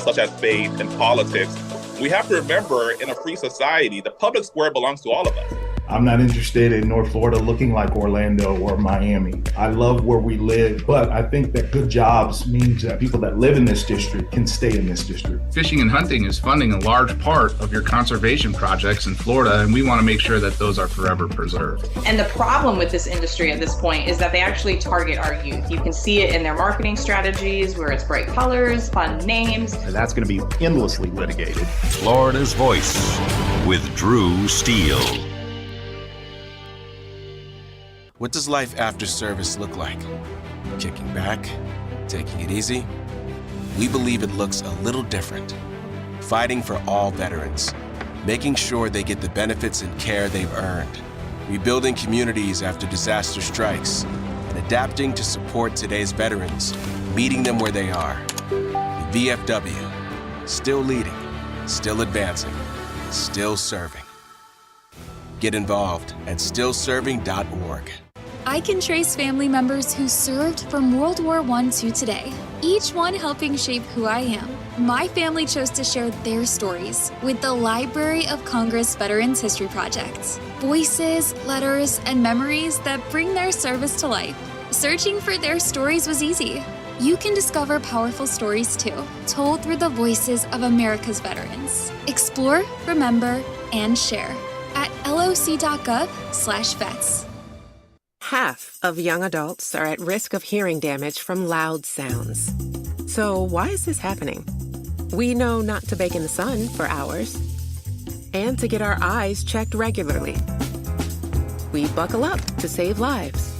such as faith and politics. We have to remember, in a free society, the public square belongs to all of us. I'm not interested in North Florida looking like Orlando or Miami. I love where we live, but I think that good jobs means that people that live in this district can stay in this district. Fishing and hunting is funding a large part of your conservation projects in Florida, and we want to make sure that those are forever preserved. And the problem with this industry at this point is that they actually target our youth. You can see it in their marketing strategies, where it's bright colors, fun names. And that's going to be endlessly litigated. Florida's Voice with Drew Steele. What does life after service look like? Kicking back? Taking it easy? We believe it looks a little different. Fighting for all veterans. Making sure they get the benefits and care they've earned. Rebuilding communities after disaster strikes. And adapting to support today's veterans. Meeting them where they are. The VFW. Still leading. Still advancing. Still serving. Get involved at stillserving.org. I can trace family members who served from World War I to today, each one helping shape who I am. My family chose to share their stories with the Library of Congress Veterans History Project. Voices, letters, and memories that bring their service to life. Searching for their stories was easy. You can discover powerful stories too, told through the voices of America's veterans. Explore, remember, and share at loc.gov/vets. Half of young adults are at risk of hearing damage from loud sounds. So why is this happening? We know not to bake in the sun for hours and to get our eyes checked regularly. We buckle up to save lives.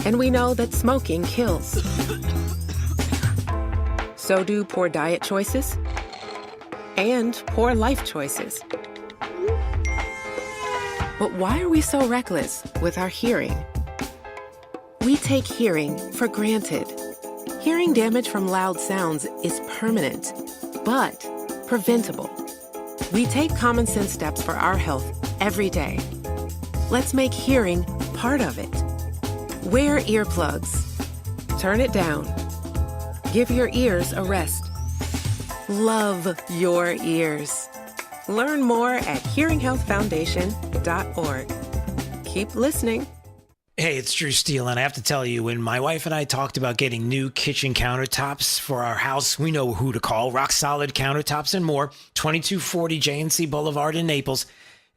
And we know that smoking kills. So do poor diet choices and poor life choices. But why are we so reckless with our hearing? We take hearing for granted. Hearing damage from loud sounds is permanent, but preventable. We take common sense steps for our health every day. Let's make hearing part of it. Wear earplugs. Turn it down. Give your ears a rest. Love your ears. Learn more at hearinghealthfoundation.org. Keep listening. Hey, it's Drew Steele, and I have to tell you, when my wife and I talked about getting new kitchen countertops for our house, we know who to call. Rock Solid Countertops and More, 2240 J&C Boulevard in Naples.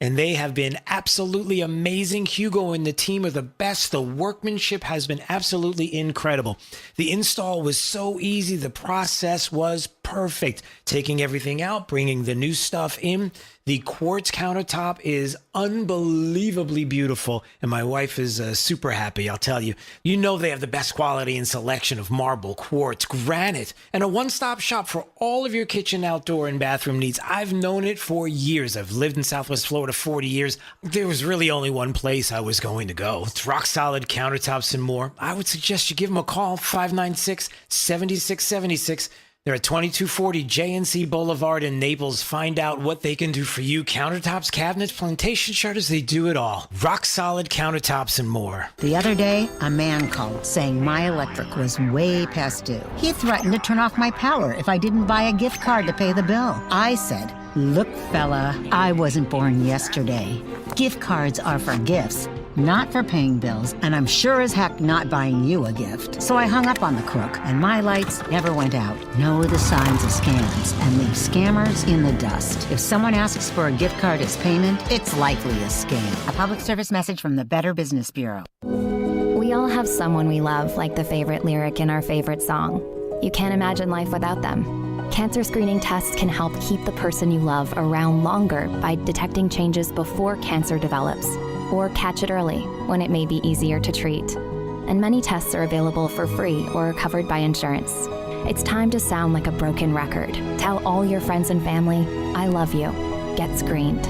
And they have been absolutely amazing. Hugo and the team are the best. The workmanship has been absolutely incredible. The install was so easy. The process was perfect. Taking everything out, bringing the new stuff in. The quartz countertop is unbelievably beautiful, and my wife is super happy, I'll tell you. You know they have the best quality and selection of marble, quartz, granite, and a one-stop shop for all of your kitchen, outdoor, and bathroom needs. I've known it for years. I've lived in Southwest Florida 40 years. There was really only one place I was going to go. It's Rock Solid Countertops and More. I would suggest you give them a call, 596-7676. They're at 2240 J&C Boulevard in Naples. Find out what they can do for you. Countertops, cabinets, plantation shutters, they do it all. Rock Solid Countertops and More. The other day, a man called saying my electric was way past due. He threatened to turn off my power if I didn't buy a gift card to pay the bill. I said, look, fella, I wasn't born yesterday. Gift cards are for gifts, not for paying bills, and I'm sure as heck not buying you a gift. So I hung up on the crook, and my lights never went out. Know the signs of scams and leave scammers in the dust. If someone asks for a gift card as payment, it's likely a scam. A public service message from the Better Business Bureau. We all have someone we love, like the favorite lyric in our favorite song. You can't imagine life without them. Cancer screening tests can help keep the person you love around longer by detecting changes before cancer develops, or catch it early when it may be easier to treat. And many tests are available for free or are covered by insurance. It's time to sound like a broken record. Tell all your friends and family, I love you. Get screened.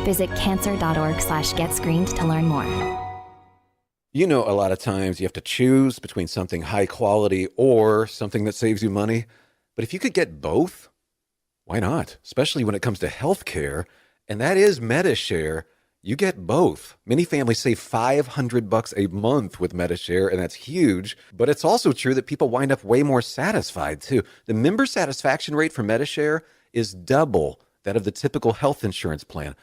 Visit cancer.org/getscreened to learn more. You know, a lot of times you have to choose between something high quality or something that saves you money. But if you could get both, why not? Especially when it comes to healthcare, and that is MediShare. You get both. Many families save $500 a month with MediShare, and that's huge. But it's also true that people wind up way more satisfied, too. The member satisfaction rate for MediShare is double that of the typical health insurance plan.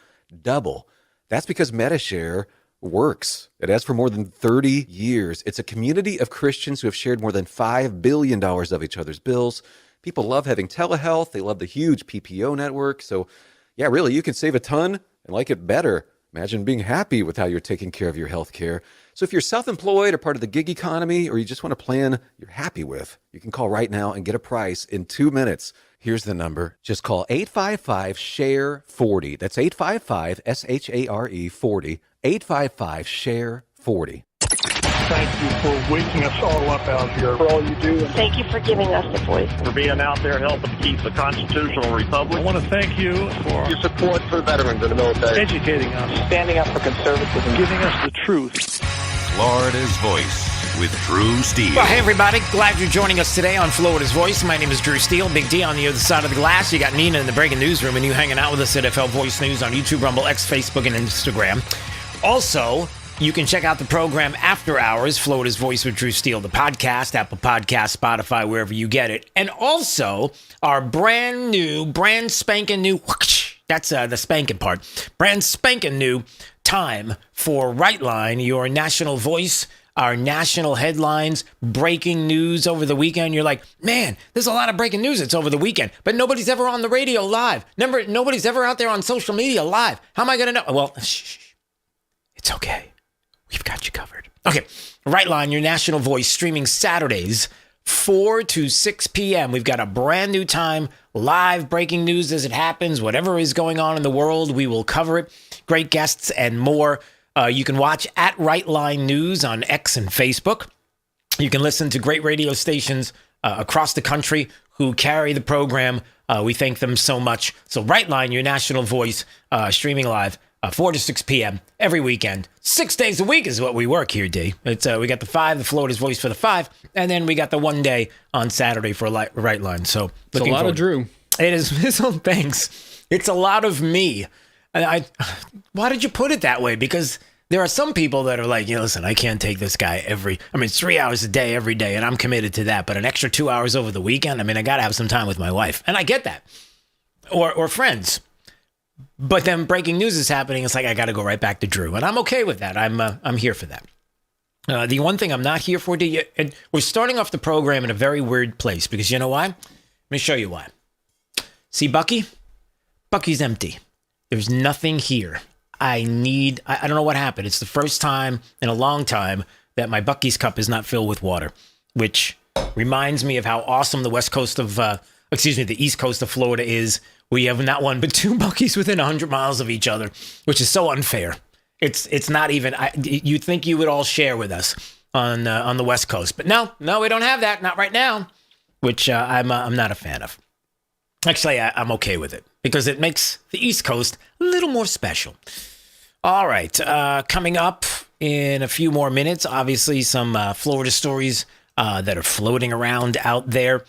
Double. That's because MediShare works. It has for more than 30 years. It's a community of Christians who have shared more than $5 billion of each other's bills. People love having telehealth. They love the huge PPO network. So, yeah, really, you can save a ton and like it better. Imagine being happy with how you're taking care of your health care. So if you're self-employed or part of the gig economy, or you just want a plan you're happy with, you can call right now and get a price in 2 minutes. Here's the number. Just call 855-SHARE-40. That's 855-SHARE 40. 855-SHARE-40. Thank you for waking us all up out here, for all you do. Thank you for giving us the voice. For being out there helping to keep the constitutional republic. I want to thank you for your support for veterans in the military. Educating us. Standing up for conservatism. Giving us the truth. Florida's Voice with Drew Steele. Well, hey, everybody. Glad you're joining us today on Florida's Voice. My name is Drew Steele. Big D on the other side of the glass. You got Nina in the breaking newsroom, and you hanging out with us at FL Voice News on YouTube, Rumble, X, Facebook, and Instagram. Also, you can check out the program after hours, Florida's Voice with Drew Steele, the podcast, Apple Podcast, Spotify, wherever you get it. And also, our brand spanking new, that's the spanking part, brand spanking new time for Rightline, your national voice, our national headlines, breaking news over the weekend. You're like, man, there's a lot of breaking news. It's over the weekend, but nobody's ever on the radio live. Remember, nobody's ever out there on social media live. How am I going to know? Well, it's okay. We've got you covered. Okay, Rightline, your national voice, streaming Saturdays, 4 to 6 p.m. We've got a brand new time, live breaking news as it happens. Whatever is going on in the world, we will cover it. Great guests and more. You can watch at Rightline News on X and Facebook. You can listen to great radio stations across the country who carry the program. We thank them so much. So Rightline, your national voice, streaming live. 4 to 6 p.m. every weekend. 6 days a week is what we work here, D. It's we got the 5, the Florida's Voice for the 5, and then we got the 1 day on Saturday for Rightline. So it's a lot of Drew. It is. Thanks. It's a lot of me. And why did you put it that way? Because there are some people that are like, listen, I can't take this guy it's 3 hours a day every day, and I'm committed to that. But an extra 2 hours over the weekend, I got to have some time with my wife. And I get that. Or friends. But then breaking news is happening. It's like, I got to go right back to Drew. And I'm okay with that. I'm here for that. The one thing I'm not here for, and we're starting off the program in a very weird place because you know why? Let me show you why. See Bucky? Bucky's empty. There's nothing here. I don't know what happened. It's the first time in a long time that my Bucky's cup is not filled with water, which reminds me of how awesome the East Coast of Florida is. We have not one, but 2 Bucky's within 100 miles of each other, which is so unfair. It's not even, you'd think you would all share with us on the West Coast. But no, we don't have that. Not right now, which I'm not a fan of. Actually, I'm okay with it because it makes the East Coast a little more special. All right. Coming up in a few more minutes, obviously some Florida stories that are floating around out there.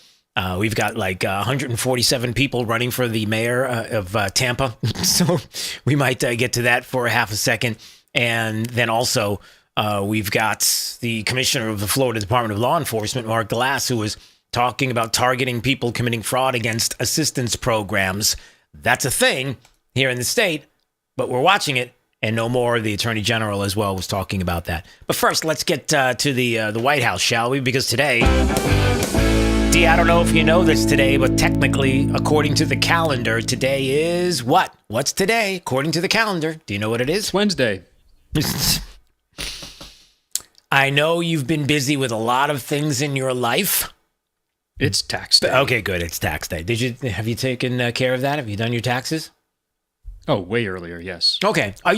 We've got like 147 people running for the mayor of Tampa. So we might get to that for a half a second. And then also we've got the commissioner of the Florida Department of Law Enforcement, Mark Glass, who was talking about targeting people committing fraud against assistance programs. That's a thing here in the state, but we're watching it. And no more. The Attorney General as well was talking about that. But first, let's get to the White House, shall we? Because today... D, I don't know if you know this today, but technically, according to the calendar, today is what? What's today, according to the calendar? Do you know what it is? Wednesday. I know you've been busy with a lot of things in your life. It's tax day. Okay, good. It's tax day. Have you taken care of that? Have you done your taxes? Oh, way earlier, yes. Okay. All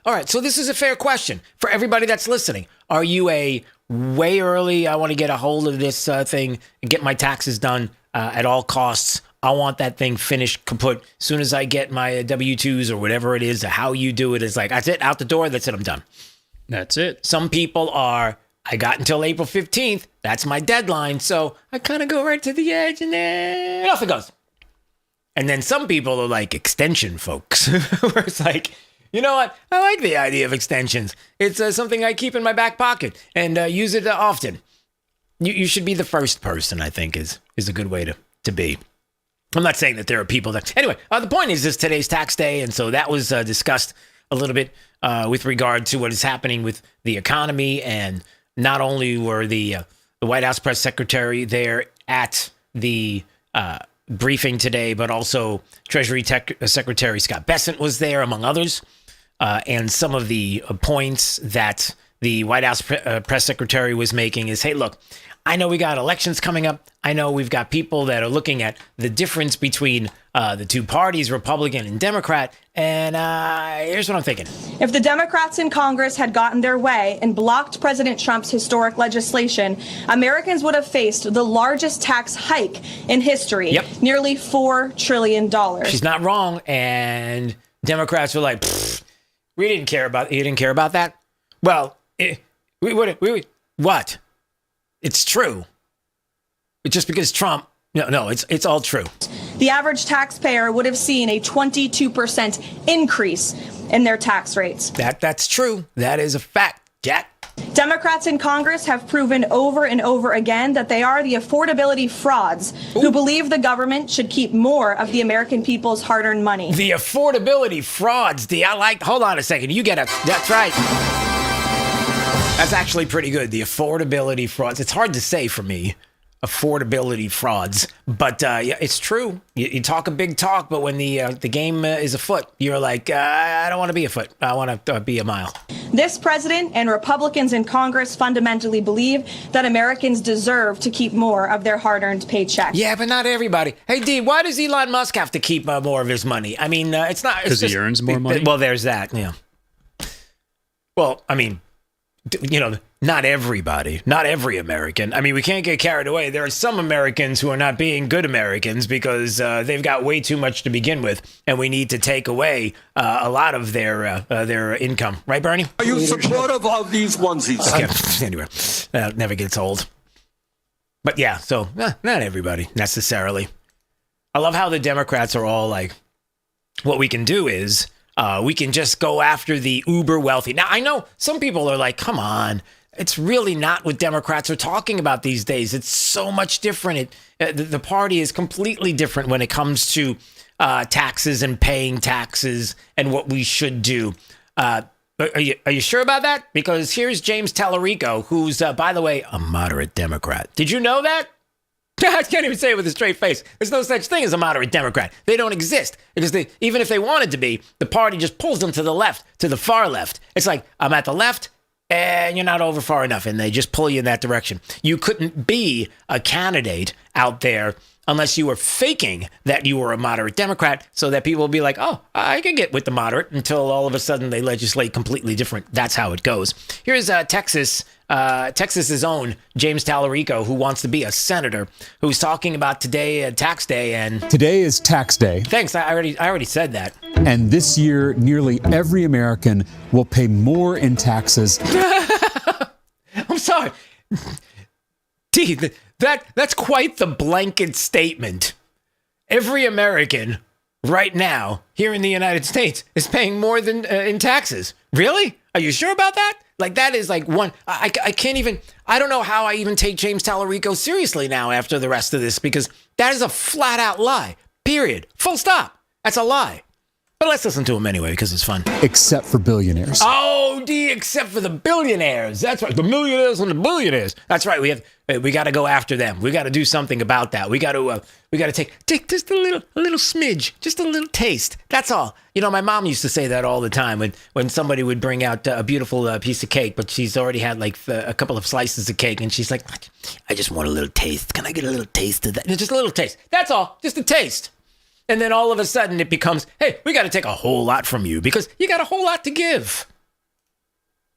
right, so this is a fair question for everybody that's listening. Are you a way early, I want to get a hold of this thing and get my taxes done at all costs. I want that thing finished, kaput. As soon as I get my W-2s or whatever it is, how you do it is like, that's it, out the door, that's it, I'm done. That's it. Some people are, I got until April 15th, that's my deadline, so I kind of go right to the edge and then off it goes. And then some people are like extension folks, where it's like, You know what? I like the idea of extensions. It's something I keep in my back pocket and use it often. You should be the first person, I think, is a good way to be. I'm not saying that there are people that... Anyway, the point is this today's tax day, and so that was discussed a little bit with regard to what is happening with the economy, and not only were the White House press secretary there at the briefing today, but also Treasury Secretary Scott Bessent was there, among others, and some of the points that the White House press secretary was making is, hey, look, I know we got elections coming up. I know we've got people that are looking at the difference between the two parties, Republican and Democrat. And here's what I'm thinking. If the Democrats in Congress had gotten their way and blocked President Trump's historic legislation, Americans would have faced the largest tax hike in history, nearly $4 trillion. She's not wrong. And Democrats were like, we didn't care about you didn't care about that. Well, what? It's true. It's just because Trump... No, it's all true. The average taxpayer would have seen a 22% increase in their tax rates. That's true. That is a fact, Jack. Democrats in Congress have proven over and over again that they are the affordability frauds who believe the government should keep more of the American people's hard-earned money. The affordability frauds. Hold on a second. You get it. That's right. That's actually pretty good. The affordability frauds. It's hard to say for me, affordability frauds, but yeah, it's true. You talk a big talk, but when the game is afoot, you're like, I don't want to be afoot. I want to be a mile. This president and Republicans in Congress fundamentally believe that Americans deserve to keep more of their hard-earned paychecks. Yeah, but not everybody. Hey, Dee, why does Elon Musk have to keep more of his money? I mean, it's not... Because he earns more money? Well, there's that, yeah. Well, I mean... not everybody, not every American. I mean, we can't get carried away. There are some Americans who are not being good Americans because they've got way too much to begin with, and we need to take away a lot of their income. Right, Bernie? Are you supportive of these onesies? Okay. Anyway, that never gets old. But yeah, so not everybody necessarily. I love how the Democrats are all like, what we can do is... we can just go after the uber wealthy. Now, I know some people are like, come on. It's really not what Democrats are talking about these days. It's so much different. The party is completely different when it comes to taxes and paying taxes and what we should do. Are you sure about that? Because here's James Tallarico, who's, by the way, a moderate Democrat. Did you know that? I can't even say it with a straight face. There's no such thing as a moderate Democrat. They don't exist because even if they wanted to be, the party just pulls them to the left, to the far left. It's like, I'm at the left and you're not over far enough, and they just pull you in that direction. You couldn't be a candidate out there unless you were faking that you were a moderate Democrat so that people will be like, oh, I can get with the moderate, until all of a sudden they legislate completely different. That's how it goes. Here's Texas's own James Tallarico, who wants to be a senator, who's talking about today, tax day. And today is tax day. Thanks. I already said that. And this year, nearly every American will pay more in taxes. I'm sorry. T, that's quite the blanket statement. Every American right now here in the United States is paying more than in taxes. Really? Are you sure about that? Like, that is like one, I can't even, I don't know how I even take James Tallarico seriously now after the rest of this, because that is a flat out lie. Period. Full stop. That's a lie. But let's listen to him anyway, because it's fun. Except for billionaires. Oh, except for the billionaires. That's right. The millionaires and the billionaires. That's right. We got to go after them. We got to do something about that. We got to take just a little smidge, just a little taste. That's all. You know, my mom used to say that all the time when somebody would bring out a beautiful piece of cake, but she's already had like a couple of slices of cake, and she's like, I just want a little taste. Can I get a little taste of that? Just a little taste. That's all. Just a taste. And then all of a sudden it becomes, hey, we got to take a whole lot from you because you got a whole lot to give.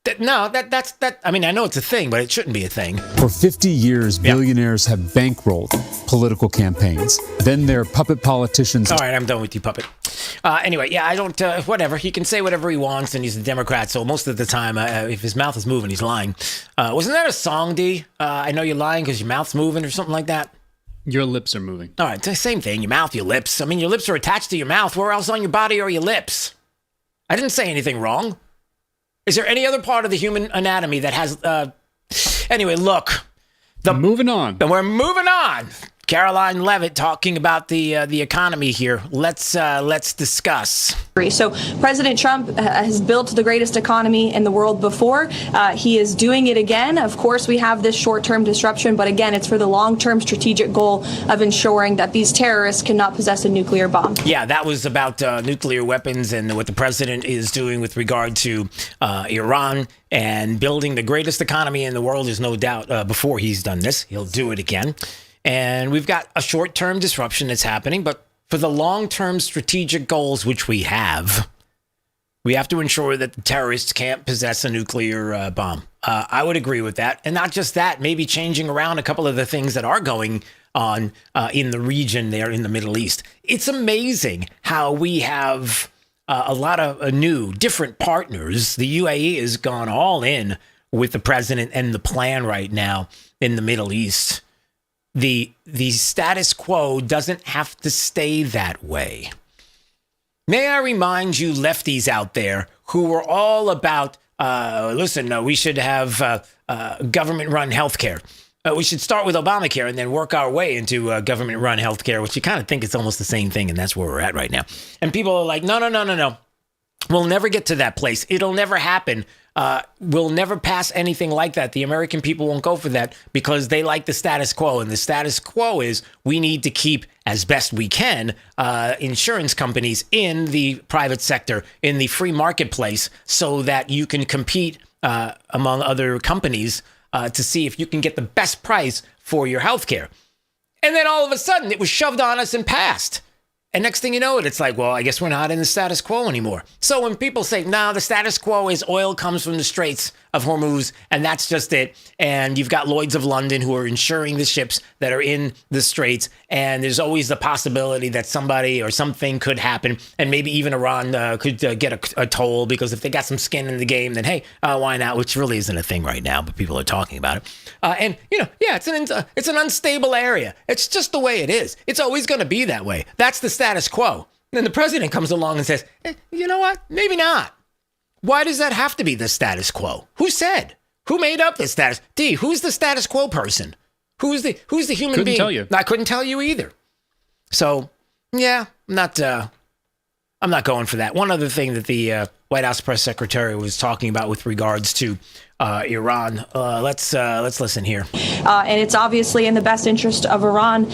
That's I mean, I know it's a thing, but it shouldn't be a thing. For 50 years, billionaires have bankrolled political campaigns. Then their puppet politicians. All right, I'm done with you, puppet. Anyway, yeah, I don't, whatever. He can say whatever he wants, and he's a Democrat, so most of the time, if his mouth is moving, he's lying. Wasn't that a song, D? I know you're lying because your mouth's moving or something like that? Your lips are moving. All right, same thing. Your mouth, your lips. I mean, your lips are attached to your mouth. Where else on your body are your lips? I didn't say anything wrong. Is there any other part of the human anatomy that has... Anyway, look. Moving on. We're moving on. Caroline Levitt talking about the economy here. Let's discuss. So President Trump has built the greatest economy in the world before. He is doing it again. Of course, we have this short-term disruption, but again, it's for the long-term strategic goal of ensuring that these terrorists cannot possess a nuclear bomb. Yeah, that was about nuclear weapons and what the president is doing with regard to Iran and building the greatest economy in the world. There's no doubt before he's done this, he'll do it again. And we've got a short-term disruption that's happening, but for the long-term strategic goals, which we have to ensure that the terrorists can't possess a nuclear bomb. I would agree with that. And not just that, maybe changing around a couple of the things that are going on in the region there in the Middle East. It's amazing how we have a lot of new, different partners. The UAE has gone all in with the president and the plan right now in the Middle East. The status quo doesn't have to stay that way. May I remind you lefties out there who were all about, we should have government-run healthcare. We should start with Obamacare and then work our way into government-run healthcare, which you kind of think it's almost the same thing, and that's where we're at right now. And people are like, no. We'll never get to that place. It'll never happen. We'll never pass anything like that. The American people won't go for that because they like the status quo. And the status quo is we need to keep, as best we can, insurance companies in the private sector, in the free marketplace, so that you can compete among other companies to see if you can get the best price for your health care. And then all of a sudden, it was shoved on us and passed. And next thing you know it's like, well, I guess we're not in the status quo anymore. So when people say, no, the status quo is oil comes from the Straits of Hormuz, and that's just it. And you've got Lloyd's of London who are insuring the ships that are in the Straits. And there's always the possibility that somebody or something could happen. And maybe even Iran could get a toll, because if they got some skin in the game, then hey, why not? Which really isn't a thing right now, but people are talking about it. It's an unstable area. It's just the way it is. It's always going to be that way. That's the status quo. And then the president comes along and says, you know what? Maybe not. Why does that have to be the status quo? Who said? Who made up the status? Who's the status quo person? Who's the human being? Couldn't tell you. I couldn't tell you either. So, yeah, I'm not going for that. One other thing that the White House press secretary was talking about with regards to Iran. Let's listen here. And it's obviously in the best interest of Iran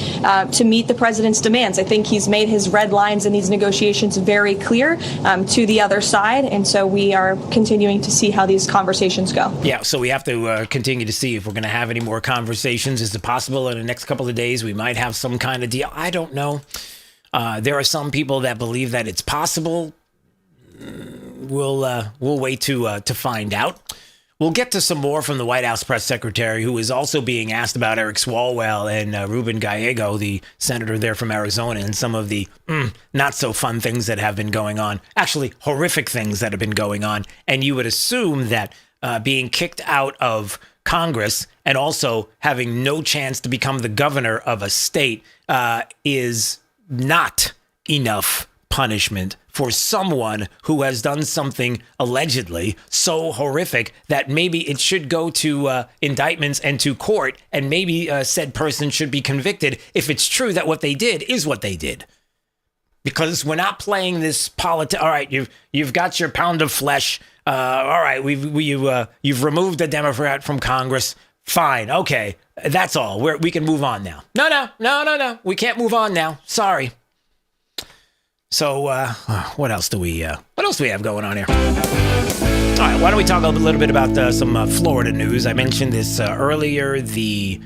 to meet the president's demands. I think he's made his red lines in these negotiations very clear to the other side. And so we are continuing to see how these conversations go. Yeah, so we have to continue to see if we're going to have any more conversations. Is it possible in the next couple of days we might have some kind of deal? I don't know. There are some people that believe that it's possible. We'll wait to find out. We'll get to some more from the White House press secretary, who is also being asked about Eric Swalwell and Ruben Gallego, the senator there from Arizona, and some of the not so fun things that have been going on. Actually, horrific things that have been going on. And you would assume that being kicked out of Congress and also having no chance to become the governor of a state is not enough punishment for someone who has done something allegedly so horrific that maybe it should go to indictments and to court, and maybe said person should be convicted if it's true that what they did is what they did. Because we're not playing this politics. All right, you've got your pound of flesh. All right, you've removed a Democrat from Congress. Fine, okay, that's all. We can move on now. No, we can't move on now. Sorry. So what else do we have going on here? All right, why don't we talk a little bit about some Florida news? I mentioned this earlier. The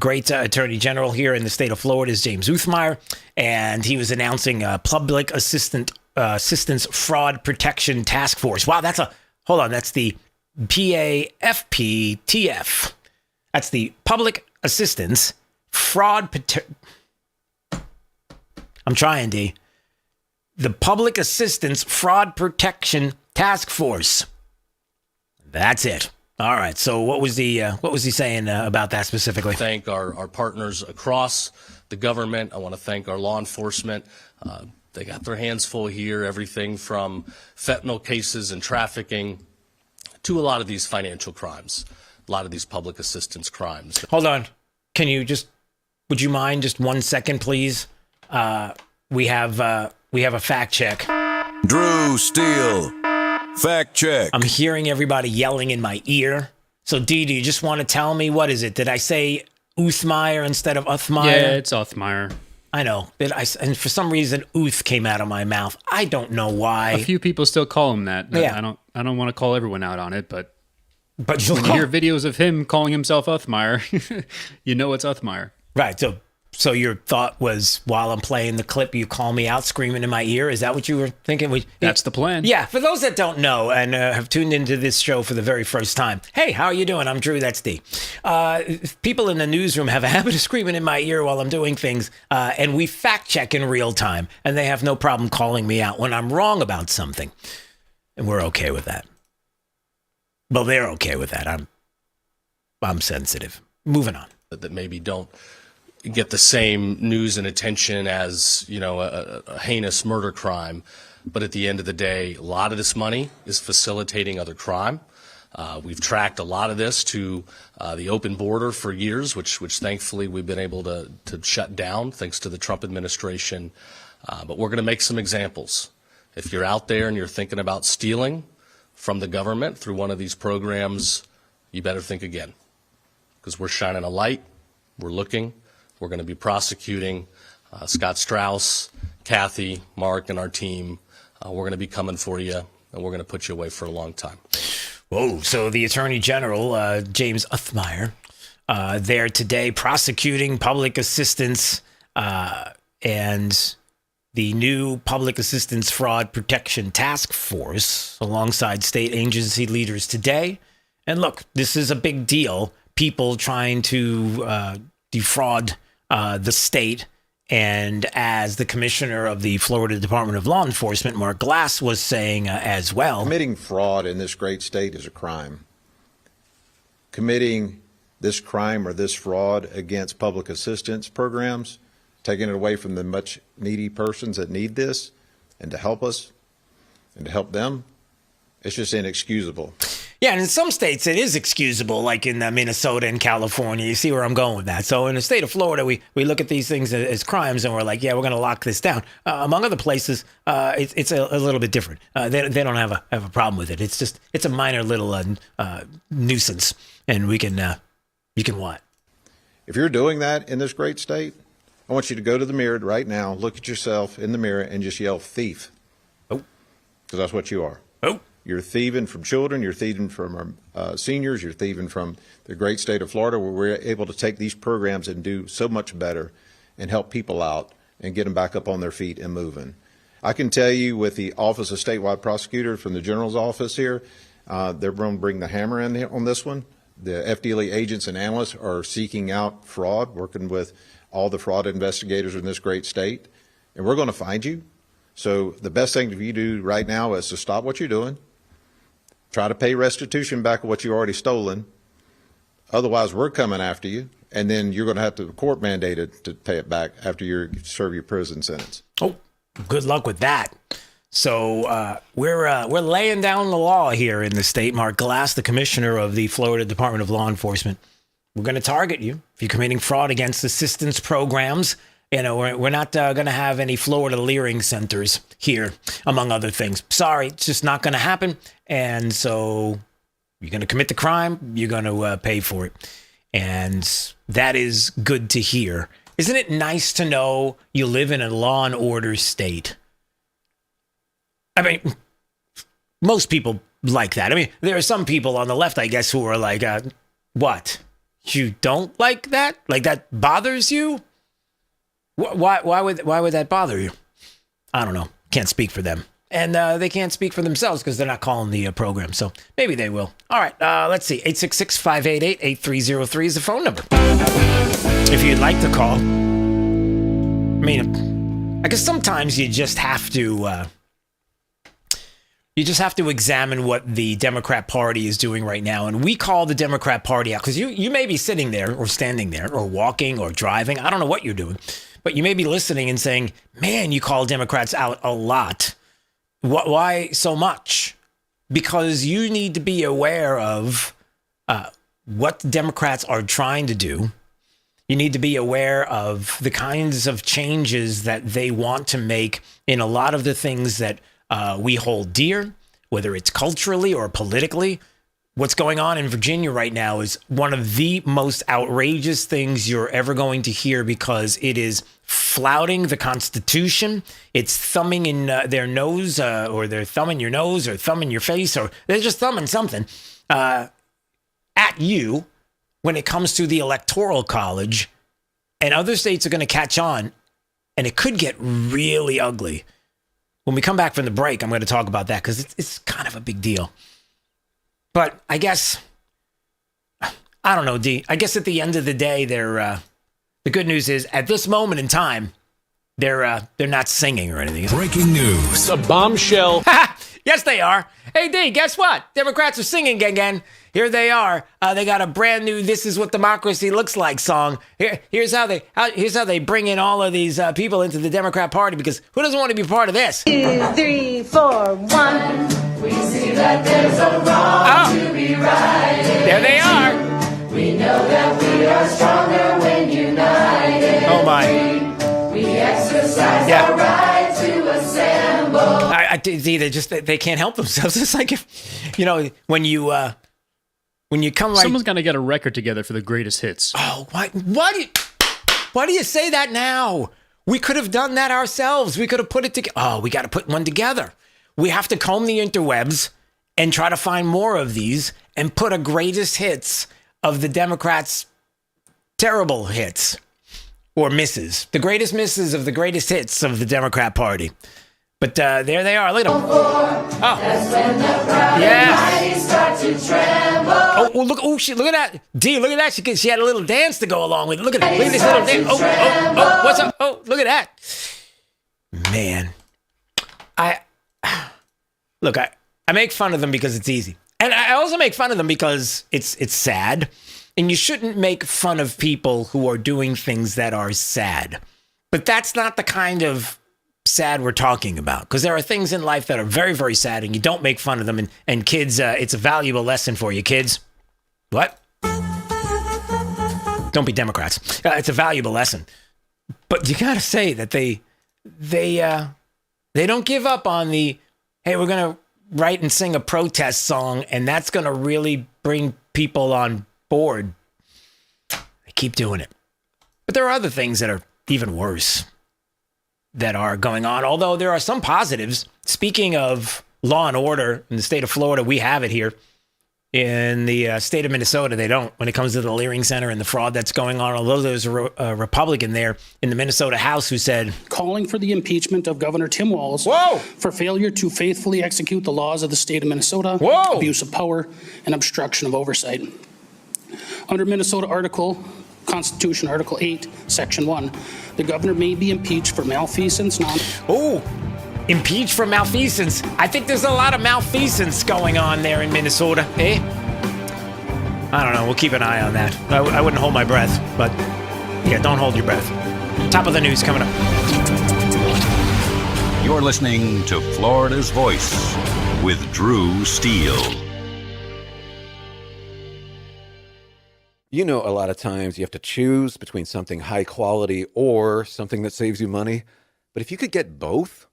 great attorney general here in the state of Florida is James Uthmeyer, and he was announcing a public assistance fraud protection task force. Wow, that's the PAFPTF. That's the Public Assistance Fraud I'm trying, D. The Public Assistance Fraud Protection Task Force. That's it. All right. So what was he saying about that specifically? Thank our partners across the government. I want to thank our law enforcement. They got their hands full here, everything from fentanyl cases and trafficking to a lot of these financial crimes, a lot of these public assistance crimes. Hold on. Would you mind just 1 second, please? We have a fact check. Drew Steele, fact check. I'm hearing everybody yelling in my ear. So, Dee, do you just want to tell me, what is it? Did I say Uthmeyer instead of Uthmeyer? Yeah, it's Uthmeyer. I know. And for some reason, Uth came out of my mouth. I don't know why. A few people still call him that. Yeah. I don't want to call everyone out on it, but when you hear videos of him calling himself Uthmeyer, you know it's Uthmeyer. Right. So your thought was, while I'm playing the clip, you call me out screaming in my ear? Is that what you were thinking? That's the plan. Yeah. For those that don't know and have tuned into this show for the very first time, hey, how are you doing? I'm Drew. That's Dee. People in the newsroom have a habit of screaming in my ear while I'm doing things, and we fact check in real time, and they have no problem calling me out when I'm wrong about something, and we're okay with that. Well, they're okay with that. I'm sensitive. Moving on. That maybe don't get the same news and attention as, a heinous murder crime. But at the end of the day, a lot of this money is facilitating other crime. We've tracked a lot of this to the open border for years, which thankfully we've been able to shut down thanks to the Trump administration. But we're going to make some examples. If you're out there and you're thinking about stealing from the government through one of these programs, you better think again, because we're shining a light. We're looking. We're going to be prosecuting Scott Strauss, Kathy, Mark, and our team. We're going to be coming for you, and we're going to put you away for a long time. Whoa. So the Attorney General, James Uthmeyer, there today prosecuting public assistance and the new Public Assistance Fraud Protection Task Force alongside state agency leaders today. And look, this is a big deal. People trying to defraud the state. And as the commissioner of the Florida Department of Law Enforcement, Mark Glass, was saying as well. Committing fraud in this great state is a crime. Committing this crime or this fraud against public assistance programs, taking it away from the much needy persons that need this and to help us and to help them, it's just inexcusable. Yeah, and in some states it is excusable, like in Minnesota and California. You see where I'm going with that. So in the state of Florida, we look at these things as crimes and we're like, yeah, we're going to lock this down. Among other places, it's a little bit different. They don't have a problem with it. It's a minor little nuisance, and you can what? If you're doing that in this great state, I want you to go to the mirror right now, look at yourself in the mirror, and just yell thief. Oh, because that's what you are. Oh. You're thieving from children, you're thieving from our seniors, you're thieving from the great state of Florida, where we're able to take these programs and do so much better and help people out and get them back up on their feet and moving. I can tell you with the Office of Statewide Prosecutor from the General's office here, they're going to bring the hammer in on this one. The FDLE agents and analysts are seeking out fraud, working with all the fraud investigators in this great state, and we're going to find you. So the best thing for you to do right now is to stop what you're doing. Try to pay restitution back of what you already stolen. Otherwise, we're coming after you, and then you're going to have to court mandated to pay it back after you serve your prison sentence. Oh, good luck with that. So we're laying down the law here in the state. Mark Glass, the commissioner of the Florida Department of Law Enforcement, we're going to target you if you're committing fraud against assistance programs. We're not going to have any Florida Leering centers here, among other things. Sorry, it's just not going to happen. And so you're going to commit the crime, you're going to pay for it. And that is good to hear. Isn't it nice to know you live in a law and order state? I mean, most people like that. I mean, there are some people on the left, I guess, who are like, what? You don't like that? Like that bothers you? Why would that bother you? I don't know. Can't speak for them. And they can't speak for themselves because they're not calling the program. So maybe they will. All right. Let's see. 866-588-8303 is the phone number. If you'd like to call. I mean, I guess sometimes you just have to examine what the Democrat Party is doing right now. And we call the Democrat Party out because you may be sitting there or standing there or walking or driving. I don't know what you're doing. But you may be listening and saying, man, you call Democrats out a lot. Why so much? Because you need to be aware of what Democrats are trying to do. You need to be aware of the kinds of changes that they want to make in a lot of the things that we hold dear, whether it's culturally or politically. What's going on in Virginia right now is one of the most outrageous things you're ever going to hear, because it is flouting the Constitution. It's thumbing in their nose, or they're thumbing your nose, or thumbing your face, or they're just thumbing something at you when it comes to the Electoral College. And other states are going to catch on, and it could get really ugly. When we come back from the break, I'm going to talk about that, because it's kind of a big deal. But I guess, I don't know, D. I guess at the end of the day, the good news is, at this moment in time, they're not singing or anything. Breaking news. A bombshell. Yes, they are. Hey, D, guess what? Democrats are singing again. Here they are. They got a brand new "This Is What Democracy Looks Like" song. Here's how they bring in all of these people into the Democrat Party, because who doesn't want to be part of this? 2, 3, 4, 1. We see that there's a wrong to be righted. There they are. We know that we are stronger when united. Oh my. We exercise our right to assemble. They can't help themselves. It's like, if, when you come right. Someone's gonna get a record together for the greatest hits. Oh, why do you say that now? We could have done that ourselves. We could have put it together. Oh, we got to put one together. We have to comb the interwebs and try to find more of these and put a greatest hits of the Democrats' terrible hits or misses. The greatest misses of the greatest hits of the Democrat Party. But there they are. Look at them. Oh, that's when the proud and mighty start to tremble. Oh, look! Oh, look at that, D. Look at that. She had a little dance to go along with it. Look at this little dance. Oh, what's up? Oh, look at that. Man, I make fun of them because it's easy, and I also make fun of them because it's sad. And you shouldn't make fun of people who are doing things that are sad. But that's not the kind of sad we're talking about, because there are things in life that are very, very sad, and you don't make fun of them. And kids, it's a valuable lesson for you, kids. What? Don't be Democrats. It's a valuable lesson. But you got to say that they don't give up on the, hey, we're going to write and sing a protest song, and that's going to really bring people on board. They keep doing it. But there are other things that are even worse that are going on, although there are some positives. Speaking of law and order in the state of Florida, we have it here. In the state of Minnesota, they don't, when it comes to the Leering Center and the fraud that's going on, although there's a Republican there in the Minnesota House who said, calling for the impeachment of Governor Tim Walz for failure to faithfully execute the laws of the state of Minnesota, abuse of power, and obstruction of oversight. Under Minnesota Constitution Article 8, Section 1, the governor may be impeached for malfeasance, impeached for malfeasance. I think there's a lot of malfeasance going on there in Minnesota, eh? I don't know. We'll keep an eye on that. I wouldn't hold my breath, but yeah, don't hold your breath. Top of the news coming up. You're listening to Florida's Voice with Drew Steele. You know, a lot of times you have to choose between something high quality or something that saves you money. But if you could get both,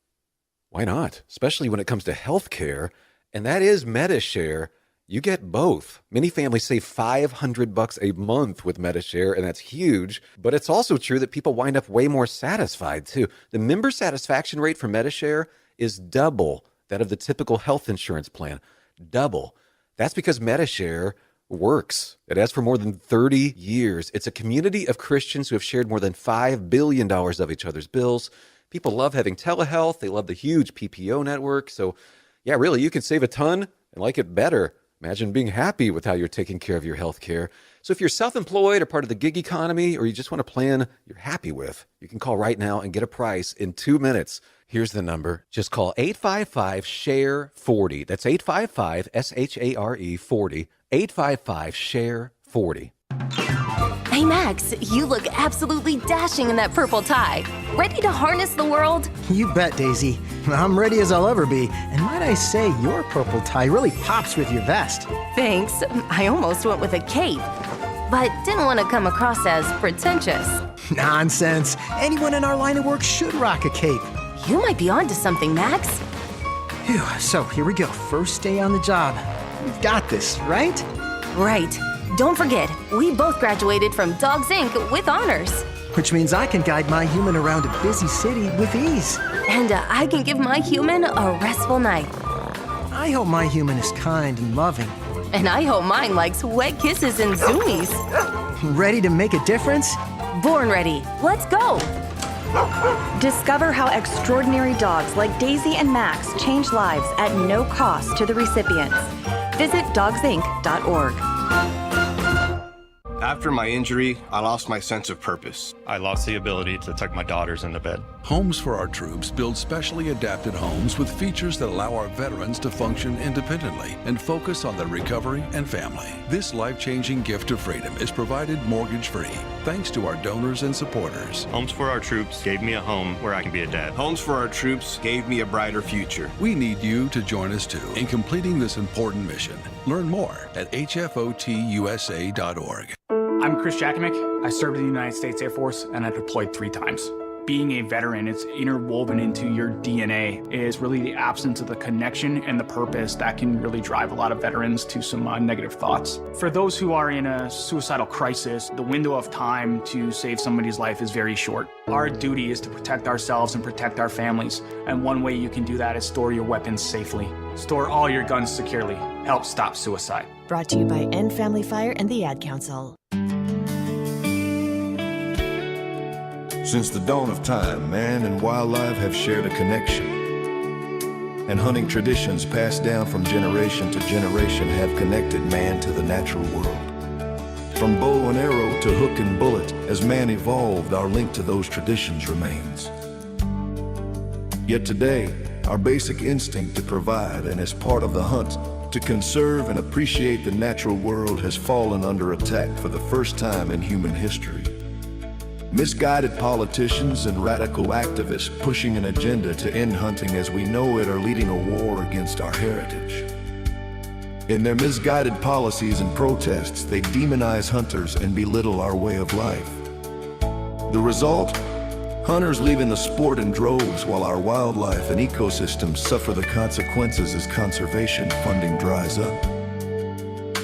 why not? Especially when it comes to healthcare, and that is MediShare. You get both. Many families save $500 a month with MediShare, and that's huge. But it's also true that people wind up way more satisfied too. The member satisfaction rate for MediShare is double that of the typical health insurance plan. Double. That's because MediShare works. It has for more than 30 years. It's a community of Christians who have shared more than $5 billion of each other's bills. People love having telehealth. They love the huge PPO network. So, yeah, really, you can save a ton and like it better. Imagine being happy with how you're taking care of your health care. So if you're self-employed or part of the gig economy, or you just want a plan you're happy with, you can call right now and get a price in 2 minutes. Here's the number. Just call 855-SHARE-40. That's 855-SHARE-40. 855-SHARE-40. Hey Max, you look absolutely dashing in that purple tie. Ready to harness the world? You bet, Daisy. I'm ready as I'll ever be. And might I say, your purple tie really pops with your vest. Thanks. I almost went with a cape, but didn't want to come across as pretentious. Nonsense. Anyone in our line of work should rock a cape. You might be onto something, Max. Phew, so here we go. First day on the job. We've got this, right? Right. Don't forget, we both graduated from Dogs Inc. with honors. Which means I can guide my human around a busy city with ease. And I can give my human a restful night. I hope my human is kind and loving. And I hope mine likes wet kisses and zoomies. Ready to make a difference? Born ready. Let's go. Discover how extraordinary dogs like Daisy and Max change lives at no cost to the recipients. Visit dogsinc.org. After my injury, I lost my sense of purpose. I lost the ability to tuck my daughters into bed. Homes for Our Troops build specially adapted homes with features that allow our veterans to function independently and focus on their recovery and family. This life-changing gift of freedom is provided mortgage-free, thanks to our donors and supporters. Homes for Our Troops gave me a home where I can be a dad. Homes for Our Troops gave me a brighter future. We need you to join us too in completing this important mission. Learn more at hfotusa.org. I'm Chris Jakimick. I served in the United States Air Force and I deployed 3 times. Being a veteran, it's interwoven into your DNA. It is really the absence of the connection and the purpose that can really drive a lot of veterans to some negative thoughts. For those who are in a suicidal crisis, the window of time to save somebody's life is very short. Our duty is to protect ourselves and protect our families. And one way you can do that is store your weapons safely. Store all your guns securely. Help stop suicide. Brought to you by End Family Fire and the Ad Council. Since the dawn of time, man and wildlife have shared a connection. And hunting traditions passed down from generation to generation have connected man to the natural world. From bow and arrow to hook and bullet, as man evolved, our link to those traditions remains. Yet today, our basic instinct to provide and as part of the hunt, to conserve and appreciate the natural world has fallen under attack for the first time in human history. Misguided politicians and radical activists pushing an agenda to end hunting as we know it are leading a war against our heritage. In their misguided policies and protests, they demonize hunters and belittle our way of life. The result? Hunters leaving the sport in droves while our wildlife and ecosystems suffer the consequences as conservation funding dries up.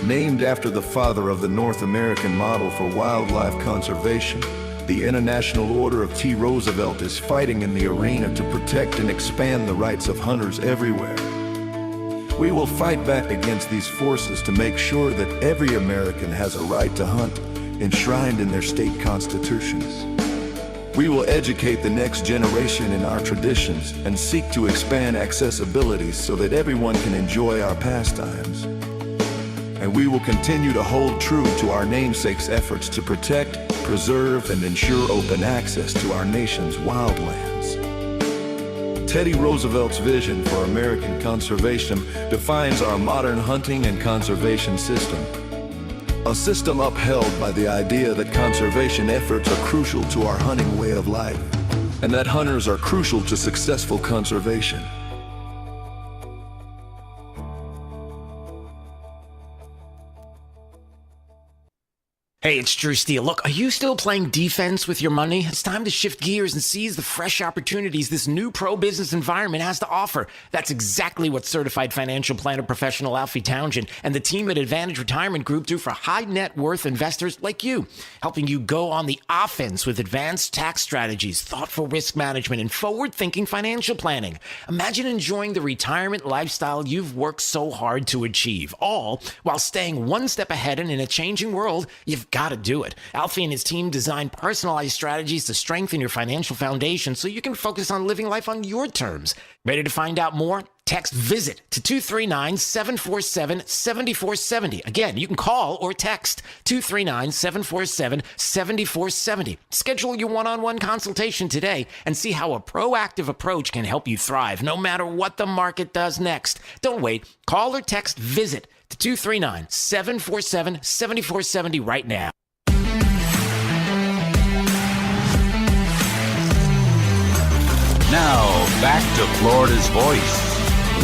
Named after the father of the North American model for wildlife conservation, the International Order of T. Roosevelt is fighting in the arena to protect and expand the rights of hunters everywhere. We will fight back against these forces to make sure that every American has a right to hunt, enshrined in their state constitutions. We will educate the next generation in our traditions and seek to expand accessibility so that everyone can enjoy our pastimes. And we will continue to hold true to our namesake's efforts to protect, preserve, and ensure open access to our nation's wildlands. Teddy Roosevelt's vision for American conservation defines our modern hunting and conservation system. A system upheld by the idea that conservation efforts are crucial to our hunting way of life, and that hunters are crucial to successful conservation. Hey, it's Drew Steele. Look, are you still playing defense with your money? It's time to shift gears and seize the fresh opportunities this new pro-business environment has to offer. That's exactly what certified financial planner professional Alfie Townsend and the team at Advantage Retirement Group do for high net worth investors like you, helping you go on the offense with advanced tax strategies, thoughtful risk management, and forward-thinking financial planning. Imagine enjoying the retirement lifestyle you've worked so hard to achieve, all while staying one step ahead and in a changing world. You've got to do it. Alfie and his team design personalized strategies to strengthen your financial foundation so you can focus on living life on your terms. Ready to find out more? Text VISIT to 239-747-7470. Again, you can call or text 239-747-7470. Schedule your one-on-one consultation today and see how a proactive approach can help you thrive no matter what the market does next. Don't wait. Call or text VISIT to 239-747-7470 right now. Now, back to Florida's Voice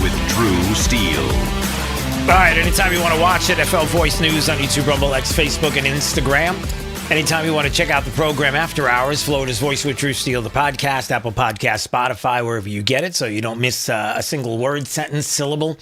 with Drew Steele. All right, anytime you want to watch it, FL Voice News on YouTube, Rumble, X, Facebook, and Instagram. Anytime you want to check out the program after hours, Florida's Voice with Drew Steele, the podcast, Apple Podcast, Spotify, wherever you get it, so you don't miss a single word, sentence, syllable,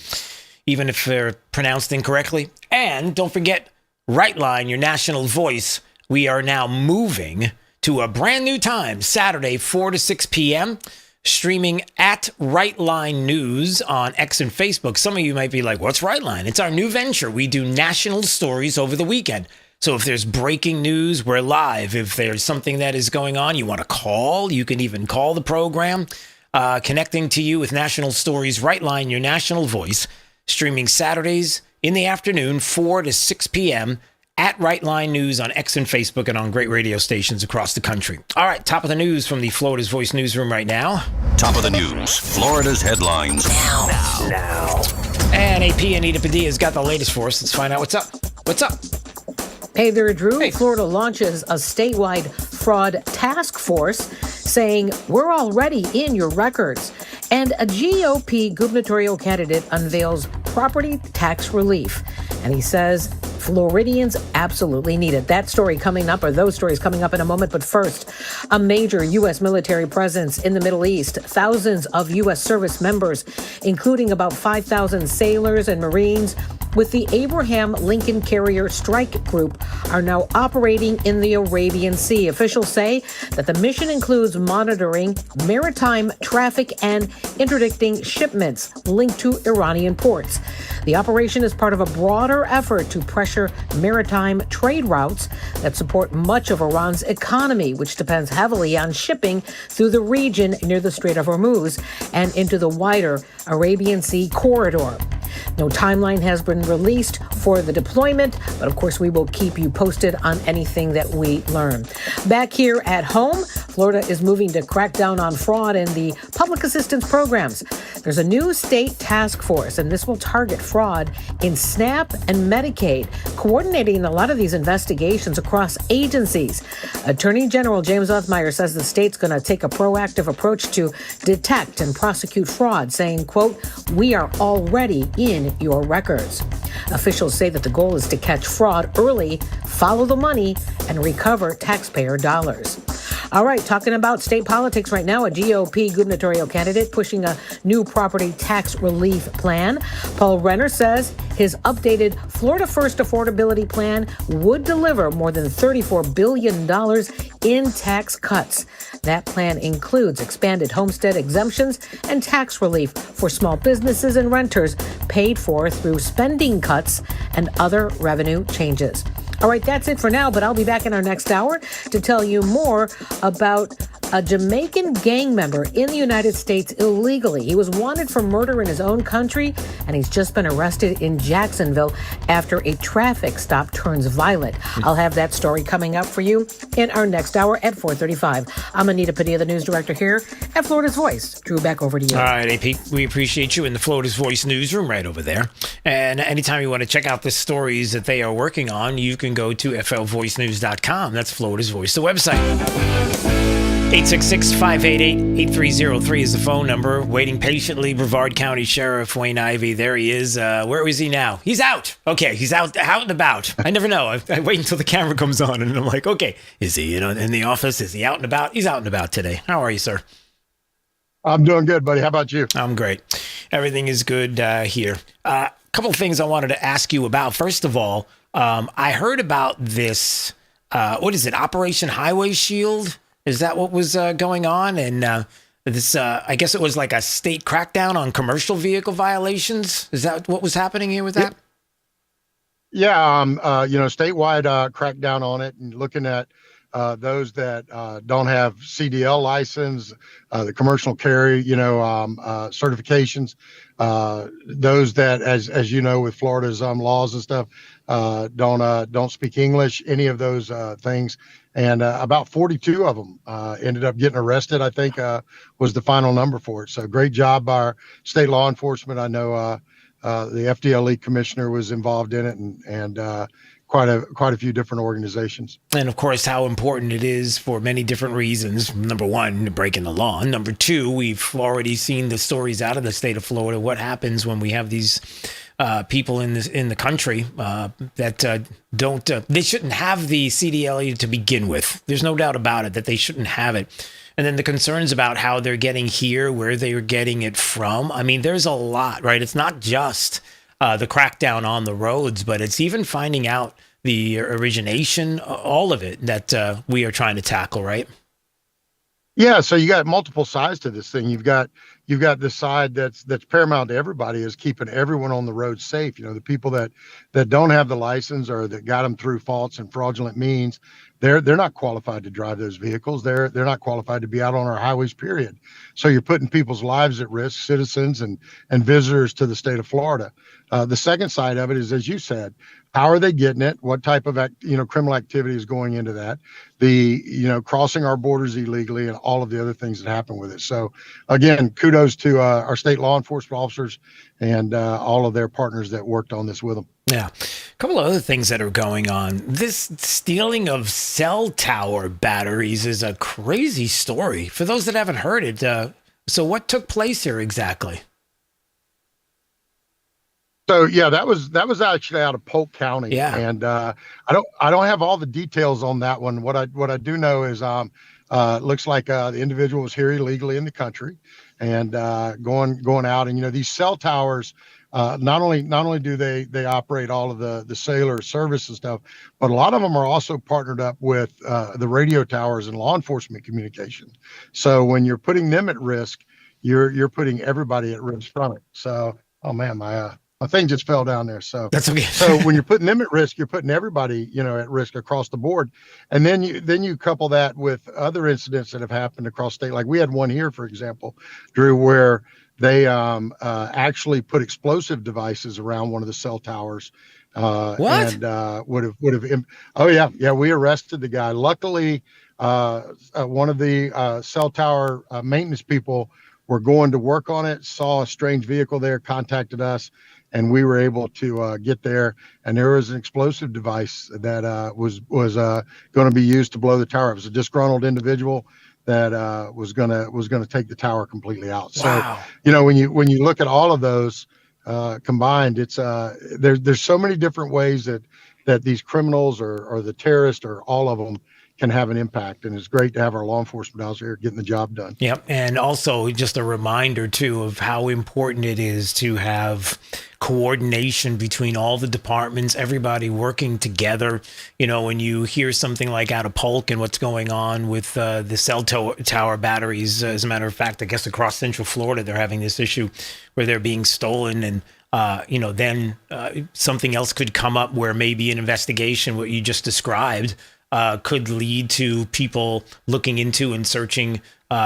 even if they're pronounced incorrectly. And don't forget, Right Line, your national voice. We are now moving to a brand new time, Saturday, 4 to 6 p.m., streaming at Right Line News on X and Facebook. Some of you might be like, what's Right Line? It's our new venture. We do national stories over the weekend. So if there's breaking news, we're live. If there's something that is going on, you want to call, you can even call the program, connecting to you with national stories. Right Line, your national voice, streaming Saturdays in the afternoon, 4 to 6 p.m., at Right Line News on X and Facebook and on great radio stations across the country. All right, top of the news from the Florida's Voice newsroom right now. Top of the news, Florida's headlines. Now. And AP Anita Padilla's got the latest for us. Let's find out what's up. What's up? Hey there, Drew. Hey. Florida launches a statewide fraud task force saying we're already in your records. And a GOP gubernatorial candidate unveils property tax relief. And he says Floridians absolutely need it. That story coming up, or those stories coming up in a moment. But first, a major U.S. military presence in the Middle East. Thousands of U.S. service members, including about 5,000 sailors and Marines, with the Abraham Lincoln Carrier Strike Group, are now operating in the Arabian Sea. Officials say that the mission includes monitoring maritime traffic and interdicting shipments linked to Iranian ports. The operation is part of a broader effort to pressure maritime trade routes that support much of Iran's economy, which depends heavily on shipping through the region near the Strait of Hormuz and into the wider Arabian Sea corridor. No timeline has been released for the deployment, but of course we will keep you posted on anything that we learn. Back here at home, Florida is moving to crack down on fraud in the public assistance programs. There's a new state task force, and this will target fraud in SNAP and Medicaid, coordinating a lot of these investigations across agencies. Attorney General James Othmeyer says the state's going to take a proactive approach to detect and prosecute fraud, saying, quote, "We are already in your records." Officials say that the goal is to catch fraud early, follow the money, and recover taxpayer dollars. All right, talking about state politics right now, a GOP gubernatorial candidate pushing a new property tax relief plan. Paul Renner says his updated Florida First affordability plan would deliver more than $34 billion in tax cuts. That plan includes expanded homestead exemptions and tax relief for small businesses and renters, paid for through spending cuts and other revenue changes. All right, that's it for now, but I'll be back in our next hour to tell you more about a Jamaican gang member in the United States illegally. He was wanted for murder in his own country, and he's just been arrested in Jacksonville after a traffic stop turns violent. I'll have that story coming up for you in our next hour at 4:35. I'm Anita Padilla, the news director here at Florida's Voice. Drew, back over to you. All right, AP, we appreciate you in the Florida's Voice newsroom right over there. And anytime you want to check out the stories that they are working on, you can go to flvoicenews.com. That's Florida's Voice, the website. 866-588-8303 is the phone number. Waiting patiently, Brevard County Sheriff Wayne Ivey. There he is. Where is he now? He's out. Okay, he's out and about. I never know. I wait until the camera comes on, and I'm like, okay, is he in the office? Is he out and about? He's out and about today. How are you, sir? I'm doing good, buddy. How about you? I'm great. Everything is good here. A couple of things I wanted to ask you about. First of all, I heard about this, what is it, Operation Highway Shield? Is that what was going on? And this, I guess it was like a state crackdown on commercial vehicle violations. Is that what was happening here with that? Yeah, statewide crackdown on it, and looking at those that don't have CDL license, the commercial carry, certifications, those that, as you know, with Florida's laws and stuff, don't speak English, any of those things. And about 42 of them ended up getting arrested, I think was the final number for it. So great job by our state law enforcement. I know the FDLE commissioner was involved in it, and quite a few different organizations. And of course, how important it is for many different reasons. Number one, breaking the law. Number two, we've already seen the stories out of the state of Florida. What happens when we have these people in the country that don't? They shouldn't have the CDLA to begin with. There's no doubt about it that they shouldn't have it. And then the concerns about how they're getting here, where they're getting it from. I mean, there's a lot, right? It's not just the crackdown on the roads, but it's even finding out the origination, all of it that we are trying to tackle, right? Yeah, so you got multiple sides to this thing. You've got the side that's paramount to everybody is keeping everyone on the road safe. You know, the people that don't have the license or that got them through false and fraudulent means, they're not qualified to drive those vehicles. They're not qualified to be out on our highways, period. So you're putting people's lives at risk, citizens and visitors to the state of Florida. The second side of it is, as you said, how are they getting it? What type of criminal activity is going into that? Crossing our borders illegally and all of the other things that happen with it. So again, kudos to our state law enforcement officers and all of their partners that worked on this with them. Yeah. A couple of other things that are going on. This stealing of cell tower batteries is a crazy story. For those that haven't heard it, so what took place here exactly? So yeah, that was actually out of Polk County. Yeah. And I don't have all the details on that one. What I do know is looks like the individual was here illegally in the country and going out, and these cell towers. Not only do they operate all of the cellular service and stuff, but a lot of them are also partnered up with the radio towers and law enforcement communication. So when you're putting them at risk, you're putting everybody at risk from it. So, oh man, my thing just fell down there. So that's okay. So when you're putting them at risk, you're putting everybody, at risk across the board. And then you couple that with other incidents that have happened across state. Like we had one here, for example, Drew, where they actually put explosive devices around one of the cell towers. What? And would have. Oh yeah. We arrested the guy. Luckily, one of the cell tower maintenance people were going to work on it, saw a strange vehicle there, contacted us, and we were able to get there. And there was an explosive device that was going to be used to blow the tower. It was a disgruntled individual that was gonna take the tower completely out. Wow. So when you look at all of those combined, it's there's so many different ways that these criminals or the terrorists or all of them can have an impact, and it's great to have our law enforcement out here getting the job done. Yep. And also just a reminder too of how important it is to have coordination between all the departments, everybody working together. When you hear something like out of Polk and what's going on with the cell tower batteries, as a matter of fact, I guess across Central Florida, they're having this issue where they're being stolen, and then something else could come up where maybe an investigation, what you just described, could lead to people looking into and searching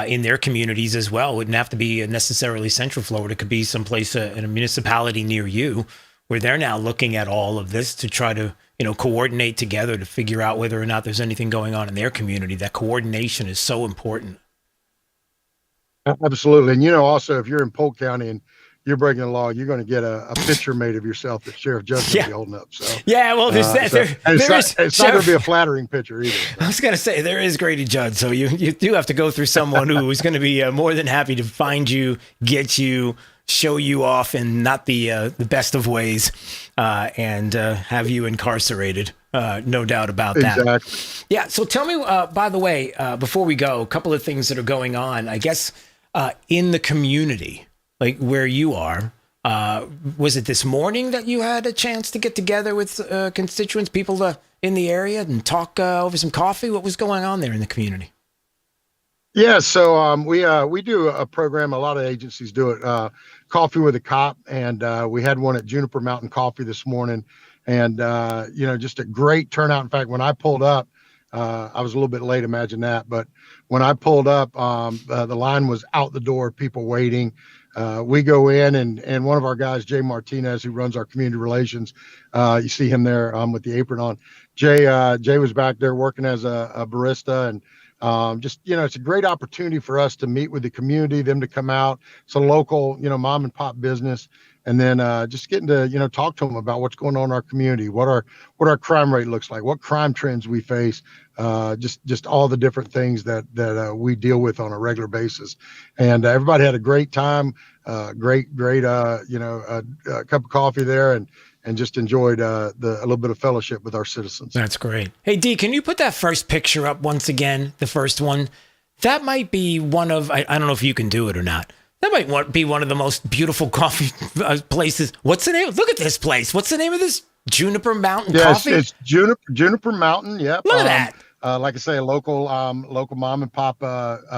in their communities as well. It wouldn't have to be necessarily Central Florida. It could be someplace in a municipality near you where they're now looking at all of this to try to, coordinate together to figure out whether or not there's anything going on in their community. That coordination is so important. Absolutely. And, also, if you're in Polk County and you're breaking the law, you're going to get a picture made of yourself that Sheriff Justin will be holding up. So yeah, well, there's that. It's not going to be a flattering picture either. So. I was going to say there is Grady Judd, so you do have to go through someone who is going to be more than happy to find you, get you, show you off in not the best of ways, and have you incarcerated. No doubt about that. Exactly. Yeah. So tell me, by the way, before we go, a couple of things that are going on, I guess, in the community. Like where you are, was it this morning that you had a chance to get together with constituents, people in the area, and talk over some coffee? What was going on there in the community? Yeah, so we do a program. A lot of agencies do it. Coffee with a Cop, and we had one at Juniper Mountain Coffee this morning, and just a great turnout. In fact, when I pulled up, I was a little bit late. Imagine that, but when I pulled up, the line was out the door, people waiting. We go in, and one of our guys, Jay Martinez, who runs our community relations, you see him there with the apron on. Jay was back there working as a barista, and it's a great opportunity for us to meet with the community, them to come out. It's a local, mom and pop business, and then just getting to talk to them about what's going on in our community, what our crime rate looks like, what crime trends we face, just all the different things that we deal with on a regular basis. And everybody had a great time, great a cup of coffee there, and just enjoyed a little bit of fellowship with our citizens. That's great. Hey, D, can you put that first picture up once again, the first one? That might be one of, I don't know if you can do it or not. That might be one of the most beautiful coffee places. What's the name? Look at this place. What's the name of this? Juniper Mountain Coffee? It's Juniper Mountain. Yep. Look at that. Like I say, a local mom and pop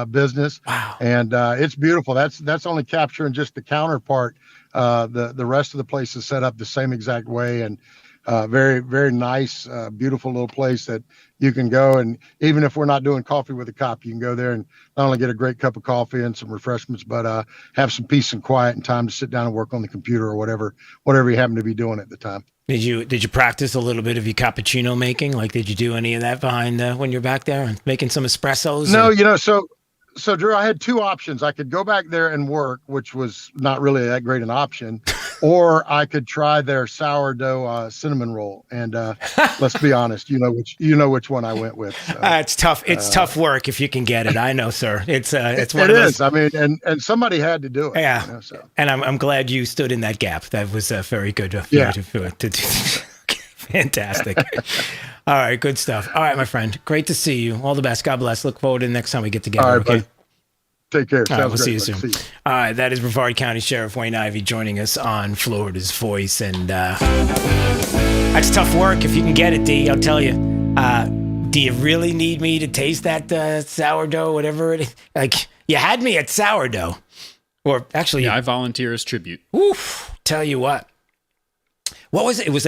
business. Wow. And it's beautiful. That's only capturing just the counterpart. The rest of the place is set up the same exact way, and very, very nice, beautiful little place that you can go. And even if we're not doing coffee with a cop, you can go there and not only get a great cup of coffee and some refreshments, but have some peace and quiet and time to sit down and work on the computer or whatever you happen to be doing at the time. Did you practice a little bit of your cappuccino making? Like, did you do any of that behind when you're back there and making some espressos? No, So Drew, I had two options. I could go back there and work, which was not really that great an option, or I could try their sourdough cinnamon roll. And let's be honest, you know which one I went with. So, it's tough. It's tough work if you can get it. I know, sir. It's one it of those. is. I mean, and somebody had to do it. Yeah. And I'm glad you stood in that gap. That was very good of you to do. Fantastic. All right, good stuff. All right, my friend. Great to see you. All the best. God bless. Look forward to the next time we get together. All right, okay? buddy. Take care. All right, we'll Sounds see you great, soon. buddy. See you. All right, that is Brevard County Sheriff Wayne Ivey joining us on Florida's Voice. And that's tough work if you can get it, D. I'll tell you. Do you really need me to taste that sourdough, whatever it is? Like, you had me at sourdough. Or actually... Yeah, I volunteer as tribute. Oof. Tell you what. What was it? It was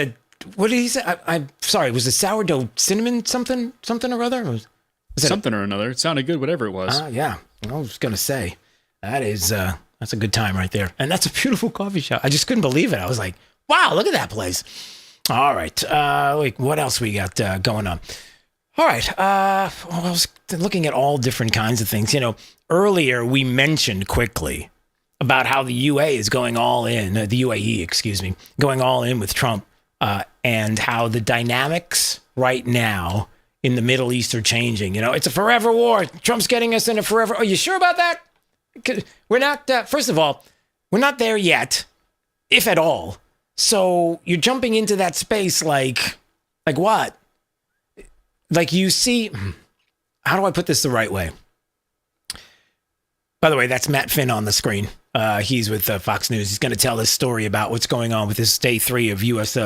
what did he say? I'm sorry. Was it sourdough cinnamon something or other? Was something or another. It sounded good, whatever it was. Yeah. I was going to say, that's a good time right there. And that's a beautiful coffee shop. I just couldn't believe it. I was like, wow, look at that place. All right. What else we got going on? All right. I was looking at all different kinds of things. Earlier we mentioned quickly about how the UAE is going all in, the UAE, excuse me, going all in with Trump, and how the dynamics right now in the Middle East are changing. It's a forever war. Trump's getting us in a forever. Are you sure about that? We're not, first of all, we're not there yet, if at all. So you're jumping into that space like what? Like you see, how do I put this the right way? By the way, that's Matt Finn on the screen. He's with Fox News. He's going to tell this story about what's going on with this day 3 of U.S.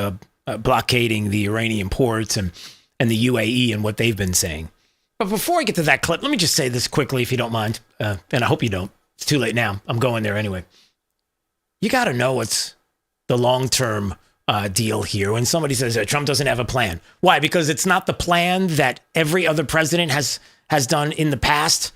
Blockading the Iranian ports and the UAE and what they've been saying. But before I get to that clip, let me just say this quickly, if you don't mind. And I hope you don't. It's too late now. I'm going there anyway. You got to know what's the long-term deal here when somebody says that Trump doesn't have a plan. Why? Because it's not the plan that every other president has done in the past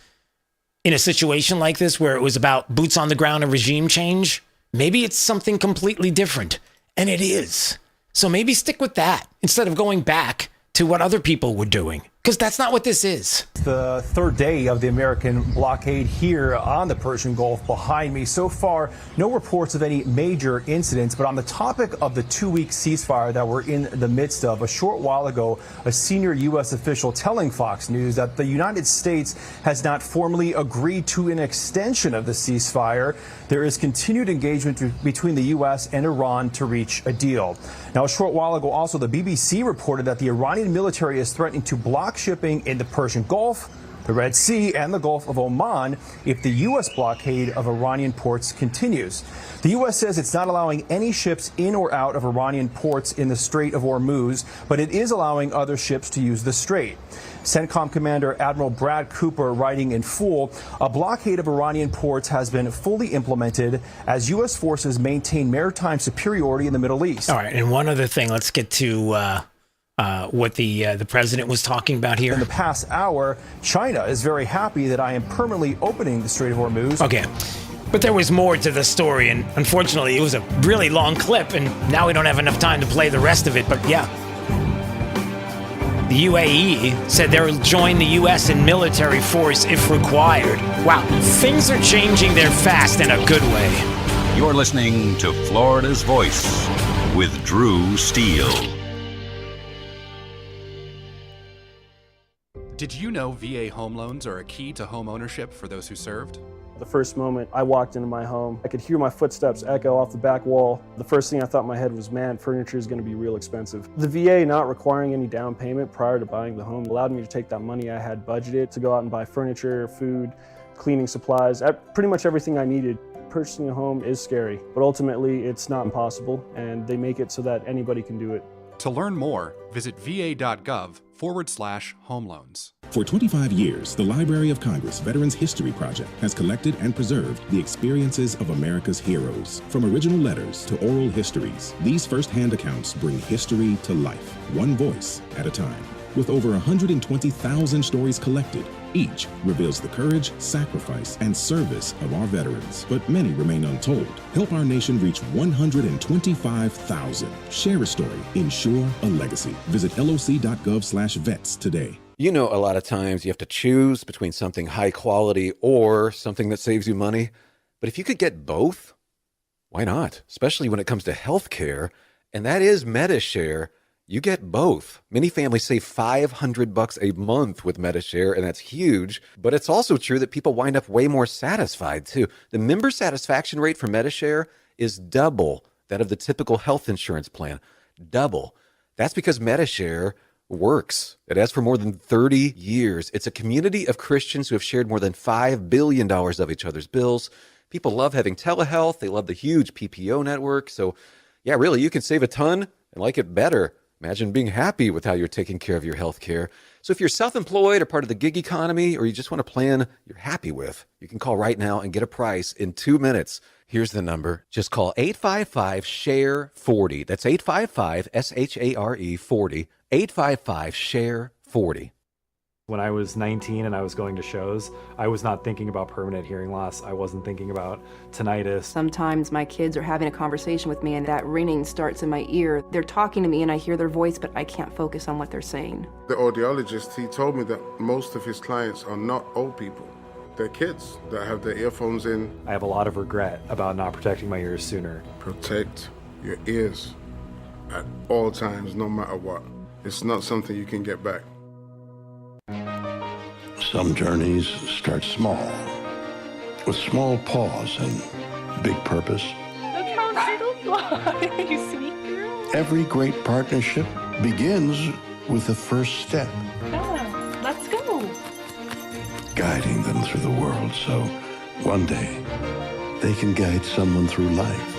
in a situation like this where it was about boots on the ground and regime change. Maybe it's something completely different. And it is. So maybe stick with that instead of going back to what other people were doing, because that's not what this is. The third day of the American blockade here on the Persian Gulf behind me. So far, no reports of any major incidents, but on the topic of the 2-week ceasefire that we're in the midst of, a short while ago, a senior U.S. official telling Fox News that the United States has not formally agreed to an extension of the ceasefire. There is continued engagement between the U.S. and Iran to reach a deal. Now, a short while ago, also, the BBC reported that the Iranian military is threatening to block shipping in the Persian Gulf, the Red Sea, and the Gulf of Oman if the U.S. blockade of Iranian ports continues. The U.S. says it's not allowing any ships in or out of Iranian ports in the Strait of Hormuz, but it is allowing other ships to use the strait. CENTCOM Commander Admiral Brad Cooper writing in full, a blockade of Iranian ports has been fully implemented as U.S. forces maintain maritime superiority in the Middle East. All right, and one other thing, let's get to what the president was talking about here. In the past hour, China is very happy that I am permanently opening the Strait of Hormuz. Okay. But there was more to the story, and unfortunately, it was a really long clip, and now we don't have enough time to play the rest of it, but yeah. The UAE said they'll join the U.S. in military force if required. Wow, things are changing there fast in a good way. You're listening to Florida's Voice with Drew Steele. Did you know VA home loans are a key to home ownership for those who served? The first moment I walked into my home, I could hear my footsteps echo off the back wall. The first thing I thought in my head was, man, furniture is going to be real expensive. The VA not requiring any down payment prior to buying the home allowed me to take that money I had budgeted to go out and buy furniture, food, cleaning supplies, pretty much everything I needed. Purchasing a home is scary, but ultimately it's not impossible, and they make it so that anybody can do it. To learn more, visit va.gov/home loans. For 25 years, the Library of Congress Veterans History Project has collected and preserved the experiences of America's heroes. From original letters to oral histories, these first-hand accounts bring history to life, one voice at a time. With over 120,000 stories collected, each reveals the courage, sacrifice, and service of our veterans, but many remain untold. Help our nation reach 125,000. Share a story. Ensure a legacy. Visit loc.gov/vets today. You know, a lot of times you have to choose between something high quality or something that saves you money. But if you could get both, why not? Especially when it comes to healthcare, and that is MediShare. You get both. Many families save $500 a month with MediShare, and that's huge. But it's also true that people wind up way more satisfied, too. The member satisfaction rate for MediShare is double that of the typical health insurance plan. Double. That's because MediShare works. It has for more than 30 years. It's a community of Christians who have shared more than $5 billion of each other's bills. People love having telehealth. They love the huge PPO network. So, yeah, really, you can save a ton and like it better. Imagine being happy with how you're taking care of your health care. So if you're self-employed or part of the gig economy, or you just want a plan you're happy with, you can call right now and get a price in 2 minutes. Here's the number. Just call 855-SHARE-40. That's 855-SHARE-40. 855-SHARE-40. When I was 19 and I was going to shows, I was not thinking about permanent hearing loss. I wasn't thinking about tinnitus. Sometimes my kids are having a conversation with me and that ringing starts in my ear. They're talking to me and I hear their voice, but I can't focus on what they're saying. The audiologist, he told me that most of his clients are not old people. They're kids that have their earphones in. I have a lot of regret about not protecting my ears sooner. Protect your ears at all times, no matter what. It's not something you can get back. Some journeys start small, with small pause and big purpose. Look how little you are, you sweet girl. Every great partnership begins with the first step, Yeah, let's go. guiding them through the world so one day they can guide someone through life.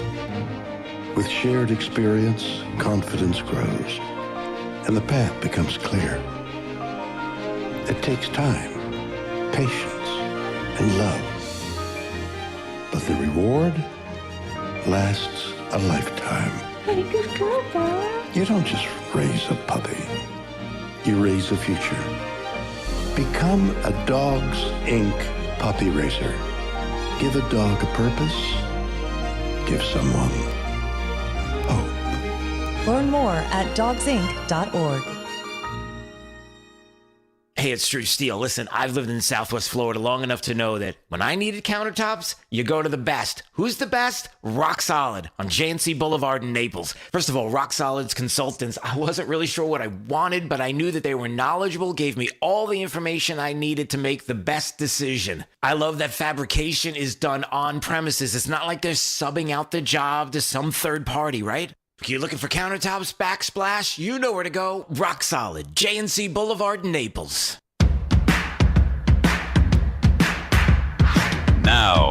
With shared experience, confidence grows, and the path becomes clear. It takes time, patience, and love. But the reward lasts a lifetime. Hey, good girl, Dad. You don't just raise a puppy. You raise a future. Become a Dogs Inc. puppy raiser. Give a dog a purpose. Give someone hope. Learn more at dogsinc.org. Hey, it's Drew Steele. Listen, I've lived in Southwest Florida long enough to know that when I needed countertops, you go to the best. Who's the best? Rock Solid on JNC Boulevard in Naples. First of all, Rock Solid's consultants, I wasn't really sure what I wanted, but I knew that they were knowledgeable, gave me all the information I needed to make the best decision. I love that fabrication is done on premises. It's not like they're subbing out the job to some third party, right? You're looking for countertops, backsplash? You know where to go. Rock Solid, JNC Boulevard, Naples. Now,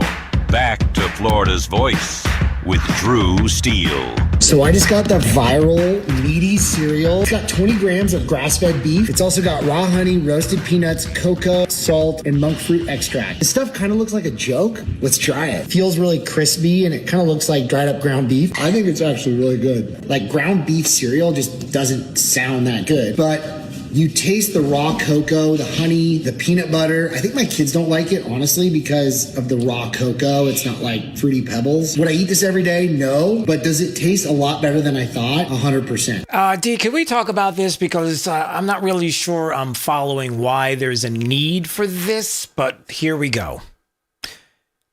back to Florida's Voice with Drew Steele. So I just got the viral Leedy cereal. It's got 20 grams of grass-fed beef. It's also got raw honey, roasted peanuts, cocoa, salt, and monk fruit extract. This stuff kind of looks like a joke. Let's try it. Feels really crispy, and it kind of looks like dried up ground beef. I think it's actually really good. Like ground beef cereal just doesn't sound that good, but you taste the raw cocoa, the honey, the peanut butter. I think my kids don't like it, honestly, because of the raw cocoa. It's not like Fruity Pebbles. Would I eat this every day? No. But does it taste a lot better than I thought? 100%. D, can we talk about this? Because I'm not really sure I'm following why there's a need for this, but here we go.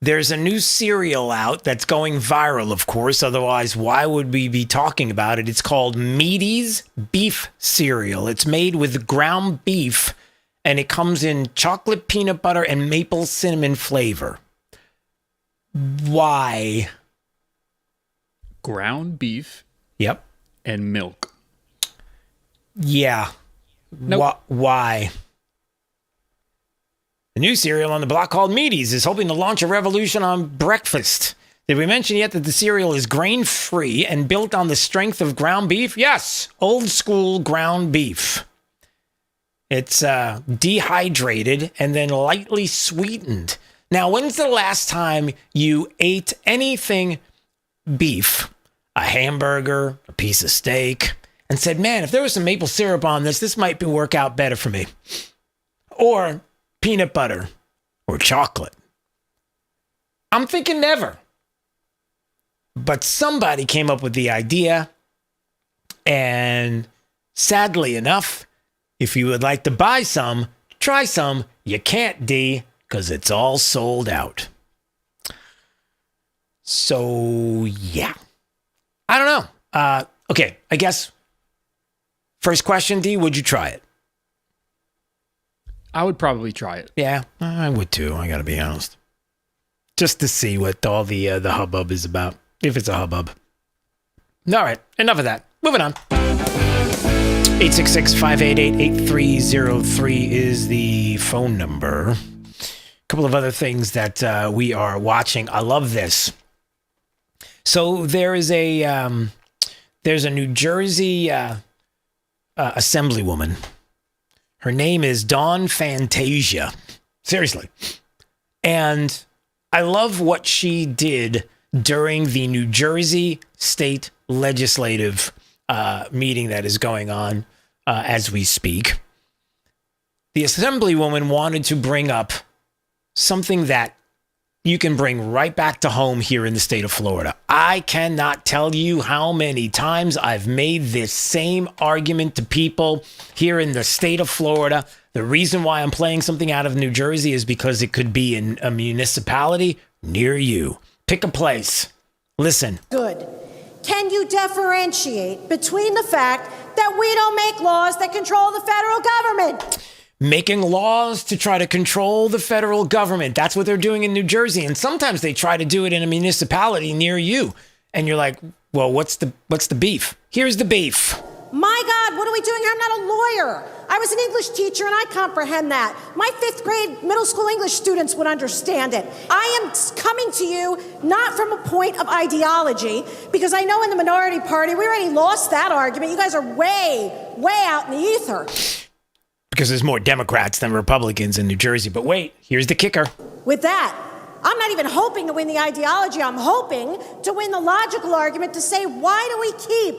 There's a new cereal out that's going viral, of course. Otherwise, why would we be talking about it? It's called Meaty's Beef Cereal. It's made with ground beef, and it comes in chocolate, peanut butter, and maple cinnamon flavor. Why? Ground beef. Yep. And milk. Yeah. Nope. Why? The new cereal on the block called Meaty's is hoping to launch a revolution on breakfast. Did we mention yet that the cereal is grain-free and built on the strength of ground beef? Yes, old school ground beef. It's dehydrated and then lightly sweetened. Now, when's the last time you ate anything beef, a hamburger, a piece of steak, and said, man, if there was some maple syrup on this might work out better for me? Or peanut butter or chocolate? I'm thinking never. But somebody came up with the idea, and sadly enough, if you would like to buy some, try some, you can't, D, because it's all sold out. So, yeah. I don't know. Okay, I guess first question, D, would you try it? I would probably try it. Yeah, I would too, I gotta be honest. Just to see what all the hubbub is about, if it's a hubbub. All right, enough of that. Moving on. 866-588-8303 is the phone number. A couple of other things that we are watching. I love this. So there is there's a New Jersey assemblywoman. Her name is Dawn Fantasia. Seriously. And I love what she did during the New Jersey State Legislative meeting that is going on as we speak. The assemblywoman wanted to bring up something that you can bring right back to home here in the state of Florida. I cannot tell you how many times I've made this same argument to people here in the state of Florida. The reason why I'm playing something out of New Jersey is because it could be in a municipality near you. Pick a place. Listen. Good. Can you differentiate between the fact that we don't make laws that control the federal government? Making laws to try to control the federal government. That's what they're doing in New Jersey. And sometimes they try to do it in a municipality near you. And you're like, well, what's the beef? Here's the beef. My God, what are we doing here? I'm not a lawyer. I was an English teacher and I comprehend that. My 5th grade middle school English students would understand it. I am coming to you not from a point of ideology, because I know in the minority party, we already lost that argument. You guys are way, way out in the ether. Because there's more Democrats than Republicans in New Jersey. But wait, here's the kicker. With that, I'm not even hoping to win the ideology. I'm hoping to win the logical argument to say, why do we keep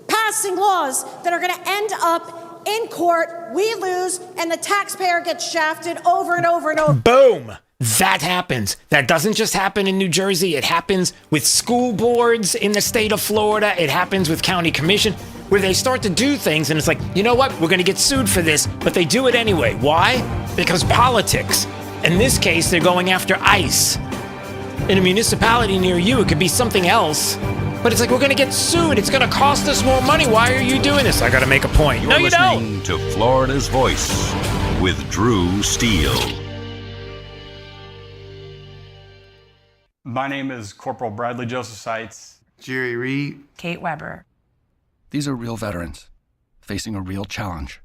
passing laws that are going to end up in court, we lose, and the taxpayer gets shafted over and over and over? Boom! That happens. That doesn't just happen in New Jersey. It happens with school boards in the state of Florida. It happens with county commission, where they start to do things and it's like, you know what? We're going to get sued for this, but they do it anyway. Why? Because politics. In this case, they're going after ICE. In a municipality near you, it could be something else. But it's like, we're going to get sued. It's going to cost us more money. Why are you doing this? I got to make a point. You're listening to Florida's Voice with Drew Steele. My name is Corporal Bradley Joseph Seitz. Jerry Reed. Kate Weber. These are real veterans facing a real challenge.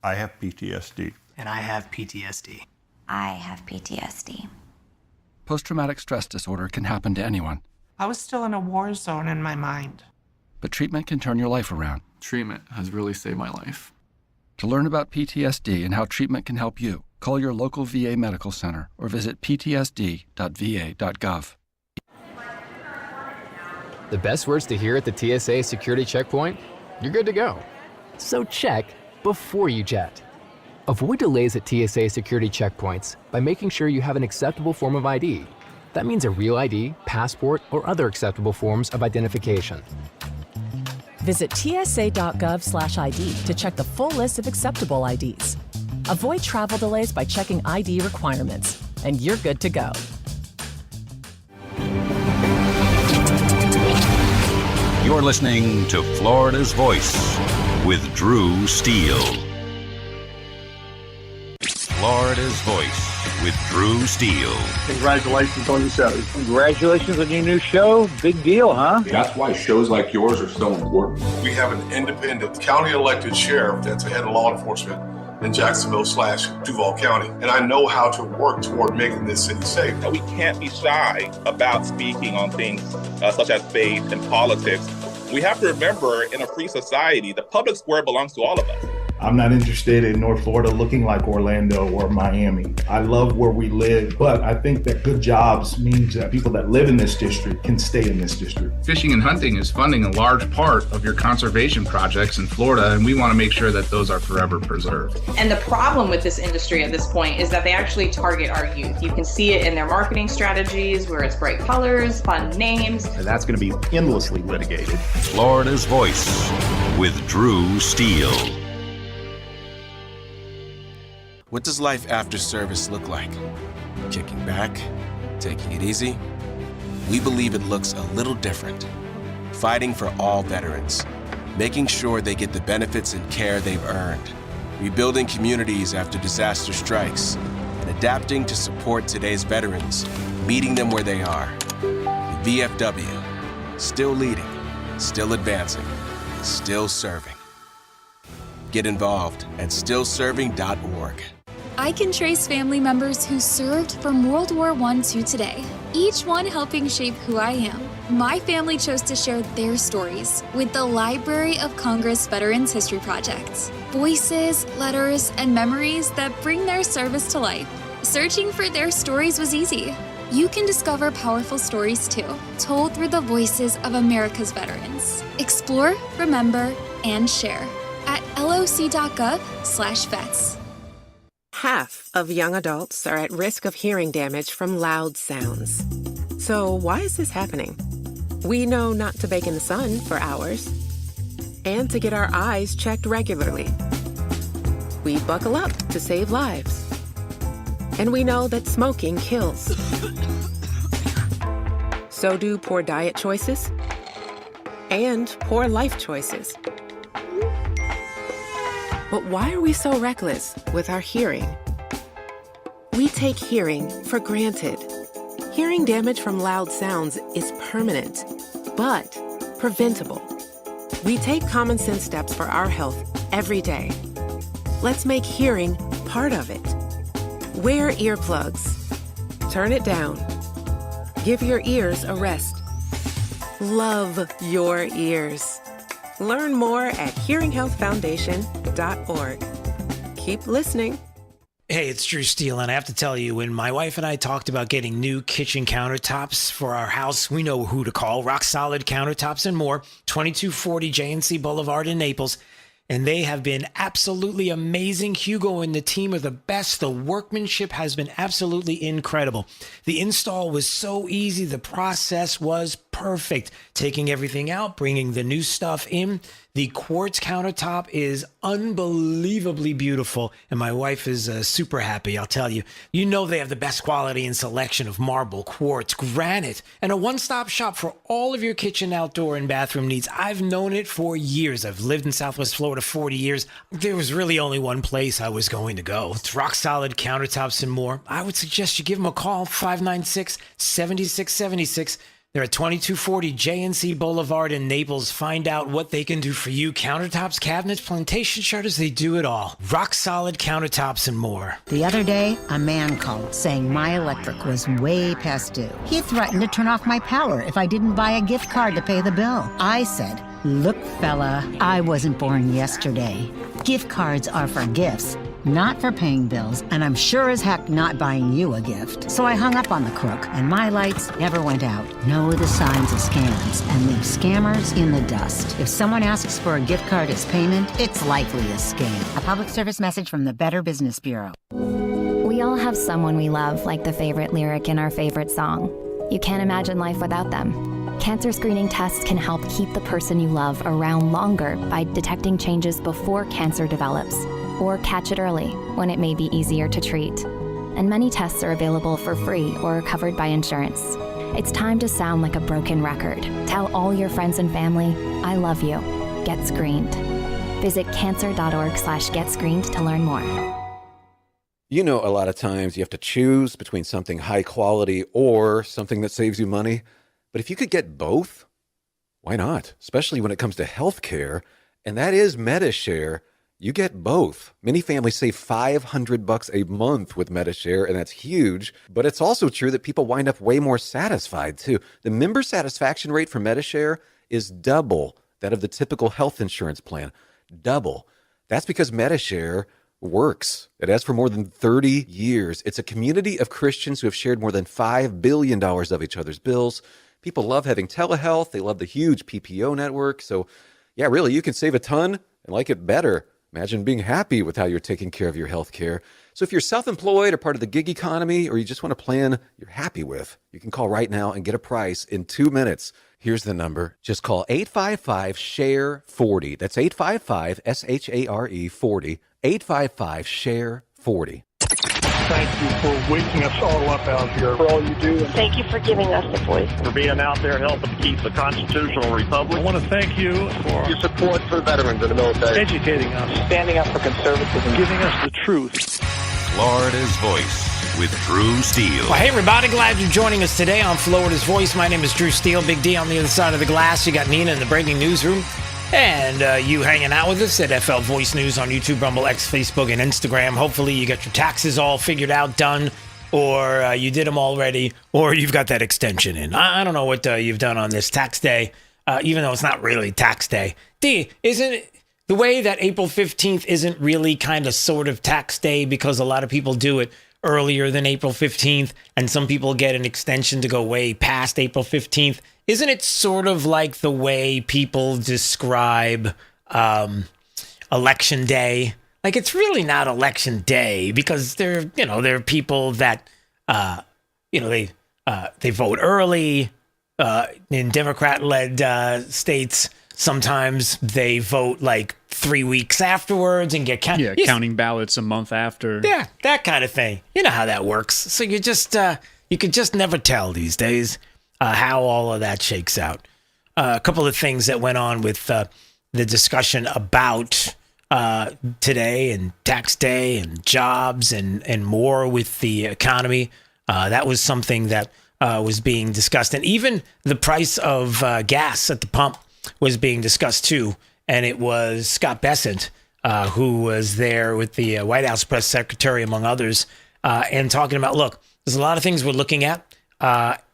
I have PTSD. And I have PTSD. I have PTSD. Post-traumatic stress disorder can happen to anyone. I was still in a war zone in my mind. But treatment can turn your life around. Treatment has really saved my life. To learn about PTSD and how treatment can help you, call your local VA medical center or visit ptsd.va.gov. The best words to hear at the TSA security checkpoint? You're good to go. So check before you jet. Avoid delays at TSA security checkpoints by making sure you have an acceptable form of ID. That means a real ID, passport, or other acceptable forms of identification. Visit tsa.gov/ID to check the full list of acceptable IDs. Avoid travel delays by checking ID requirements, and you're good to go. You're listening to Florida's Voice with Drew Steele. Florida's Voice with Drew Steele. Congratulations on your show. Congratulations on your new show. Big deal, huh? That's why shows like yours are so important. We have an independent county elected sheriff that's the head of law enforcement in Jacksonville/Duval County. And I know how to work toward making this city safe. We can't be shy about speaking on things such as faith and politics. We have to remember, in a free society, the public square belongs to all of us. I'm not interested in North Florida looking like Orlando or Miami. I love where we live, but I think that good jobs means that people that live in this district can stay in this district. Fishing and hunting is funding a large part of your conservation projects in Florida, and we want to make sure that those are forever preserved. And the problem with this industry at this point is that they actually target our youth. You can see it in their marketing strategies where it's bright colors, fun names. And that's going to be endlessly litigated. Florida's Voice with Drew Steele. What does life after service look like? Kicking back? Taking it easy? We believe it looks a little different. Fighting for all veterans. Making sure they get the benefits and care they've earned. Rebuilding communities after disaster strikes. And adapting to support today's veterans. Meeting them where they are. The VFW. Still leading. Still advancing. Still serving. Get involved at stillserving.org. I can trace family members who served from World War I to today, each one helping shape who I am. My family chose to share their stories with the Library of Congress Veterans History Project. Voices, letters, and memories that bring their service to life. Searching for their stories was easy. You can discover powerful stories too, told through the voices of America's veterans. Explore, remember, and share at loc.gov/vets. Half of young adults are at risk of hearing damage from loud sounds. So why is this happening? We know not to bake in the sun for hours and to get our eyes checked regularly. We buckle up to save lives. And we know that smoking kills. So do poor diet choices and poor life choices. But why are we so reckless with our hearing? We take hearing for granted. Hearing damage from loud sounds is permanent, but preventable. We take common sense steps for our health every day. Let's make hearing part of it. Wear earplugs. Turn it down. Give your ears a rest. Love your ears. Learn more at hearinghealthfoundation.org. Keep listening. Hey, it's Drew Steele, and I have to tell you, when my wife and I talked about getting new kitchen countertops for our house, we know who to call. Rock Solid Countertops and More, 2240 JNC Boulevard in Naples. And they have been absolutely amazing. Hugo and the team are the best. The workmanship has been absolutely incredible. The install was so easy. The process was perfect. Taking everything out, bringing the new stuff in. The quartz countertop is unbelievably beautiful, and my wife is super happy, I'll tell you. You know they have the best quality and selection of marble, quartz, granite, and a one-stop shop for all of your kitchen, outdoor, and bathroom needs. I've known it for years. I've lived in Southwest Florida 40 years. There was really only one place I was going to go. It's Rock Solid Countertops and More. I would suggest you give them a call, 596-7676. They're at 2240 JNC Boulevard in Naples. Find out what they can do for you. Countertops, cabinets, plantation shutters, they do it all. Rock Solid Countertops and More. The other day, a man called saying my electric was way past due. He threatened to turn off my power if I didn't buy a gift card to pay the bill. I said, look, fella, I wasn't born yesterday. Gift cards are for gifts, not for paying bills, and I'm sure as heck not buying you a gift. So I hung up on the crook, and my lights never went out. Know the signs of scams and leave scammers in the dust. If someone asks for a gift card as payment, it's likely a scam. A public service message from the Better Business Bureau. We all have someone we love, like the favorite lyric in our favorite song. You can't imagine life without them. Cancer screening tests can help keep the person you love around longer by detecting changes before cancer develops, or catch it early when it may be easier to treat. And many tests are available for free or covered by insurance. It's time to sound like a broken record. Tell all your friends and family, I love you. Get screened. Visit cancer.org/getscreened to learn more. You know, a lot of times you have to choose between something high quality or something that saves you money. But if you could get both, why not? Especially when it comes to healthcare, and that is MediShare. You get both. Many families save $500 a month with MediShare, and that's huge. But it's also true that people wind up way more satisfied, too. The member satisfaction rate for MediShare is double that of the typical health insurance plan. Double. That's because MediShare works. It has for more than 30 years. It's a community of Christians who have shared more than $5 billion of each other's bills. People love having telehealth. They love the huge PPO network. So, yeah, really, you can save a ton and like it better. Imagine being happy with how you're taking care of your health care. So if you're self-employed or part of the gig economy, or you just want a plan you're happy with, you can call right now and get a price in 2 minutes. Here's the number. Just call 855-SHARE-40. That's 855-SHARE 40. 855-SHARE-40. Thank you for waking us all up out here, for all you do. Thank you for giving us the voice. For being out there helping keep the constitutional republic. I want to thank you for your support for veterans in the military. Educating us. Standing up for conservatism. Giving us the truth. Florida's Voice with Drew Steele. Well, hey, everybody. Glad you're joining us today on Florida's Voice. My name is Drew Steele. Big D on the other side of the glass. You got Nina in the breaking newsroom. And you hanging out with us at FL Voice News on YouTube, Rumble, X, Facebook, and Instagram. Hopefully you got your taxes all figured out, done, or you did them already, or you've got that extension in. I don't know what you've done on this tax day, even though it's not really tax day. D, isn't it the way that April 15th isn't really kind of sort of tax day because a lot of people do it earlier than April 15th, and some people get an extension to go way past April 15th? Isn't it sort of like the way people describe election day? Like, it's really not election day because there are people that, they vote early in Democrat-led states. Sometimes they vote like 3 weeks afterwards and get counted. Yeah, counting ballots a month after. Yeah, that kind of thing. You know how that works. So you could just never tell these days how all of that shakes out. A couple of things that went on with the discussion about today and tax day and jobs and more with the economy. That was something that was being discussed. And even the price of gas at the pump was being discussed too. And it was Scott Bessent who was there with the White House press secretary, among others, and talking about, look, there's a lot of things we're looking at.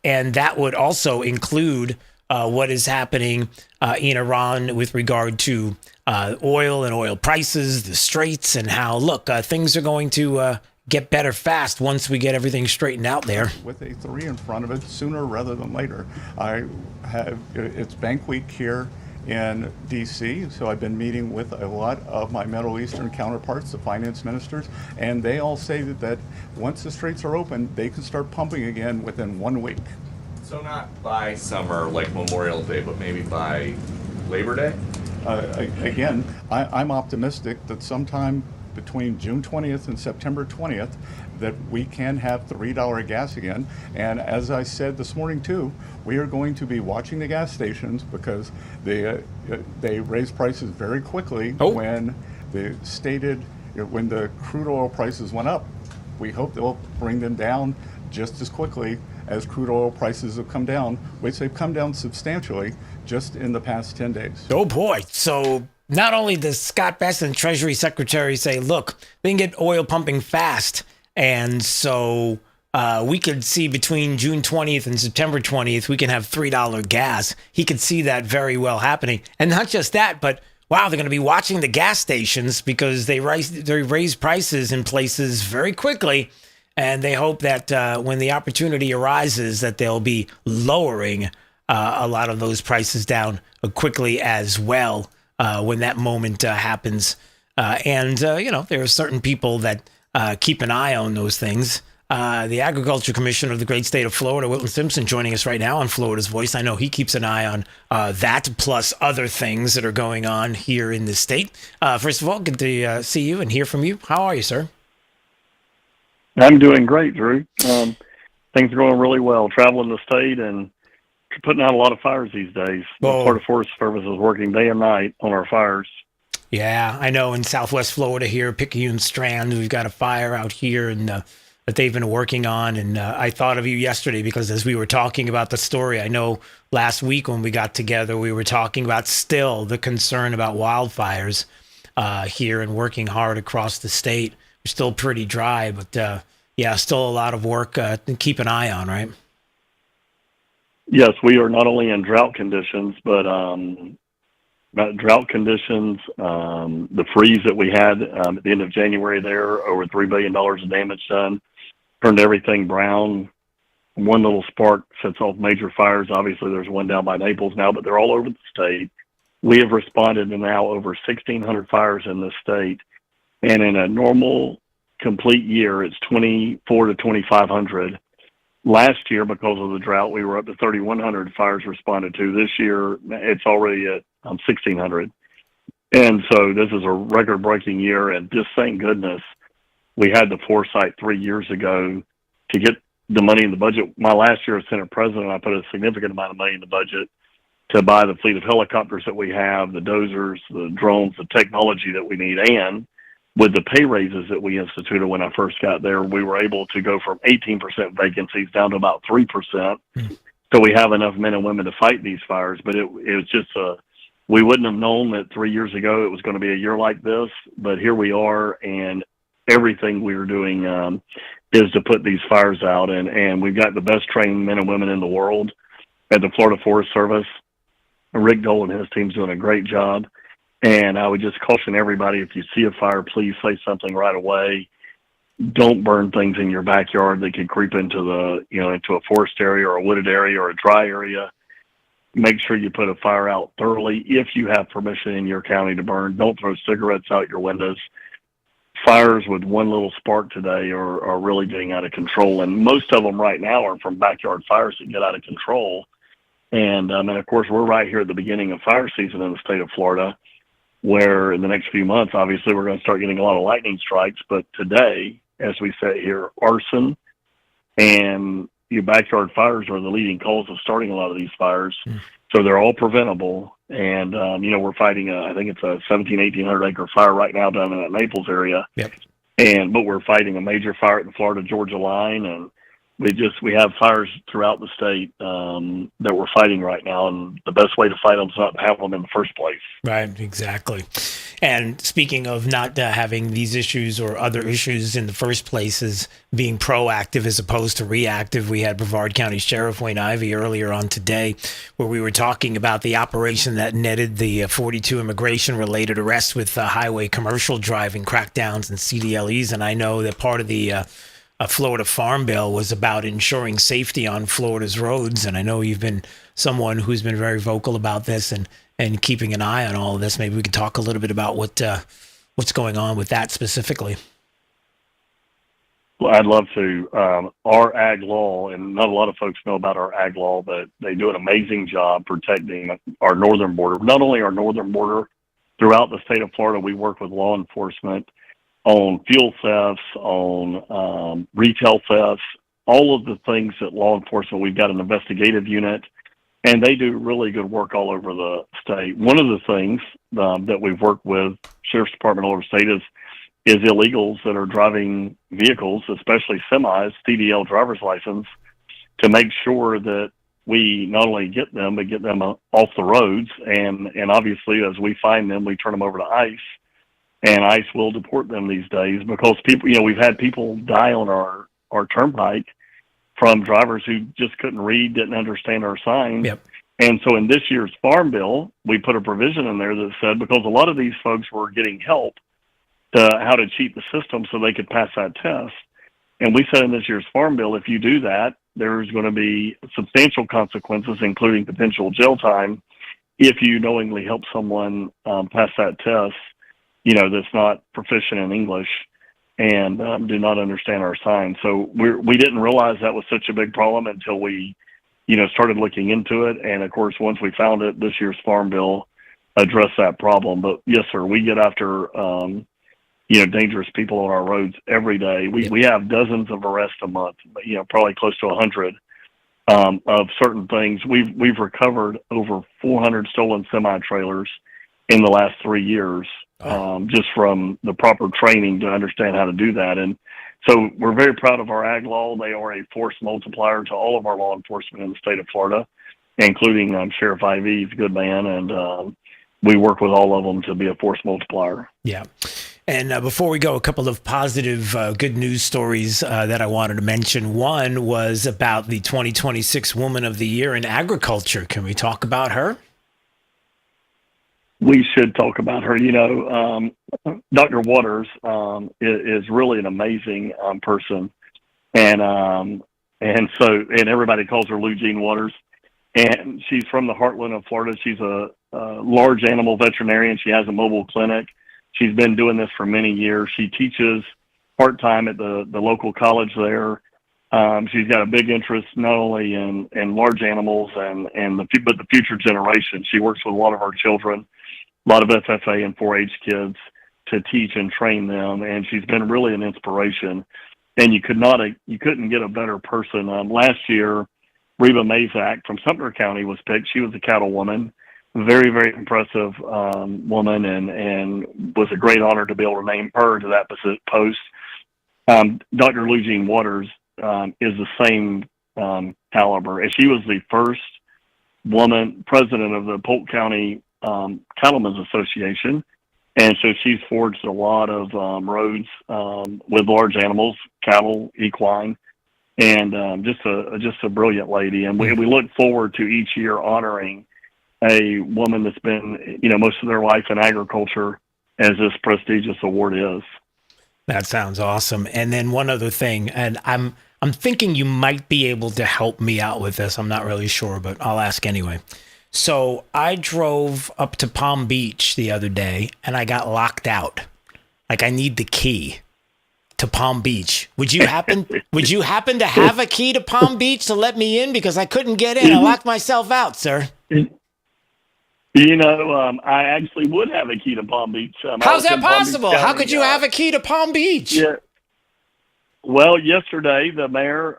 And that would also include what is happening in Iran with regard to oil and oil prices, the straits, and how, look, things are going to get better fast once we get everything straightened out there. With a 3 in front of it sooner rather than later. It's Bank Week here in D.C., so I've been meeting with a lot of my Middle Eastern counterparts, the finance ministers, and they all say that once the straits are open, they can start pumping again within 1 week. So not by summer, like Memorial Day, but maybe by Labor Day? Again, I'm optimistic that sometime between June 20th and September 20th, that we can have $3 gas again. And as I said this morning too, we are going to be watching the gas stations because they raise prices very quickly when when the crude oil prices went up. We hope they'll bring them down just as quickly as crude oil prices have come down, which they've come down substantially just in the past 10 days. Oh boy. So not only does Scott Bessent, Treasury Secretary, say, look, they can get oil pumping fast. And so we could see between June 20th and September 20th, we can have $3 gas. He could see that very well happening. And not just that, but wow, they're going to be watching the gas stations because they raise prices in places very quickly. And they hope that when the opportunity arises, that they'll be lowering a lot of those prices down quickly as well when that moment happens. There are certain people that keep an eye on those things. The Agriculture Commissioner of the great state of Florida, Wilton Simpson, joining us right now on Florida's Voice. I know he keeps an eye on that, plus other things that are going on here in the state. First of all, good to see you and hear from you. How are you, sir? I'm doing great, Drew. Thank things are going really well. Traveling the state and putting out a lot of fires these days. The Florida Forest Service is working day and night on our fires. Yeah, I know in Southwest Florida here, Picayune Strand, we've got a fire out here and that they've been working on. And I thought of you yesterday because as we were talking about the story, I know last week when we got together, we were talking about still the concern about wildfires here and working hard across the state. We're still pretty dry, but yeah, still a lot of work to keep an eye on, right? Yes, we are not only in drought conditions, but drought conditions, the freeze that we had at the end of January there, over $3 billion of damage done, turned everything brown. One little spark sets off major fires. Obviously, there's one down by Naples now, but they're all over the state. We have responded to now over 1,600 fires in this state. And in a normal, complete year, it's 2,400 to 2,500. Last year, because of the drought, we were up to 3,100 fires responded to. This year, it's already at 1,600. And so this is a record-breaking year, and just thank goodness we had the foresight 3 years ago to get the money in the budget. My last year as Senate President, I put a significant amount of money in the budget to buy the fleet of helicopters that we have, the dozers, the drones, the technology that we need, and with the pay raises that we instituted when I first got there, we were able to go from 18% vacancies down to about 3%. So we have enough men and women to fight these fires. But it was just we wouldn't have known that 3 years ago it was going to be a year like this. But here we are, and everything we are doing is to put these fires out. And we've got the best trained men and women in the world at the Florida Forest Service. Rick Dole and his team's doing a great job. And I would just caution everybody, if you see a fire, please say something right away. Don't burn things in your backyard that could creep into into a forest area or a wooded area or a dry area. Make sure you put a fire out thoroughly if you have permission in your county to burn. Don't throw cigarettes out your windows. Fires with one little spark today are really getting out of control. And most of them right now are from backyard fires that get out of control. And of course, we're right here at the beginning of fire season in the state of Florida, where in the next few months, obviously, we're going to start getting a lot of lightning strikes. But today, as we sit here, arson and your backyard fires are the leading cause of starting a lot of these fires. So they're all preventable. And, we're fighting, I think it's a 1,800 acre fire right now down in that Naples area. Yep. But we're fighting a major fire at the Florida-Georgia line. And we have fires throughout the state that we're fighting right now, and the best way to fight them is not to have them in the first place. Right, exactly. And speaking of not having these issues or other issues in the first place, is being proactive as opposed to reactive. We had Brevard County Sheriff Wayne Ivey earlier on today, where we were talking about the operation that netted the 42 immigration-related arrests with highway commercial driving crackdowns and CDLEs. And I know that part of the Florida Farm Bill was about ensuring safety on Florida's roads. And I know you've been someone who's been very vocal about this and keeping an eye on all of this. Maybe we can talk a little bit about what's going on with that specifically. Well, I'd love to. Our ag law, and not a lot of folks know about our ag law, but they do an amazing job protecting our northern border. Not only our northern border, throughout the state of Florida, we work with law enforcement on fuel thefts, on retail thefts, all of the things that law enforcement, we've got an investigative unit, and they do really good work all over the state. One of the things that we've worked with Sheriff's Department all over the state is illegals that are driving vehicles, especially semis, CDL driver's license, to make sure that we not only get them, but get them off the roads. And obviously, as we find them, we turn them over to ICE. And ICE will deport them these days because people, we've had people die on our turnpike from drivers who just couldn't read, didn't understand our signs. Yep. And so in this year's Farm Bill, we put a provision in there that said, because a lot of these folks were getting help to how to cheat the system so they could pass that test. And we said in this year's Farm Bill, if you do that, there's going to be substantial consequences, including potential jail time, if you knowingly help someone pass that test, that's not proficient in English and do not understand our signs. So we didn't realize that was such a big problem until we, started looking into it. And of course, once we found it, this year's Farm Bill addressed that problem. But yes, sir, we get after dangerous people on our roads every day. We have dozens of arrests a month, probably close to 100 of certain things. We've recovered over 400 stolen semi-trailers in the last 3 years, just from the proper training to understand how to do that. And so we're very proud of our ag law. They are a force multiplier to all of our law enforcement in the state of Florida, including Sheriff Ivey. He's a good man, and we work with all of them to be a force multiplier. Yeah. And before we go, a couple of positive good news stories that I wanted to mention. One was about the 2026 Woman of the Year in Agriculture. Can we talk about her? We should talk about her. Dr. Waters is really an amazing person. And everybody calls her Lou Jean Waters. And she's from the heartland of Florida. She's a large animal veterinarian. She has a mobile clinic. She's been doing this for many years. She teaches part-time at the local college there. She's got a big interest not only in large animals but the future generation. She works with a lot of our children, a lot of FFA and 4-H kids to teach and train them. And she's been really an inspiration. And you couldn't get a better person. Last year, Reba Mazak from Sumter County was picked. She was a cattle woman. Very, very impressive woman, and was a great honor to be able to name her to that post. Dr. Lou Jean Waters is the same caliber. And she was the first woman president of the Polk County Cattlemen's Association, and so she's forged a lot of roads with large animals, cattle, equine, and just a brilliant lady. And we look forward to each year honoring a woman that's been, most of their life in agriculture, as this prestigious award is. That sounds awesome. And then one other thing, and I'm thinking you might be able to help me out with this. I'm not really sure, but I'll ask anyway. So I drove up to Palm Beach the other day, and I got locked out. Like, I need the key to Palm Beach. Would you happen to have a key to Palm Beach to let me in? Because I couldn't get in. I locked myself out, sir. I actually would have a key to Palm Beach. How's that possible? How could you have a key to Palm Beach? Yeah. Well, yesterday the mayor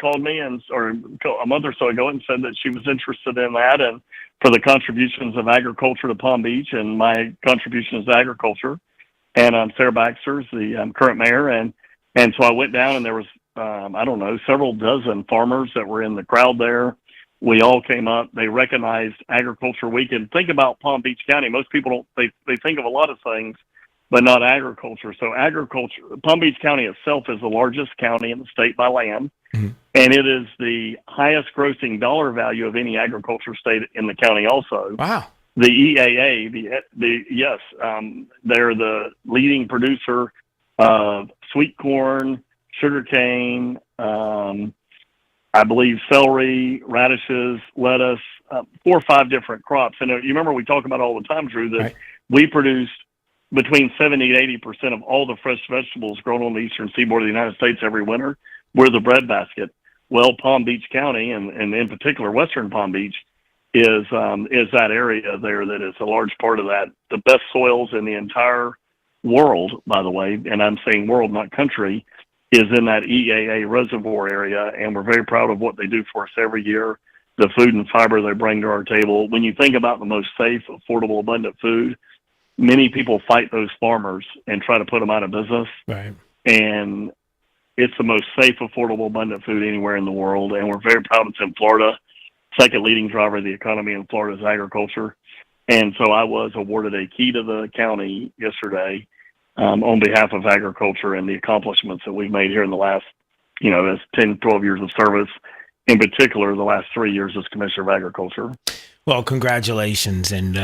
called me or a month or so ago and said that she was interested in that, and for the contributions of agriculture to Palm Beach, and my contribution is agriculture. And Sarah Baxter's the current mayor, and so I went down, and there was several dozen farmers that were in the crowd there. We all came up. They recognized Agriculture Week. And think about Palm Beach County. Most people they think of a lot of things, but not agriculture. So Palm Beach County itself is the largest county in the state by land. Mm-hmm. And it is the highest grossing dollar value of any agriculture state in the county also. Wow. The EAA, they're the leading producer of sweet corn, sugarcane, I believe celery, radishes, lettuce, 4 or 5 different crops. And you remember we talk about all the time, Drew, that we produce between 70 and 80% of all the fresh vegetables grown on the eastern seaboard of the United States every winter. We're the breadbasket. Well, Palm Beach County, and in particular western Palm Beach, is that area there that is a large part of that. The best soils in the entire world, by the way, and I'm saying world, not country, is in that EAA reservoir area, and we're very proud of what they do for us every year, the food and fiber they bring to our table. When you think about the most safe, affordable, abundant food, many people fight those farmers and try to put them out of business. Right. And it's the most safe, affordable, abundant food anywhere in the world, and we're very proud it's in Florida. Second leading driver of the economy in Florida is agriculture. And so I was awarded a key to the county yesterday on behalf of agriculture and the accomplishments that we've made here in the last, 10, 12 years of service, in particular the last 3 years as Commissioner of Agriculture. Well, congratulations. And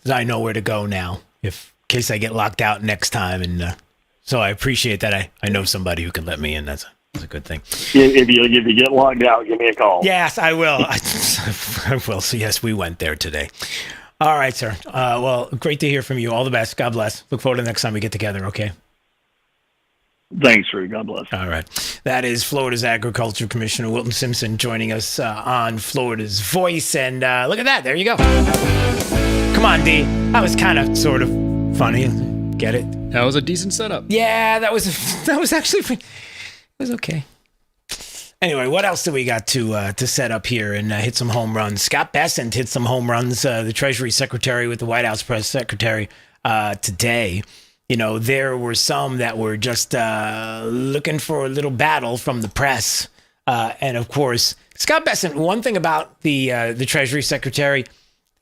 I know where to go now in case I get locked out next time. And so I appreciate that. I know somebody who can let me in. That's a good thing. If you get locked out, give me a call. Yes, I will. I will. So yes, we went there today. All right, sir. Well, great to hear from you. All the best. God bless. Look forward to the next time we get together, okay? Thanks, Drew. God bless. All right. That is Florida's Agriculture Commissioner Wilton Simpson joining us on Florida's Voice. And look at that. There you go. Come on, D. That was kind of sort of funny. Get it? That was a decent setup. Yeah, that was actually, it was okay. Anyway, what else do we got to set up here and hit some home runs? Scott Bessent hit some home runs, the Treasury Secretary with the White House Press Secretary today. You know, there were some that were just looking for a little battle from the press. And of course, Scott Bessent, one thing about the Treasury Secretary,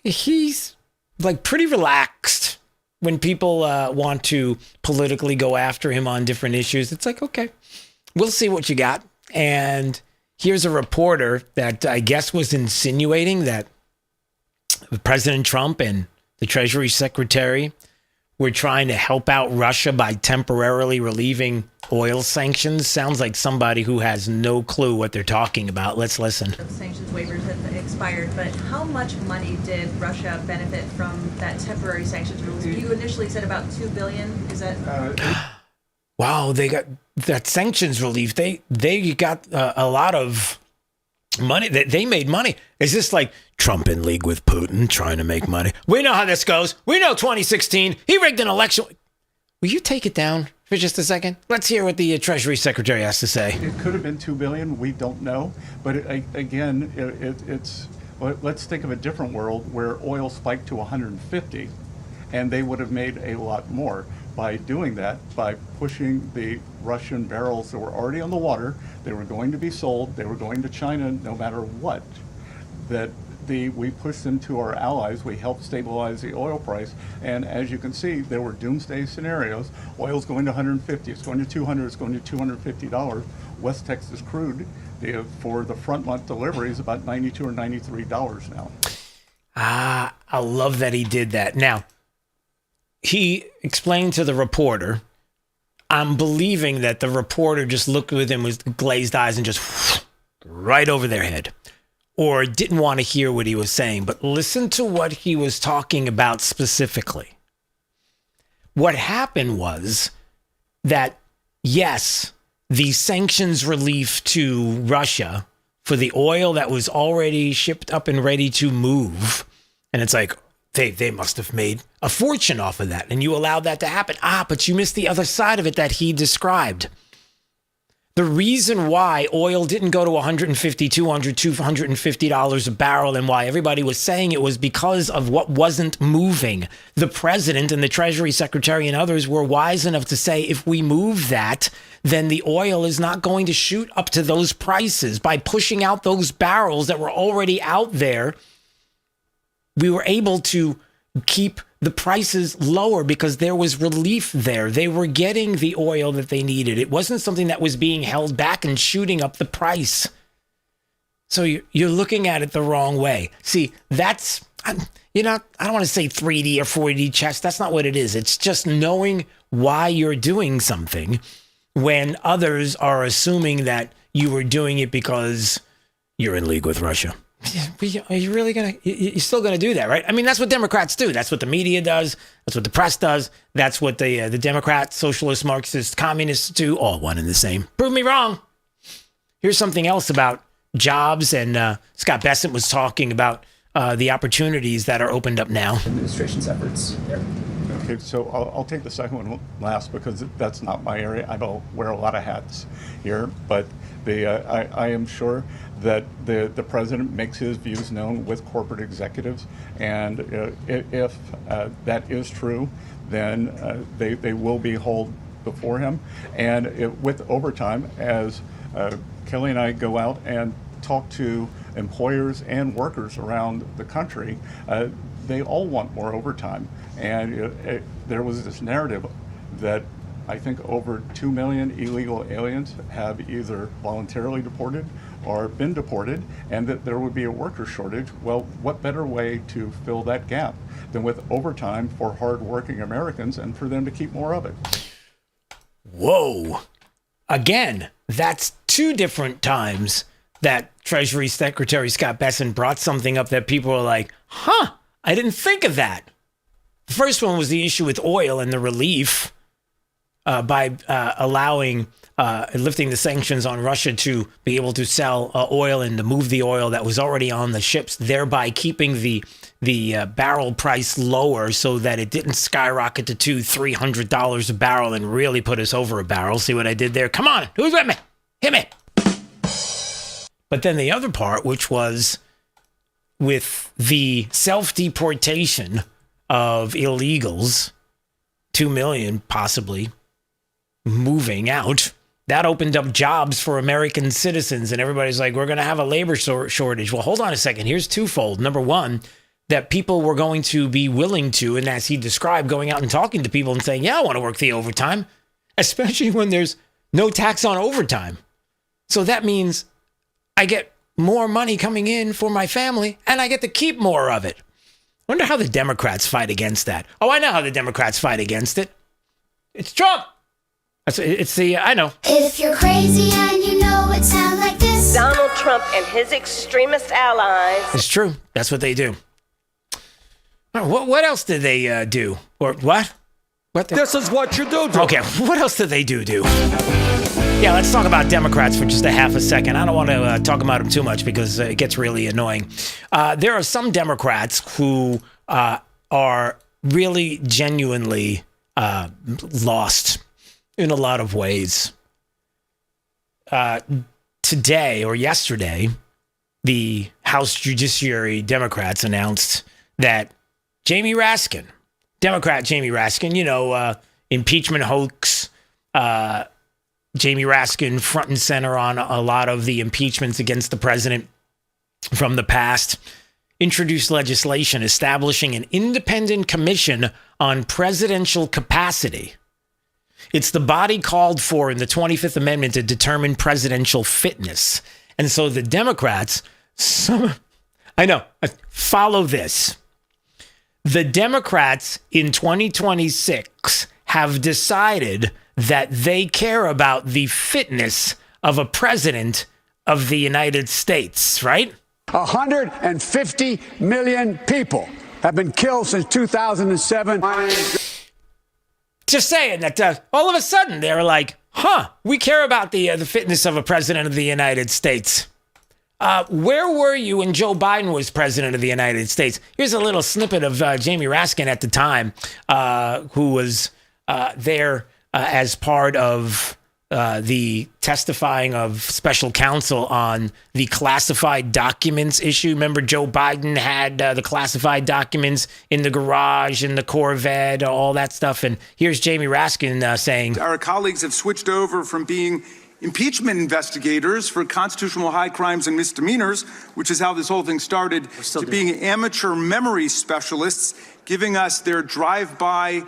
he's like pretty relaxed when people want to politically go after him on different issues. It's like, okay, we'll see what you got. And here's a reporter that I guess was insinuating that President Trump and the Treasury Secretary were trying to help out Russia by temporarily relieving oil sanctions. Sounds like somebody who has no clue what they're talking about. Let's listen. Sanctions waivers have expired, but how much money did Russia benefit from that temporary sanctions rules? You initially said about $2 billion. Is that... Wow, they got that sanctions relief. They got a lot of money. They made money. Is this like Trump in league with Putin trying to make money? We know how this goes. We know 2016. He rigged an election. Will you take it down for just a second? Let's hear what the Treasury Secretary has to say. It could have been $2 billion. We don't know. But it's let's think of a different world where oil spiked to 150, and they would have made a lot more. By doing that, by pushing the Russian barrels that were already on the water, they were going to be sold, they were going to China no matter what, we pushed them to our allies, we helped stabilize the oil price, and as you can see, there were doomsday scenarios. Oil's going to 150, it's going to 200, it's going to $250. West Texas crude for the front month delivery is about $92 or $93 now. I love that he did that. Now, he explained to the reporter, I'm believing that the reporter just looked with him with glazed eyes and just right over their head, or didn't want to hear what he was saying. But listen to what he was talking about specifically. What happened was that, yes, the sanctions relief to Russia for the oil that was already shipped up and ready to move, and it's like, they must have made a fortune off of that, and you allowed that to happen. But you missed the other side of it that he described. The reason why oil didn't go to $150, $200, $250 a barrel, and why everybody was saying it was because of what wasn't moving. The president and the Treasury Secretary and others were wise enough to say, if we move that, then the oil is not going to shoot up to those prices. By pushing out those barrels that were already out there, we were able to keep the prices lower because there was relief there. They were getting the oil that they needed. It wasn't something that was being held back and shooting up the price. So you're looking at it the wrong way. See, that's, I don't want to say 3D or 4D chess. That's not what it is. It's just knowing why you're doing something when others are assuming that you were doing it because you're in league with Russia. Are you really you're still going to do that, right? I mean, that's what Democrats do. That's what the media does. That's what the press does. That's what the Democrats, socialists, Marxists, communists do. All one and the same. Prove me wrong. Here's something else about jobs. And Scott Bessent was talking about the opportunities that are opened up now. Administration's efforts there. Okay, so I'll take the second one last because that's not my area. I don't wear a lot of hats here, but I am sure that the president makes his views known with corporate executives, and if that is true, then they will be hauled before him. And with overtime, as Kelly and I go out and talk to employers and workers around the country, they all want more overtime. And there was this narrative that I think over 2 million illegal aliens have either voluntarily deported or been deported, and that there would be a worker shortage. Well, what better way to fill that gap than with overtime for hardworking Americans and for them to keep more of it? Whoa. Again, that's two different times that Treasury Secretary Scott Bessent brought something up that people were like, I didn't think of that. The first one was the issue with oil and the relief by lifting the sanctions on Russia to be able to sell oil and to move the oil that was already on the ships, thereby keeping the barrel price lower so that it didn't skyrocket to $200-300 a barrel and really put us over a barrel. See what I did there? Come on, who's with me? Hit me. But then the other part, which was with the self-deportation of illegals, 2 million possibly moving out, that opened up jobs for American citizens. And everybody's like, we're going to have a labor shortage. Well, hold on a second. Here's twofold. Number one, that people were going to be willing to, and as he described, going out and talking to people and saying, yeah, I want to work the overtime, especially when there's no tax on overtime. So that means I get more money coming in for my family and I get to keep more of it. Wonder how the Democrats fight against that. Oh, I know how the Democrats fight against it. It's Trump. I know. If you're crazy and you know it sounds like this. Donald Trump and his extremist allies. It's true. That's what they do. What else did they do? Or what? This is what you do. Okay, what else did they do? Yeah, let's talk about Democrats for just a half a second. I don't want to talk about them too much because it gets really annoying. There are some Democrats who are really genuinely lost in a lot of ways. Today or yesterday, the House Judiciary Democrats announced that Democrat Jamie Raskin, impeachment hoax, Jamie Raskin front and center on a lot of the impeachments against the president from the past, introduced legislation establishing an independent commission on presidential capacity. It's the body called for in the 25th Amendment to determine presidential fitness. And so the Democrats, follow this. The Democrats in 2026 have decided that they care about the fitness of a president of the United States, right? 150 million people have been killed since 2007. Just saying that all of a sudden they're like, we care about the fitness of a president of the United States. Where were you when Joe Biden was president of the United States? Here's a little snippet of Jamie Raskin at the time, who was there as part of the testifying of special counsel on the classified documents issue. Remember, Joe Biden had the classified documents in the garage, in the Corvette, all that stuff. And here's Jamie Raskin saying, our colleagues have switched over from being impeachment investigators for constitutional high crimes and misdemeanors, which is how this whole thing started, to being amateur memory specialists, giving us their drive-by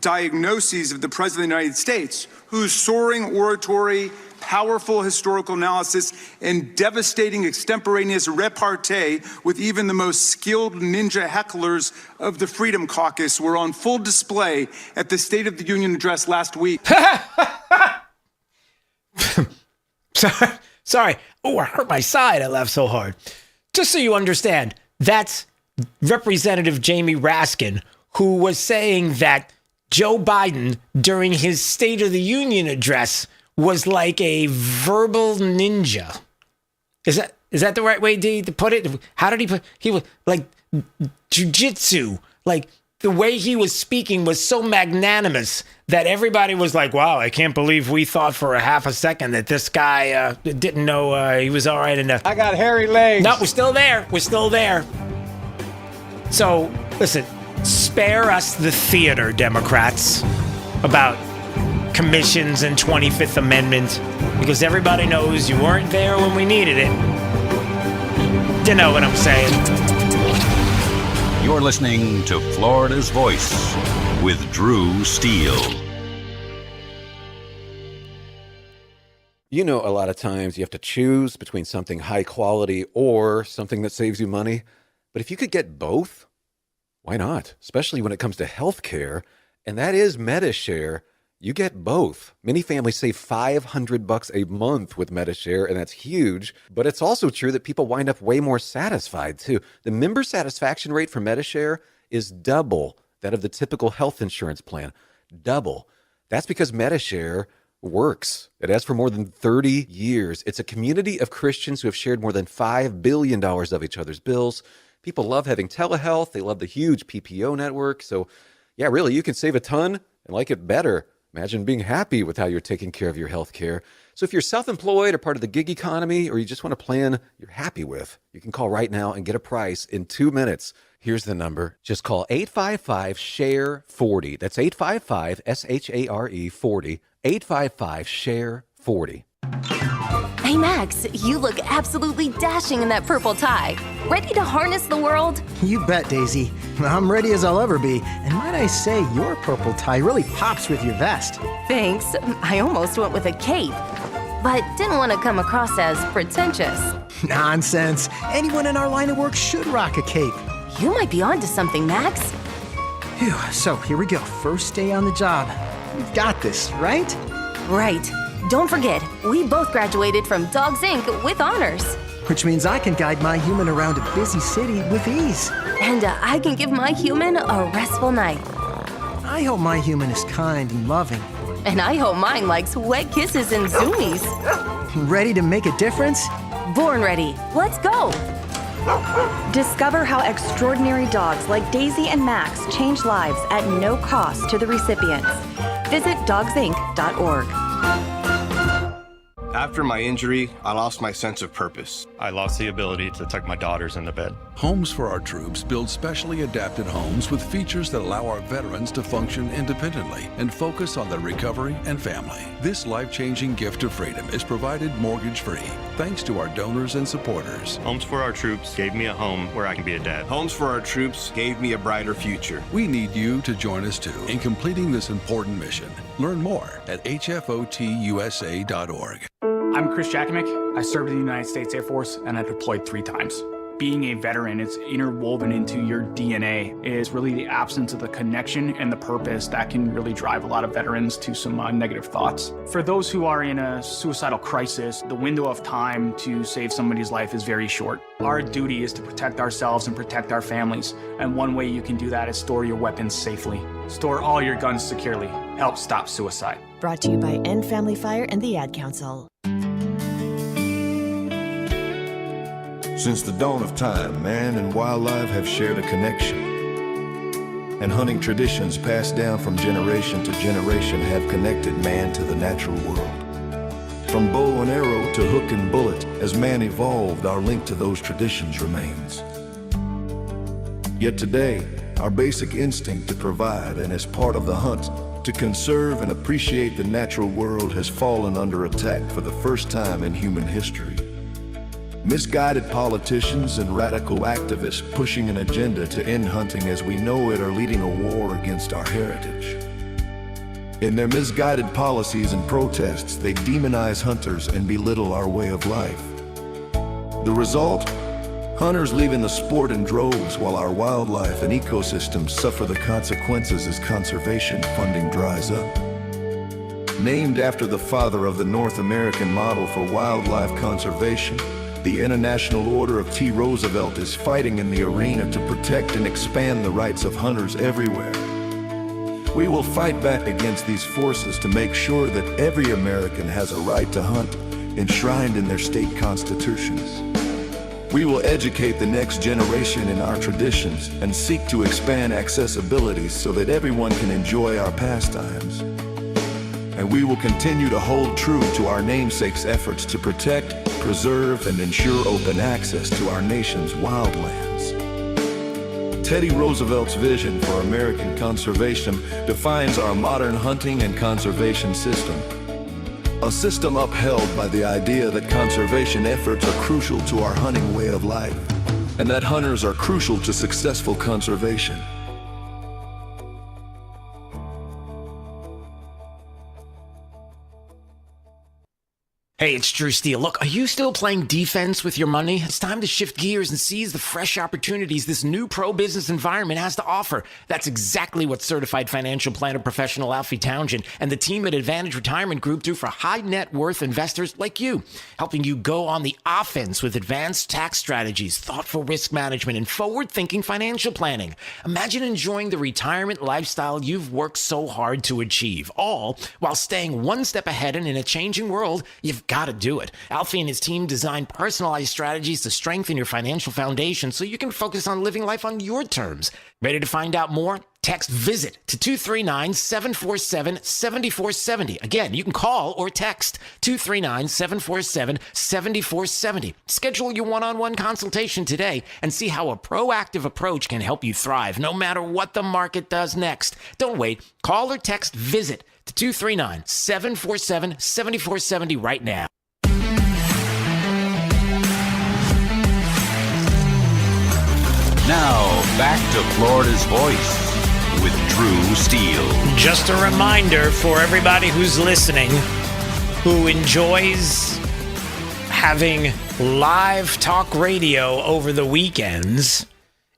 diagnoses of the President of the United States, whose soaring oratory, powerful historical analysis, and devastating extemporaneous repartee with even the most skilled ninja hecklers of the Freedom Caucus were on full display at the State of the Union address last week. Sorry. Oh, I hurt my side. I laughed so hard. Just so you understand, that's Representative Jamie Raskin, who was saying that Joe Biden, during his State of the Union address, was like a verbal ninja. Is that the right way to put it? How did he put? He was like jujitsu. Like the way he was speaking was so magnanimous that everybody was like, "Wow, I can't believe we thought for a half a second that this guy didn't know he was all right enough." I got hairy legs. No, we're still there. We're still there. So listen. Spare us the theater, Democrats, about commissions and 25th Amendment, because everybody knows you weren't there when we needed it. You know what I'm saying? You're listening to Florida's Voice with Drew Steele. A lot of times you have to choose between something high quality or something that saves you money. But if you could get both, why not? Especially when it comes to healthcare, and that is MediShare. You get both. Many families save $500 a month with MediShare, and that's huge. But it's also true that people wind up way more satisfied too. The member satisfaction rate for MediShare is double that of the typical health insurance plan. Double. That's because MediShare works. It has for more than 30 years. It's a community of Christians who have shared more than $5 billion of each other's bills. People love having telehealth. They love the huge PPO network. So, yeah, really, you can save a ton and like it better. Imagine being happy with how you're taking care of your health care. So if you're self-employed or part of the gig economy, or you just want a plan you're happy with, you can call right now and get a price in 2 minutes. Here's the number. Just call 855-SHARE-40. That's 855-SHARE 40. 855-SHARE-40. Hey Max, you look absolutely dashing in that purple tie. Ready to harness the world? You bet, Daisy. I'm ready as I'll ever be. And might I say, your purple tie really pops with your vest. Thanks. I almost went with a cape, but didn't want to come across as pretentious. Nonsense. Anyone in our line of work should rock a cape. You might be onto something, Max. Phew, so here we go. First day on the job. We've got this, right? Right. Don't forget, we both graduated from Dogs Inc. with honors. Which means I can guide my human around a busy city with ease. And I can give my human a restful night. I hope my human is kind and loving. And I hope mine likes wet kisses and zoomies. Ready to make a difference? Born ready. Let's go. Discover how extraordinary dogs like Daisy and Max change lives at no cost to the recipients. Visit dogsinc.org. After my injury, I lost my sense of purpose. I lost the ability to tuck my daughters into bed. Homes for Our Troops builds specially adapted homes with features that allow our veterans to function independently and focus on their recovery and family. This life-changing gift of freedom is provided mortgage-free thanks to our donors and supporters. Homes for Our Troops gave me a home where I can be a dad. Homes for Our Troops gave me a brighter future. We need you to join us too in completing this important mission. Learn more at hfotusa.org. I'm Chris Jakimick. I served in the United States Air Force and I deployed 3 times. Being a veteran, it's interwoven into your DNA. It is really the absence of the connection and the purpose that can really drive a lot of veterans to some negative thoughts. For those who are in a suicidal crisis, the window of time to save somebody's life is very short. Our duty is to protect ourselves and protect our families. And one way you can do that is store your weapons safely. Store all your guns securely. Help stop suicide. Brought to you by End Family Fire and the Ad Council. Since the dawn of time, man and wildlife have shared a connection. And hunting traditions passed down from generation to generation have connected man to the natural world. From bow and arrow to hook and bullet, as man evolved, our link to those traditions remains. Yet today, our basic instinct to provide and as part of the hunt, to conserve and appreciate the natural world has fallen under attack for the first time in human history. Misguided politicians and radical activists pushing an agenda to end hunting as we know it are leading a war against our heritage. In their misguided policies and protests, they demonize hunters and belittle our way of life. The result? Hunters leaving the sport in droves while our wildlife and ecosystems suffer the consequences as conservation funding dries up. Named after the father of the North American model for wildlife conservation, the International Order of T. Roosevelt is fighting in the arena to protect and expand the rights of hunters everywhere. We will fight back against these forces to make sure that every American has a right to hunt, enshrined in their state constitutions. We will educate the next generation in our traditions and seek to expand accessibility so that everyone can enjoy our pastimes. And we will continue to hold true to our namesake's efforts to protect, preserve, and ensure open access to our nation's wildlands. Teddy Roosevelt's vision for American conservation defines our modern hunting and conservation system. A system upheld by the idea that conservation efforts are crucial to our hunting way of life, and that hunters are crucial to successful conservation. Hey, it's Drew Steele. Look, are you still playing defense with your money? It's time to shift gears and seize the fresh opportunities this new pro-business environment has to offer. That's exactly what certified financial planner professional Alfie Townsend and the team at Advantage Retirement Group do for high net worth investors like you, helping you go on the offense with advanced tax strategies, thoughtful risk management, and forward-thinking financial planning. Imagine enjoying the retirement lifestyle you've worked so hard to achieve, all while staying one step ahead and in a changing world. You've got to do it. Alfie and his team design personalized strategies to strengthen your financial foundation so you can focus on living life on your terms. Ready to find out more? Text VISIT to 239-747-7470. Again, you can call or text 239-747-7470. Schedule your one-on-one consultation today and see how a proactive approach can help you thrive no matter what the market does next. Don't wait. Call or text VISIT to 239-747-7470 right now. Now, back to Florida's Voice with Drew Steele. Just a reminder for everybody who's listening, who enjoys having live talk radio over the weekends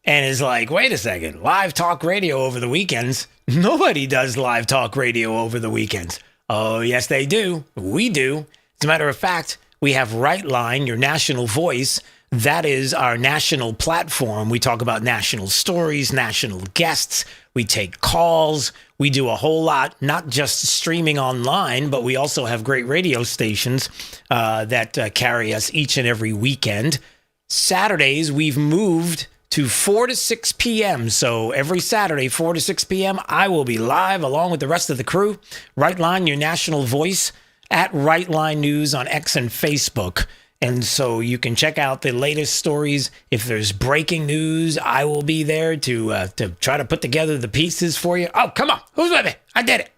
and is like, wait a second, live talk radio over the weekends? Nobody does live talk radio over the weekends. Oh, yes, they do. We do. As a matter of fact, we have Right Line, your national voice. That is our national platform. We talk about national stories, national guests. We take calls. We do a whole lot, not just streaming online, but we also have great radio stations that carry us each and every weekend. Saturdays, we've moved to 4 to 6 p.m. So every Saturday, 4 to 6 p.m., I will be live along with the rest of the crew. Right Line, your national voice, at Right Line News on X and Facebook. And so you can check out the latest stories. If there's breaking news, I will be there to try to put together the pieces for you. Oh, come on. Who's with me? I did it.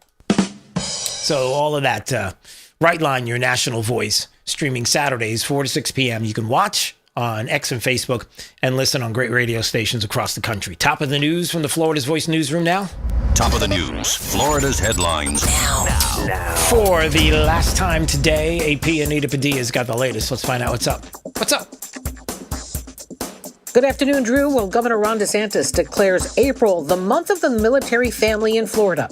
So all of that, Right Line, your national voice, streaming Saturdays, 4 to 6 p.m. You can watch on X and Facebook and listen on great radio stations across the country. Top of the news from the Florida's Voice newsroom now. Top of the news, Florida's headlines now. For the last time today, AP Anita Padilla's got the latest. Let's find out what's up. What's up? Good afternoon, Drew. Well, Governor Ron DeSantis declares April the month of the military family in Florida.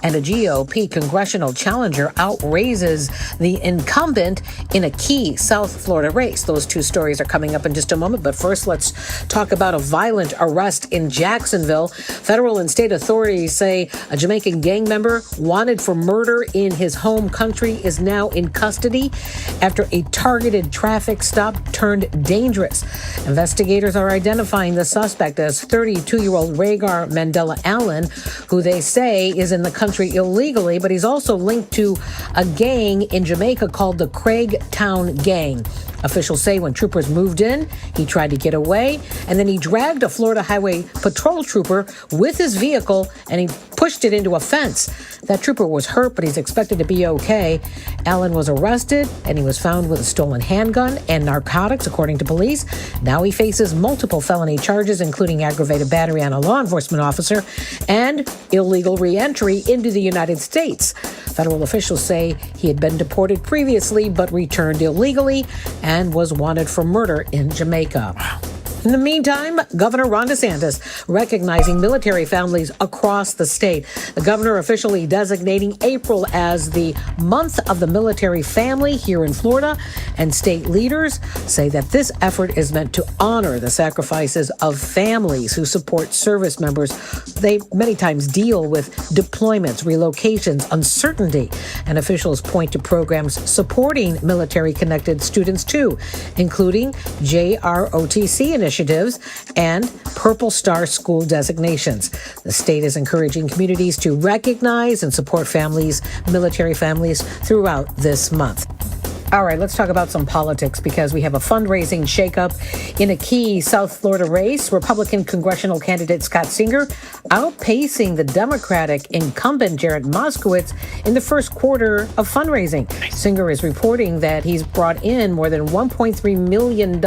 And a GOP congressional challenger outraises the incumbent in a key South Florida race. Those two stories are coming up in just a moment. But first, let's talk about a violent arrest in Jacksonville. Federal and state authorities say a Jamaican gang member wanted for murder in his home country is now in custody after a targeted traffic stop turned dangerous. Investigators are identifying the suspect as 32-year-old Rhaegar Mandela Allen, who they say is in the country illegally, but he's also linked to a gang in Jamaica called the Craigtown Gang. Officials say when troopers moved in, he tried to get away, and then he dragged a Florida Highway Patrol trooper with his vehicle, and he pushed it into a fence. That trooper was hurt, but he's expected to be okay. Allen was arrested, and he was found with a stolen handgun and narcotics, according to police. Now he faces multiple felony charges, including aggravated battery on a law enforcement officer and illegal re-entry into the United States. Federal officials say he had been deported previously, but returned illegally and was wanted for murder in Jamaica. Wow. In the meantime, Governor Ron DeSantis recognizing military families across the state. The governor officially designating April as the month of the military family here in Florida, and state leaders say that this effort is meant to honor the sacrifices of families who support service members. They many times deal with deployments, relocations, uncertainty, and officials point to programs supporting military-connected students too, including JROTC initiatives and Purple Star school designations. The state is encouraging communities to recognize and support families, military families, throughout this month. All right, let's talk about some politics because we have a fundraising shakeup in a key South Florida race. Republican congressional candidate Scott Singer outpacing the Democratic incumbent Jared Moskowitz in the first quarter of fundraising. Singer is reporting that he's brought in more than $1.3 million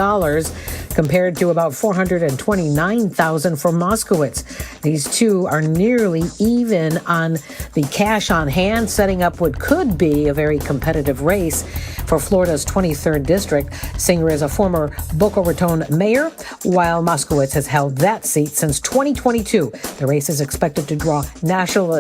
compared to about $429,000 for Moskowitz. These two are nearly even on the cash on hand, setting up what could be a very competitive race for Florida's 23rd district. Singer is a former Boca Raton mayor, while Moskowitz has held that seat since 2022. The race is expected to draw national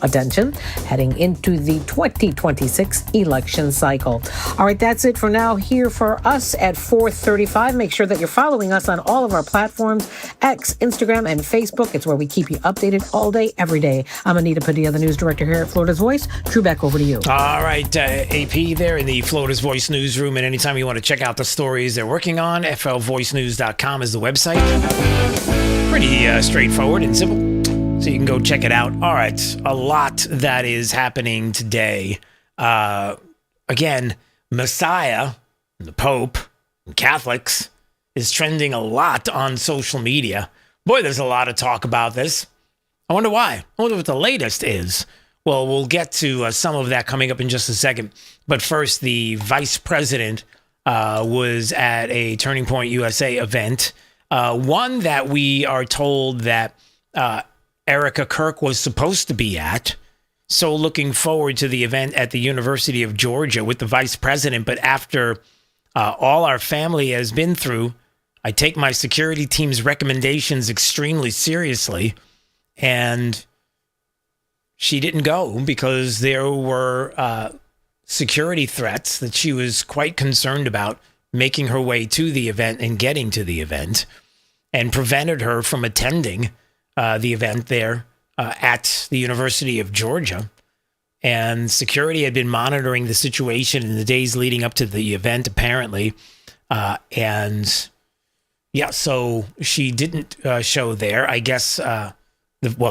attention heading into the 2026 election cycle. All right, that's it for now here for us at 4:35. Make sure that you're following us on all of our platforms, X, Instagram, and Facebook. It's where we keep you updated all day, every day. I'm Anita Padilla, the news director here at Florida's Voice. Drew, back over to you. All right, AP there in the Florida's Voice newsroom. And anytime you want to check out the stories they're working on, flvoicenews.com is the website. Pretty straightforward and simple. So you can go check it out. All right, a lot that is happening today. Again, Messiah, the Pope, and Catholics is trending a lot on social media. Boy, there's a lot of talk about this. I wonder why. I wonder what the latest is. Well, we'll get to some of that coming up in just a second. But first, the vice president was at a Turning Point USA event, one that we are told that Erica Kirk was supposed to be at. So looking forward to the event at the University of Georgia with the vice president. But after all our family has been through, I take my security team's recommendations extremely seriously. And she didn't go because there were security threats that she was quite concerned about making her way to the event and getting to the event, and prevented her from attending the event there at the University of Georgia. And security had been monitoring the situation in the days leading up to the event, apparently. So she didn't show there. I guess, the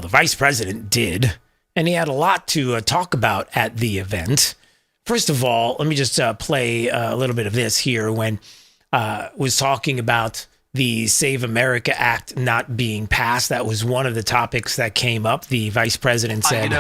vice president did. And he had a lot to talk about at the event. First of all, let me just play a little bit of this here when was talking about the Save America Act not being passed. That was one of the topics that came up. The vice president said,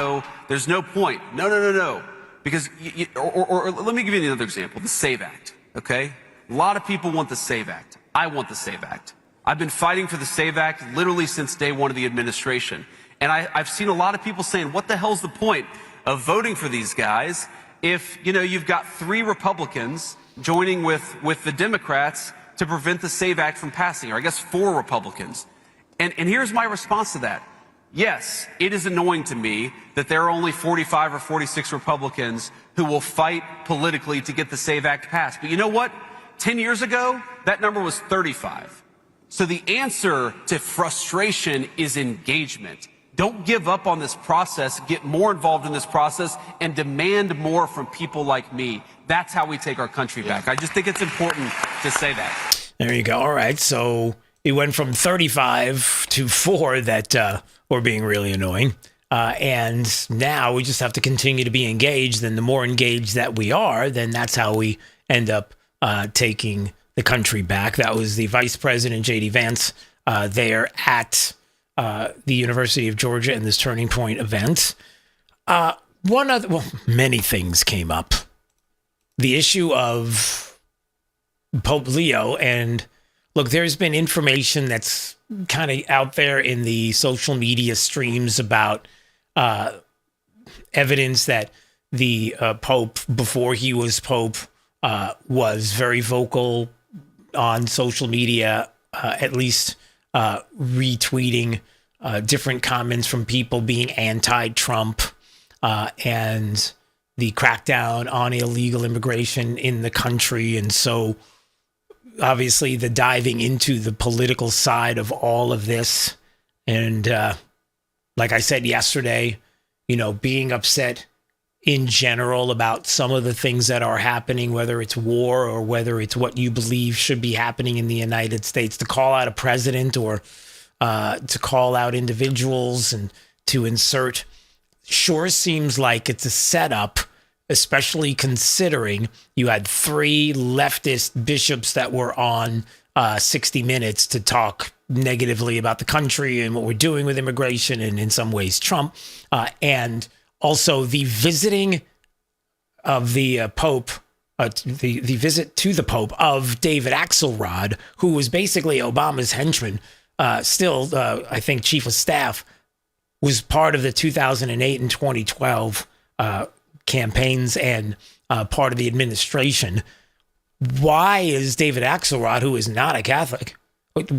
there's no point. No. Because, or let me give you another example, the SAVE Act, okay? A lot of people want the SAVE Act. I want the SAVE Act. I've been fighting for the SAVE Act literally since day one of the administration. And I've seen a lot of people saying, what the hell's the point of voting for these guys if, you've got 3 Republicans joining with the Democrats to prevent the SAVE Act from passing, or I guess 4 Republicans. And here's my response to that. Yes, it is annoying to me that there are only 45 or 46 Republicans who will fight politically to get the SAVE Act passed. But you know what? 10 years ago, that number was 35. So the answer to frustration is engagement. Don't give up on this process. Get more involved in this process and demand more from people like me. That's how we take our country back. I just think it's important to say that. There you go. All right. So it went from 35 to 4 that were being really annoying. And now we just have to continue to be engaged. And the more engaged that we are, then that's how we end up taking the country back. That was the Vice President, J.D. Vance, there at the University of Georgia in this Turning Point event. Many things came up. The issue of Pope Leo, and look, there's been information that's kind of out there in the social media streams about evidence that the Pope, before he was Pope, was very vocal on social media, at least retweeting different comments from people being anti-Trump and the crackdown on illegal immigration in the country. And so obviously the diving into the political side of all of this. And like I said yesterday, being upset in general about some of the things that are happening, whether it's war or whether it's what you believe should be happening in the United States, to call out a president or to call out individuals and to insert sure seems like it's a setup, especially considering you had 3 leftist bishops that were on 60 Minutes to talk negatively about the country and what we're doing with immigration and in some ways Trump, and also the visiting of the Pope, the visit to the Pope of David Axelrod, who was basically Obama's henchman I think chief of staff, was part of the 2008 and 2012 campaigns and part of the administration. Why is David Axelrod, who is not a Catholic,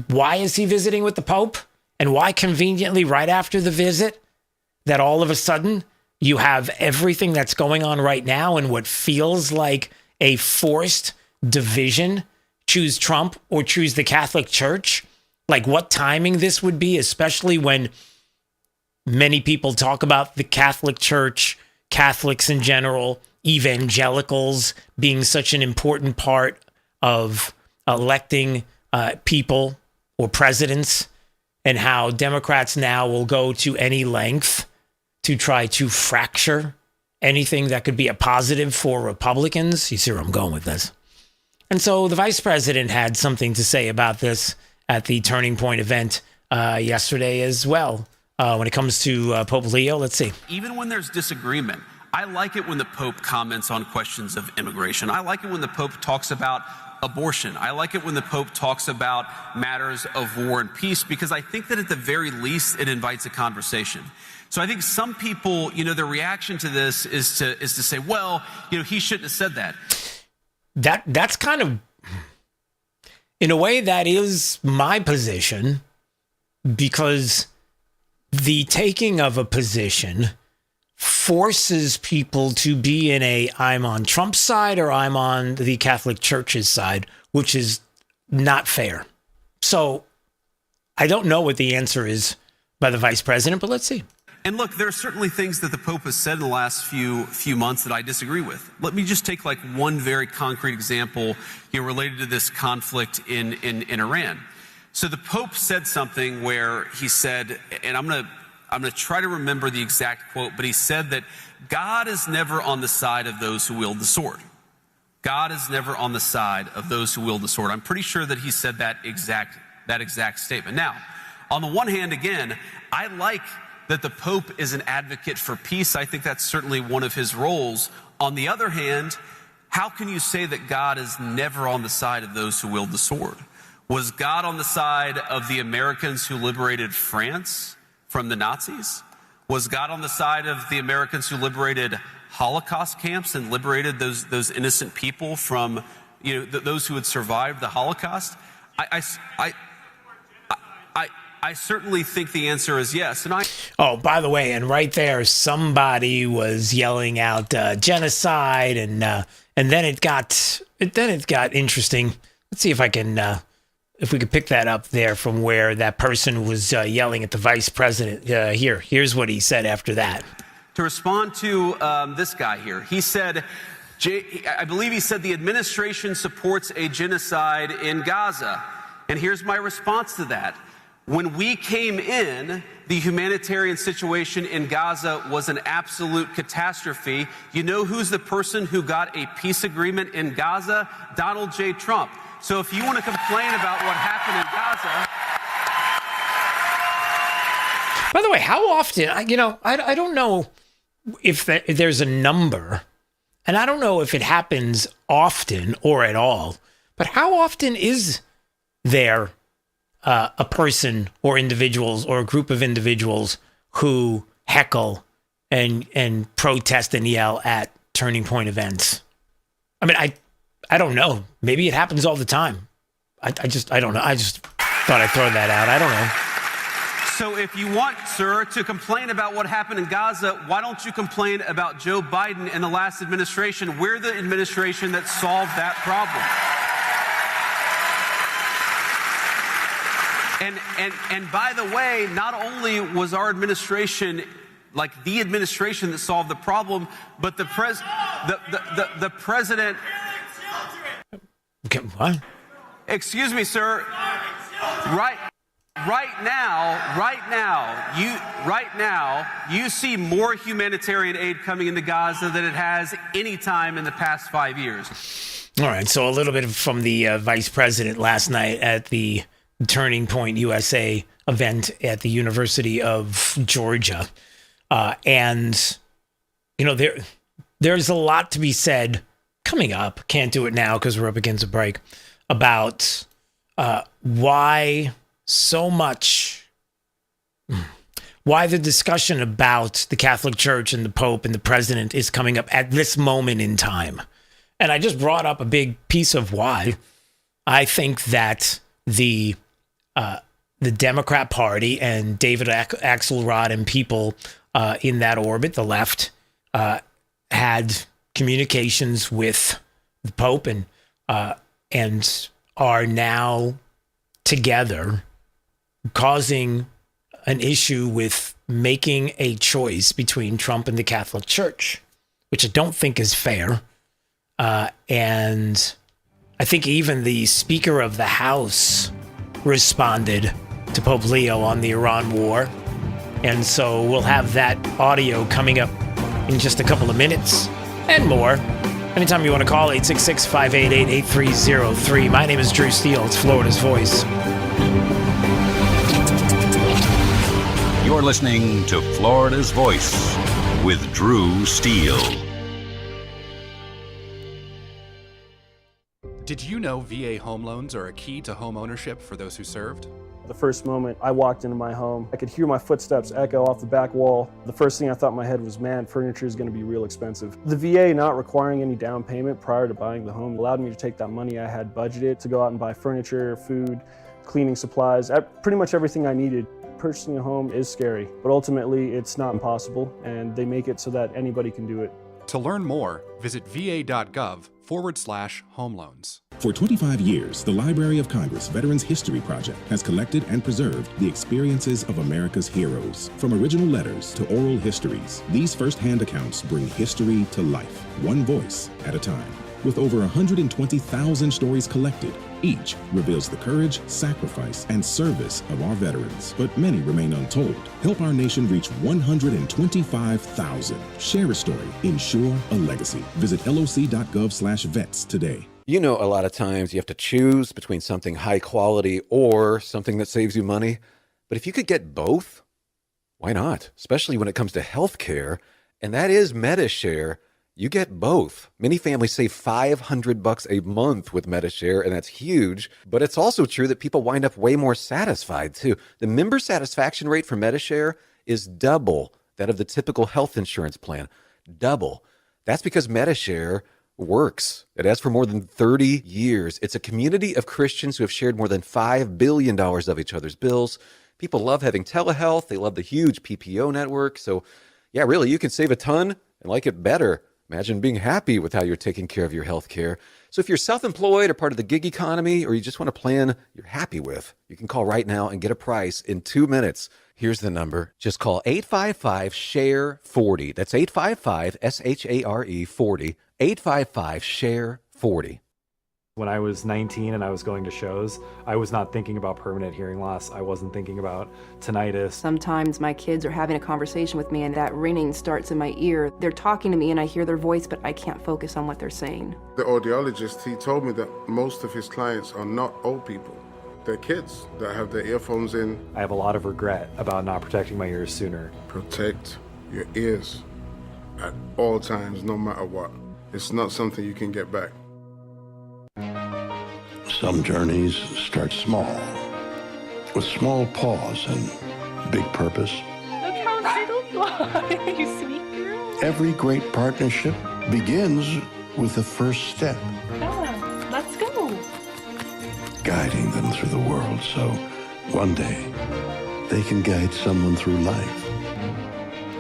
why is he visiting with the Pope? And why conveniently right after the visit that all of a sudden you have everything that's going on right now and what feels like a forced division, choose Trump or choose the Catholic Church? Like what timing this would be, especially when many people talk about the Catholic Church, Catholics in general, evangelicals being such an important part of electing people or presidents, and how Democrats now will go to any length to try to fracture anything that could be a positive for Republicans. You see where I'm going with this. And so the vice president had something to say about this at the Turning Point event yesterday as well. When it comes to Pope Leo, let's see. Even when there's disagreement, I like it when the Pope comments on questions of immigration. I like it when the Pope talks about abortion. I like it when the Pope talks about matters of war and peace, because I think that at the very least it invites a conversation. So I think some people, their reaction to this is to say, well, he shouldn't have said that. That's kind of, in a way, that is my position, because the taking of a position forces people to be in a I'm on Trump's side or I'm on the Catholic Church's side, which is not fair. So I don't know what the answer is by the vice president, but let's see. And look, there are certainly things that the Pope has said in the last few months that I disagree with. Let me just take like one very concrete example related to this conflict in Iran. So the Pope said something where he said, and I'm going to try to remember the exact quote, but he said that God is never on the side of those who wield the sword. God is never on the side of those who wield the sword. I'm pretty sure that he said that exact statement. Now, on the one hand, again, I like that the Pope is an advocate for peace. I think that's certainly one of his roles. On the other hand, how can you say that God is never on the side of those who wield the sword? Was God on the side of the Americans who liberated France from the Nazis? Was God on the side of the Americans who liberated Holocaust camps and liberated those innocent people from, those who had survived the Holocaust? I certainly think the answer is yes. And oh, by the way, and right there, somebody was yelling out genocide, and then it got interesting. Let's see if I can. If we could pick that up there from where that person was yelling at the vice president. Here's what he said after that. To respond to this guy here, he said, I believe he said the administration supports a genocide in Gaza. And here's my response to that. When we came in, the humanitarian situation in Gaza was an absolute catastrophe. You know who's the person who got a peace agreement in Gaza? Donald J. Trump. So if you want to complain about what happened in Gaza. By the way, how often, I don't know if there's a number, and I don't know if it happens often or at all, but how often is there a person or individuals or a group of individuals who heckle and protest and yell at Turning Point events? I mean, I don't know. Maybe it happens all the time. I don't know. I just thought I'd throw that out. I don't know. So if you want, sir, to complain about what happened in Gaza, why don't you complain about Joe Biden and the last administration? We're the administration that solved that problem. And by the way, not only was our administration like the administration that solved the problem, but the president. Okay, what? Excuse me, sir. Right now, you see more humanitarian aid coming into Gaza than it has any time in the past 5 years. All right, so a little bit from the vice president last night at the Turning Point USA event at the University of Georgia. And, there's a lot to be said coming up. Can't do it now because we're up against a break about why so much why the discussion about the Catholic Church and the Pope and the president is coming up at this moment in time. And I just brought up a big piece of why I think that the Democrat Party and David Axelrod and people in that orbit, the left, had communications with the Pope and are now together causing an issue with making a choice between Trump and the Catholic Church, which I don't think is fair. And I think even the Speaker of the House responded to Pope Leo on the Iran war. And so we'll have that audio coming up in just a couple of minutes and more. Anytime you want to call, 866-588-8303. My name is Drew Steele. It's Florida's Voice. You're listening to Florida's Voice with Drew Steele. Did you know VA home loans are a key to home ownership for those who served? The first moment I walked into my home, I could hear my footsteps echo off the back wall. The first thing I thought in my head was, man, furniture is going to be real expensive. The VA not requiring any down payment prior to buying the home allowed me to take that money I had budgeted to go out and buy furniture, food, cleaning supplies, pretty much everything I needed. Purchasing a home is scary, but ultimately it's not impossible, and they make it so that anybody can do it. To learn more, visit va.gov/home loans. For 25 years, the Library of Congress Veterans History Project has collected and preserved the experiences of America's heroes. From original letters to oral histories, these first-hand accounts bring history to life, one voice at a time. With over 120,000 stories collected, each reveals the courage, sacrifice, and service of our veterans, but many remain untold. Help our nation reach 125,000. Share a story. Ensure a legacy. Visit loc.gov/vets today. You know, a lot of times you have to choose between something high quality or something that saves you money. But if you could get both, why not? Especially when it comes to healthcare, and that is MediShare. You get both. Many families save $500 a month with MediShare, and that's huge. But it's also true that people wind up way more satisfied, too. The member satisfaction rate for MediShare is double that of the typical health insurance plan. Double. That's because MediShare works. It has for more than 30 years. It's a community of Christians who have shared more than $5 billion of each other's bills. People love having telehealth. They love the huge PPO network. So, yeah, really, you can save a ton and like it better. Imagine being happy with how you're taking care of your health care. So if you're self-employed or part of the gig economy, or you just want a plan you're happy with, you can call right now and get a price in 2 minutes. Here's the number. Just call 855-SHARE-40. That's 855-SHARE-40. 855-SHARE-40. When I was 19 and I was going to shows, I was not thinking about permanent hearing loss. I wasn't thinking about tinnitus. Sometimes my kids are having a conversation with me and that ringing starts in my ear. They're talking to me and I hear their voice, but I can't focus on what they're saying. The audiologist, he told me that most of his clients are not old people. They're kids that have their earphones in. I have a lot of regret about not protecting my ears sooner. Protect your ears at all times, no matter what. It's not something you can get back. Some journeys start small, with small pause and big purpose. Look how little fly, you sweet girl. Every great partnership begins with the first step. Bella, let's go. Guiding them through the world so one day they can guide someone through life.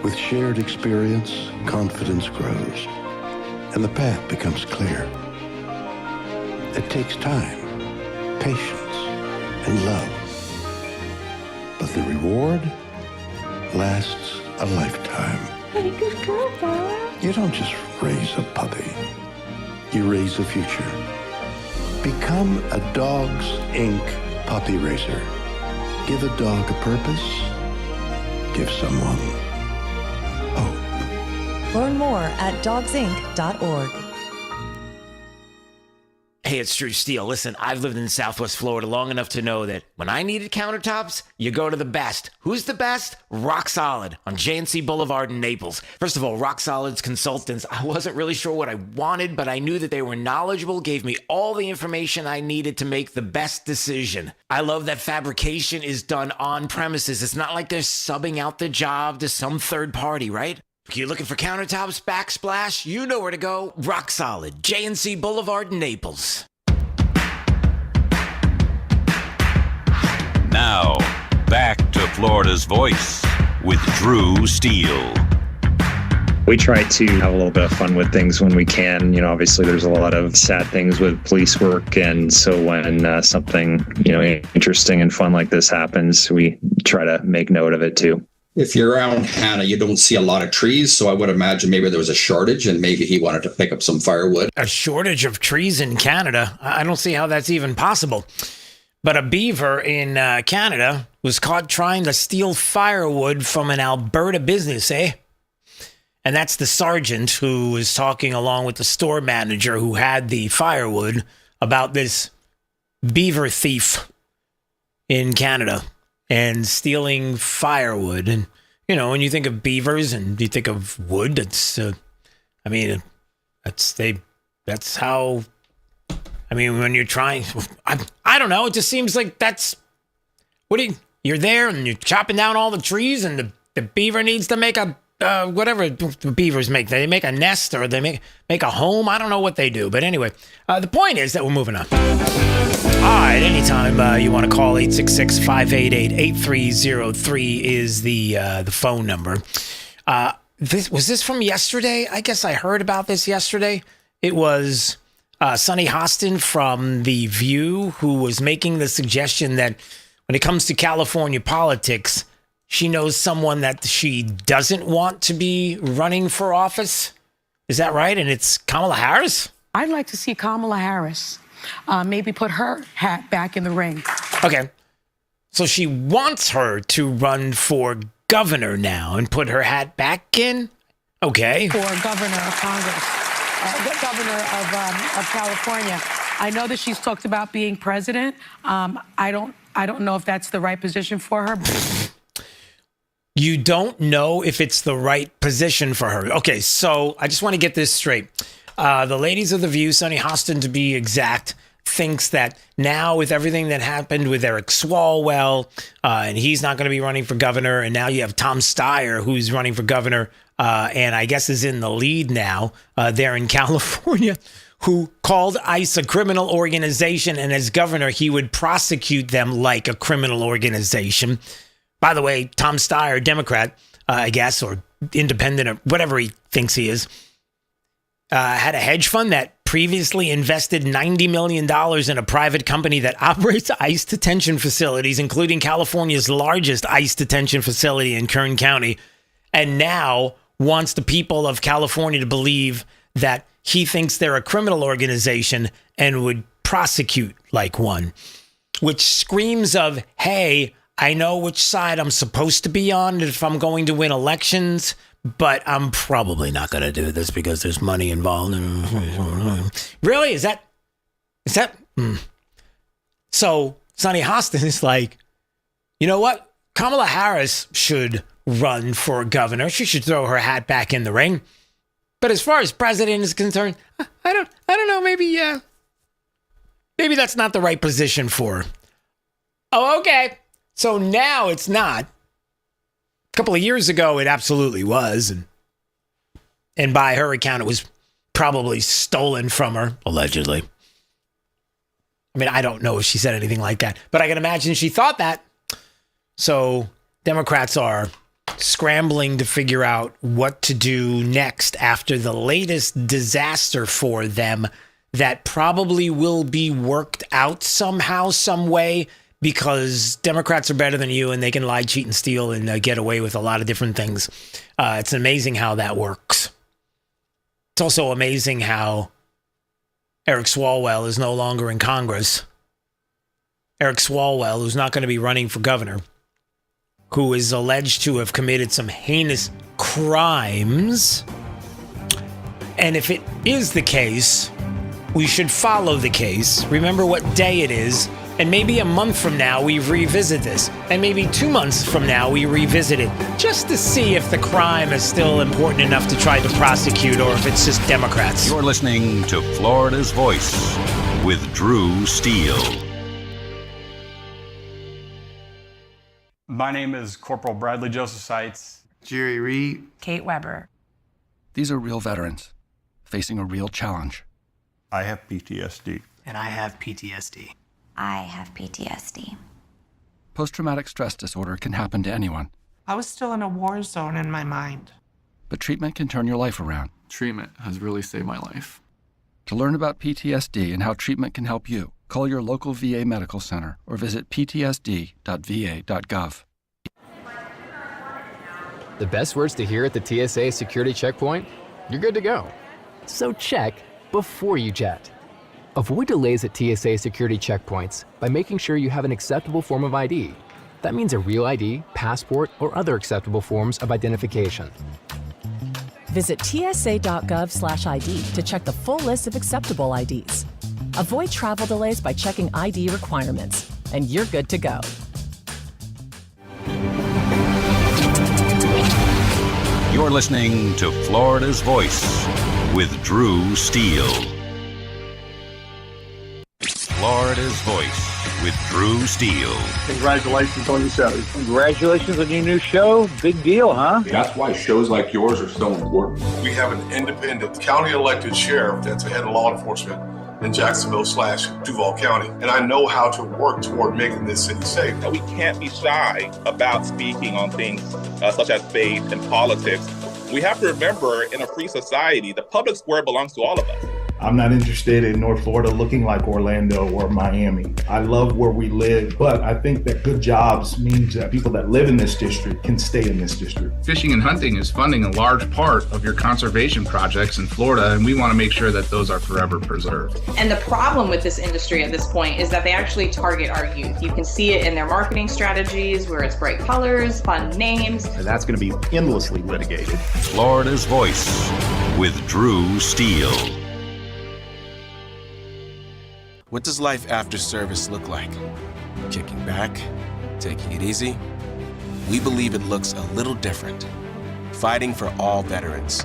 With shared experience, confidence grows, and the path becomes clear. It takes time, patience, and love. But the reward lasts a lifetime. Hey, good girl, Bella. You don't just raise a puppy. You raise a future. Become a Dogs Inc. puppy raiser. Give a dog a purpose. Give someone hope. Learn more at dogsinc.org. Hey, it's Drew Steele. Listen, I've lived in Southwest Florida long enough to know that when I needed countertops, you go to the best. Who's the best? Rock Solid on JNC Boulevard in Naples. First of all, Rock Solid's consultants, I wasn't really sure what I wanted, but I knew that they were knowledgeable, gave me all the information I needed to make the best decision. I love that fabrication is done on premises. It's not like they're subbing out the job to some third party, right? If you're looking for countertops, backsplash, you know where to go. Rock Solid, JNC Boulevard in Naples. Now, back to Florida's Voice with Drew Steele. We try to have a little bit of fun with things when we can. You know, obviously there's a lot of sad things with police work. And so when something, interesting and fun like this happens, we try to make note of it too. If you're around Hannah, you don't see a lot of trees, so I would imagine maybe there was a shortage and maybe he wanted to pick up some firewood. A shortage of trees in Canada? I don't see how that's even possible. But a beaver in Canada was caught trying to steal firewood from an Alberta business, eh? And that's the sergeant who was talking along with the store manager who had the firewood about this beaver thief in Canada and stealing firewood. And, when you think of beavers and you think of wood, that's how, when you're trying, I don't know, it just seems like you're there and you're chopping down all the trees and the beaver needs to make a, whatever the beavers make. They make a nest or they make a home. I don't know what they do. But anyway, the point is that we're moving on. All right, anytime you want to call, 866-588-8303 is the phone number. Was this from yesterday? I guess I heard about this yesterday. It was Sunny Hostin from The View who was making the suggestion that when it comes to California politics, she knows someone that she doesn't want to be running for office. Is that right? And it's Kamala Harris? I'd like to see Kamala Harris maybe put her hat back in the ring. Okay. So she wants her to run for governor now and put her hat back in? Okay. For governor of Congress, governor of California. I know that she's talked about being president. I don't know if that's the right position for her. You don't know if it's the right position for her. Okay, so I just want to get this straight. The ladies of The View, Sunny Hostin to be exact, thinks that now with everything that happened with Eric Swalwell, and he's not going to be running for governor, and now you have Tom Steyer, who's running for governor, and I guess is in the lead now there in California, who called ICE a criminal organization, and as governor, he would prosecute them like a criminal organization. By the way, Tom Steyer, Democrat, I guess, or independent, or whatever he thinks he is, had a hedge fund that previously invested $90 million in a private company that operates ICE detention facilities, including California's largest ICE detention facility in Kern County, and now wants the people of California to believe that he thinks they're a criminal organization and would prosecute like one, which screams of, hey, I know which side I'm supposed to be on if I'm going to win elections, but I'm probably not going to do this because there's money involved. Really? Is that? So Sunny Hostin is like, you know what? Kamala Harris should run for governor. She should throw her hat back in the ring. But as far as president is concerned, I don't know. Maybe that's not the right position for her. Oh, okay. So now it's not. A couple of years ago, it absolutely was. And by her account, it was probably stolen from her, allegedly. I mean, I don't know if she said anything like that, but I can imagine she thought that. So Democrats are scrambling to figure out what to do next after the latest disaster for them that probably will be worked out somehow, some way, because Democrats are better than you and they can lie, cheat, and steal and get away with a lot of different things. It's amazing how that works. It's also amazing how Eric Swalwell is no longer in Congress. Eric Swalwell, who's not going to be running for governor, who is alleged to have committed some heinous crimes. And if it is the case We should follow the case, remember what day it is, and maybe a month from now we revisit this, and maybe 2 months from now we revisit it, just to see if the crime is still important enough to try to prosecute or if it's just Democrats. You're listening to Florida's Voice with Drew Steele. My name is Corporal Bradley Joseph Seitz. Jerry Reed. Kate Weber. These are real veterans facing a real challenge. I have PTSD. And I have PTSD. I have PTSD. Post-traumatic stress disorder can happen to anyone, I was still in a war zone in my mind. but treatment can turn your life around. Treatment has really saved my life. To learn about PTSD and how treatment can help you, call your local VA medical center or visit ptsd.va.gov. The best words to hear at the TSA security checkpoint? You're good to go. So check before you jet. Avoid delays at TSA security checkpoints by making sure you have an acceptable form of ID. That means a real ID, passport, or other acceptable forms of identification. Visit tsa.gov/ID to check the full list of acceptable IDs. Avoid travel delays by checking ID requirements, and you're good to go. You're listening to Florida's Voice with Drew Steele. Florida's Voice with Drew Steele. Congratulations on your show. Congratulations on your new show. Big deal, huh? That's why shows like yours are so important. We have an independent county elected sheriff that's ahead of law enforcement in Jacksonville/Duval County. And I know how to work toward making this city safe. We can't be shy about speaking on things such as faith and politics. We have to remember, in a free society, the public square belongs to all of us. I'm not interested in North Florida looking like Orlando or Miami. I love where we live, but I think that good jobs means that people that live in this district can stay in this district. Fishing and hunting is funding a large part of your conservation projects in Florida, and we want to make sure that those are forever preserved. And the problem with this industry at this point is that they actually target our youth. You can see it in their marketing strategies where it's bright colors, fun names. And that's going to be endlessly litigated. Florida's Voice with Drew Steele. What does life after service look like? Kicking back? Taking it easy? We believe it looks a little different. Fighting for all veterans.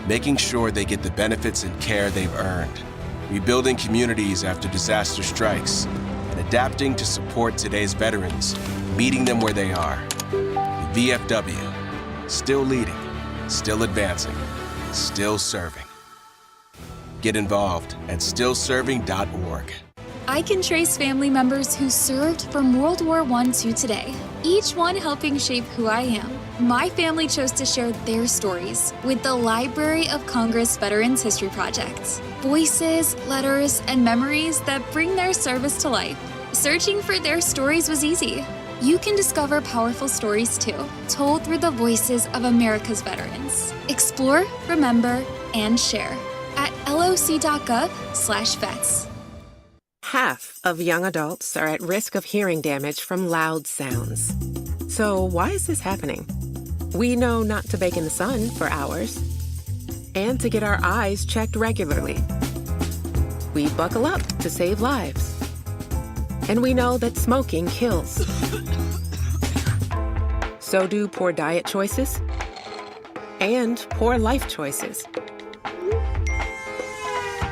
Making sure they get the benefits and care they've earned. Rebuilding communities after disaster strikes. And adapting to support today's veterans. Meeting them where they are. The VFW. Still leading. Still advancing. Still serving. Get involved at stillserving.org. I can trace family members who served from World War I to today, each one helping shape who I am. My family chose to share their stories with the Library of Congress Veterans History Project. Voices, letters, and memories that bring their service to life. Searching for their stories was easy. You can discover powerful stories too, told through the voices of America's veterans. Explore, remember, and share at loc.gov/vets. Half of young adults are at risk of hearing damage from loud sounds. So why is this happening? We know not to bake in the sun for hours and to get our eyes checked regularly. We buckle up to save lives. And we know that smoking kills. So do poor diet choices and poor life choices.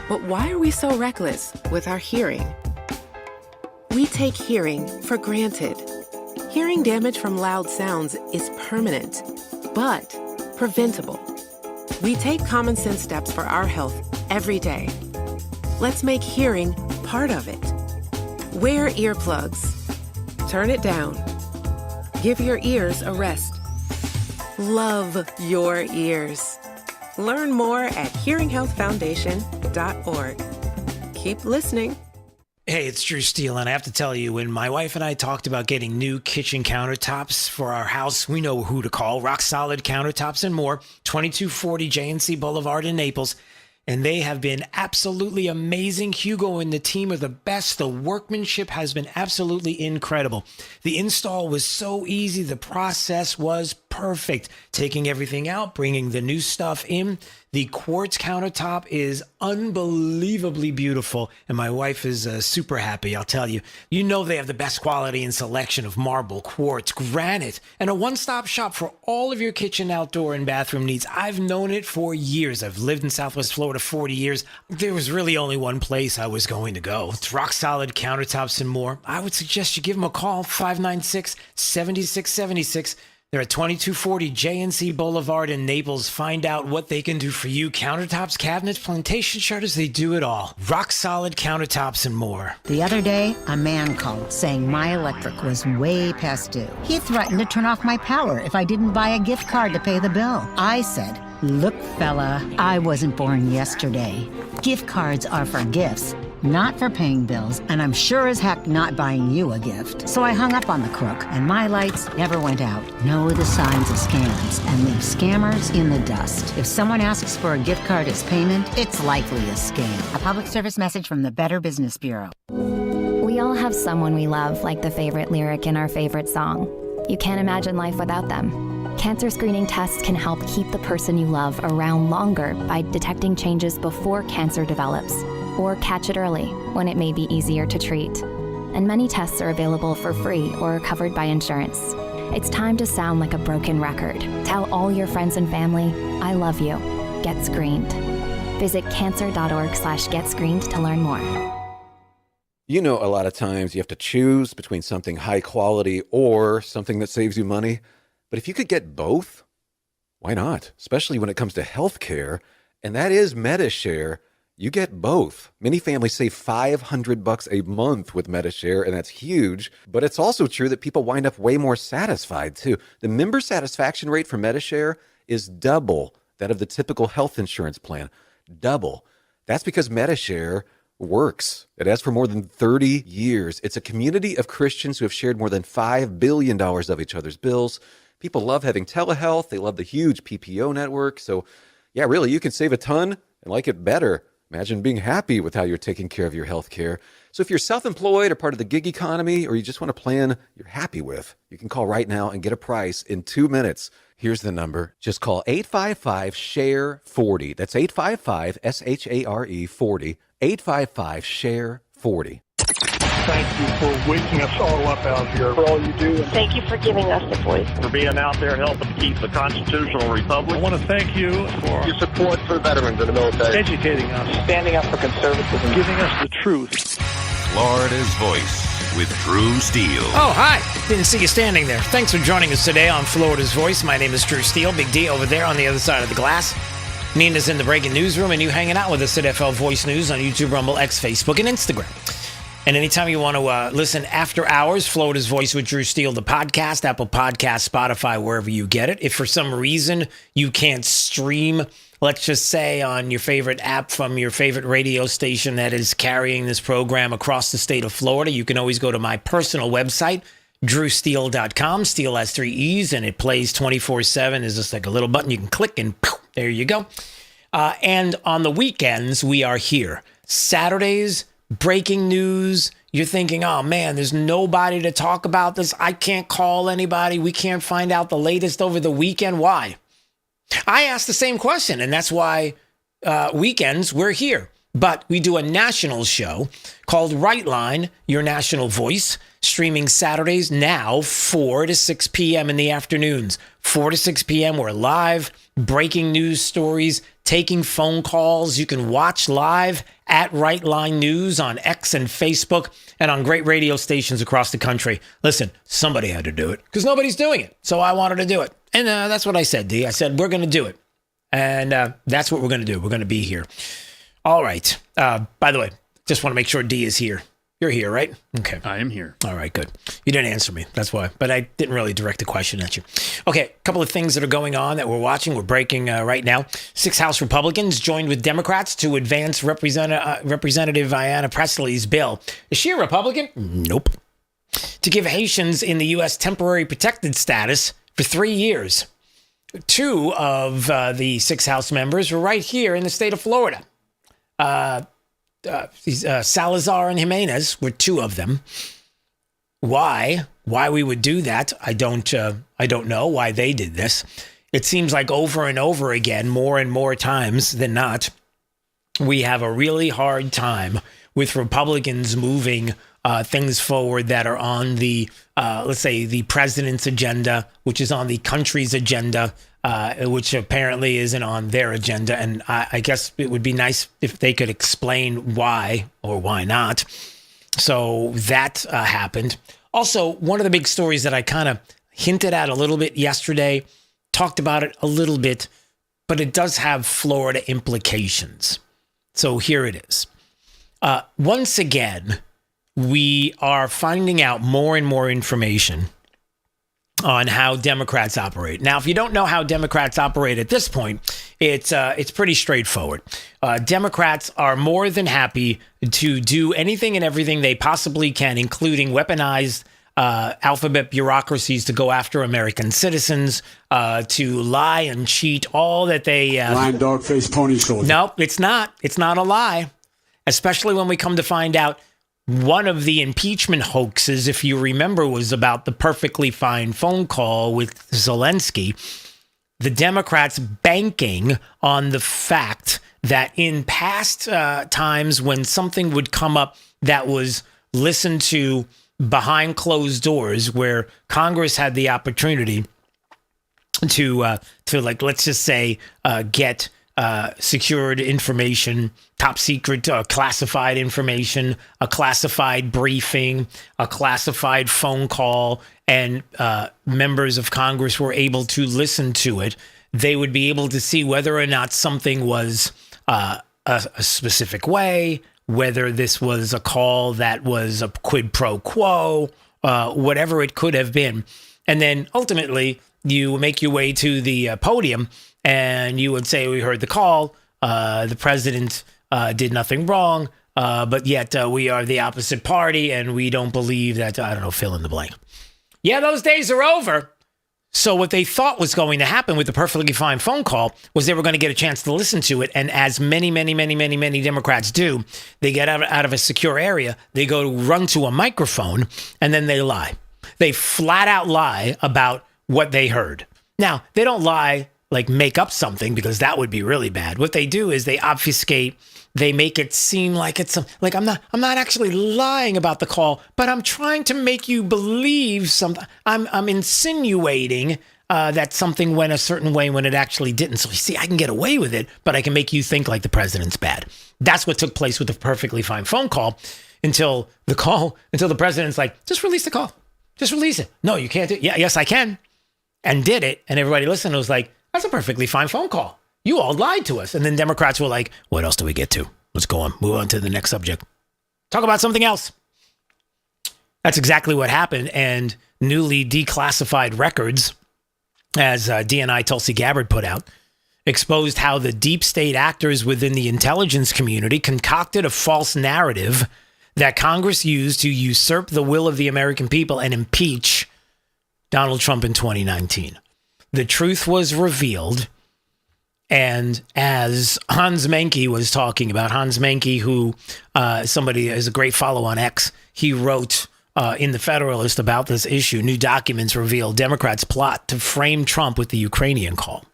But why are we so reckless with our hearing? We take hearing for granted. Hearing damage from loud sounds is permanent, but preventable. We take common sense steps for our health every day. Let's make hearing part of it. Wear earplugs. Turn it down. Give your ears a rest. Love your ears. Learn more at hearinghealthfoundation.org. Keep listening. Hey, it's Drew Steele, and I have to tell you, when my wife and I talked about getting new kitchen countertops for our house, we know who to call. Rock Solid Countertops and More, 2240 J&C Boulevard in Naples. And they have been absolutely amazing. Hugo and the team are the best. The workmanship has been absolutely incredible. The install was so easy. The process was perfect. perfect. Taking everything out, bringing the new stuff in. The quartz countertop is unbelievably beautiful, and my wife is super happy, I'll tell you. You know they have the best quality and selection of marble, quartz, granite, and a one-stop shop for all of your kitchen, outdoor, and bathroom needs. I've known it for years. I've lived in Southwest Florida 40 years. There was really only one place I was going to go. It's rock-solid countertops and more. I would suggest you give them a call, 596-7676. They're at 2240 JNC Boulevard in Naples. Find out what they can do for you. Countertops, cabinets, plantation shutters, they do it all. Rock solid countertops and more. The other day, a man called saying my electric was way past due. He threatened to turn off my power if I didn't buy a gift card to pay the bill. I said, look, fella, I wasn't born yesterday. Gift cards are for gifts, not for paying bills, and I'm sure as heck not buying you a gift. So I hung up on the crook, and my lights never went out. Know the signs of scams, and leave scammers in the dust. If someone asks for a gift card as payment, it's likely a scam. A public service message from the Better Business Bureau. We all have someone we love, like the favorite lyric in our favorite song. You can't imagine life without them. Cancer screening tests can help keep the person you love around longer by detecting changes before cancer develops, or catch it early when it may be easier to treat. And many tests are available for free or are covered by insurance. It's time to sound like a broken record. Tell all your friends and family, I love you. Get screened. Visit cancer.org/getscreened to learn more. You know, a lot of times you have to choose between something high quality or something that saves you money. But if you could get both, why not? Especially when it comes to healthcare, and that is MediShare. You get both. Many families save $500 a month with MediShare, and that's huge. But it's also true that people wind up way more satisfied, too. The member satisfaction rate for MediShare is double that of the typical health insurance plan. Double. That's because MediShare works. It has for more than 30 years. It's a community of Christians who have shared more than $5 billion of each other's bills. People love having telehealth. They love the huge PPO network. So, yeah, really, you can save a ton and like it better. Imagine being happy with how you're taking care of your health care. So if you're self-employed or part of the gig economy, or you just want a plan you're happy with, you can call right now and get a price in 2 minutes. Here's the number. Just call 855-SHARE-40. That's 855-SHARE-40. 855-SHARE-40. Thank you for waking us all up out here, for all you do. Thank you for giving us the voice. For being out there helping keep the constitutional republic. I want to thank you for your support for veterans in the military. Educating us. Standing up for conservatism. Giving us the truth. Florida's Voice with Drew Steele. Oh, hi. Didn't see you standing there. Thanks for joining us today on Florida's Voice. My name is Drew Steele. Big D over there on the other side of the glass. Nina's in the breaking newsroom, and you hanging out with us at FL Voice News on YouTube, Rumble, X, Facebook, and Instagram. And anytime you want to listen after hours, Florida's Voice with Drew Steele, the podcast, Apple Podcasts, Spotify, wherever you get it. If for some reason you can't stream, let's just say on your favorite app from your favorite radio station that is carrying this program across the state of Florida, you can always go to my personal website, drewsteele.com. Steele has 3 E's, and it plays 24/7. There's just like a little button you can click, and poof, there you go. And on the weekends, we are here. Saturdays, breaking news. You're thinking, oh man, there's nobody to talk about this. I can't call anybody. We can't find out the latest over the weekend. Why? I asked the same question, and that's why weekends we're here. But we do a national show called Right Line, Your National Voice, streaming Saturdays now, 4 to 6 p.m. in the afternoons. 4 to 6 p.m. We're live, breaking news stories, taking phone calls. You can watch live at Right Line News on X and Facebook and on great radio stations across the country. Listen, somebody had to do it because nobody's doing it. So I wanted to do it. And that's what I said, D. I said, we're going to do it. And that's what we're going to do. We're going to be here. All right. By the way, just want to make sure D is here. You're here, right? Okay. I am here. All right, good. You didn't answer me. That's why. But I didn't really direct the question at you. Okay, a couple of things that are going on that we're watching. We're breaking right now. 6 House Republicans joined with Democrats to advance Representative Ayanna Pressley's bill. Is she a Republican? Nope. To give Haitians in the U.S. temporary protected status for 3 years. 2 of the 6 House members were right here in the state of Florida. Salazar and Jimenez were 2 of them. Why Why we would do that, I don't know why they did this. It seems like over and over again, more and more times than not, we have a really hard time with Republicans moving things forward that are on the, let's say, the president's agenda, which is on the country's agenda, which apparently isn't on their agenda. And I guess it would be nice if they could explain why or why not. So that happened. Also, one of the big stories that I kind of hinted at a little bit yesterday, talked about it a little bit, but it does have Florida implications. So here it is. Once again, we are finding out more and more information on how Democrats operate. Now, if you don't know how Democrats operate at this point, it's pretty straightforward. Democrats are more than happy to do anything and everything they possibly can, including weaponized alphabet bureaucracies to go after American citizens, to lie and cheat, all that they... Lying dog-faced pony shoulder. No, it's not. It's not a lie, especially when we come to find out one of the impeachment hoaxes, if you remember, was about the perfectly fine phone call with Zelensky. The Democrats banking on the fact that in past times when something would come up that was listened to behind closed doors, where Congress had the opportunity to like, let's just say, get secured information, top secret classified information, a classified briefing, a classified phone call, and members of Congress were able to listen to it, they would be able to see whether or not something was a specific way, whether this was a call that was a quid pro quo, whatever it could have been. And then ultimately, you make your way to the podium and you would say, we heard the call, the president did nothing wrong, but yet we are the opposite party and we don't believe that, I don't know, fill in the blank. Yeah, those days are over. So what they thought was going to happen with the perfectly fine phone call was they were going to get a chance to listen to it. And as many Democrats do, they get out of a secure area, they go to run to a microphone, and then they lie. They flat out lie about what they heard. Now, they don't lie like make up something, because that would be really bad. What they do is they obfuscate. They make it seem like it's like I'm not actually lying about the call, but I'm trying to make you believe something. I'm insinuating that something went a certain way when it actually didn't. So you see, I can get away with it, but I can make you think like the president's bad. That's what took place with the perfectly fine phone call until the president's like, just release the call. Just release it. No, you can't do it. Yeah, yes, I can. And did it. And everybody listened and was like, that's a perfectly fine phone call. You all lied to us. And then Democrats were like, what else do we get to? Let's go on. Move on to the next subject. Talk about something else. That's exactly what happened. And newly declassified records, as DNI Tulsi Gabbard put out, exposed how the deep state actors within the intelligence community concocted a false narrative that Congress used to usurp the will of the American people and impeach Donald Trump in 2019. The truth was revealed. And as Hans Menke was talking about, Hans Menke, who somebody is a great follow on X, he wrote in the Federalist about this issue. New documents reveal Democrats' plot to frame Trump with the Ukrainian call.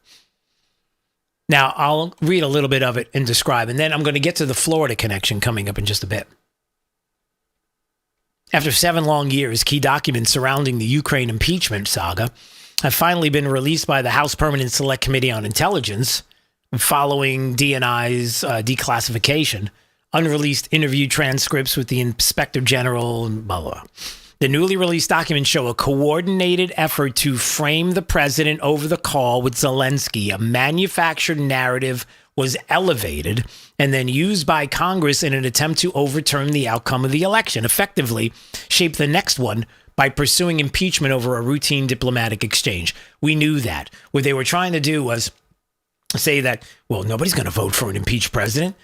Now, I'll read a little bit of it and describe, and then I'm going to get to the Florida connection coming up in just a bit. After 7 long years, key documents surrounding the Ukraine impeachment saga have finally been released by the House Permanent Select Committee on Intelligence following DNI's declassification. Unreleased interview transcripts with the Inspector General and blah, blah, blah. The newly released documents show a coordinated effort to frame the president over the call with Zelensky. A manufactured narrative was elevated and then used by Congress in an attempt to overturn the outcome of the election, effectively shape the next one by pursuing impeachment over a routine diplomatic exchange. We knew that. What they were trying to do was say that, well, nobody's going to vote for an impeached president.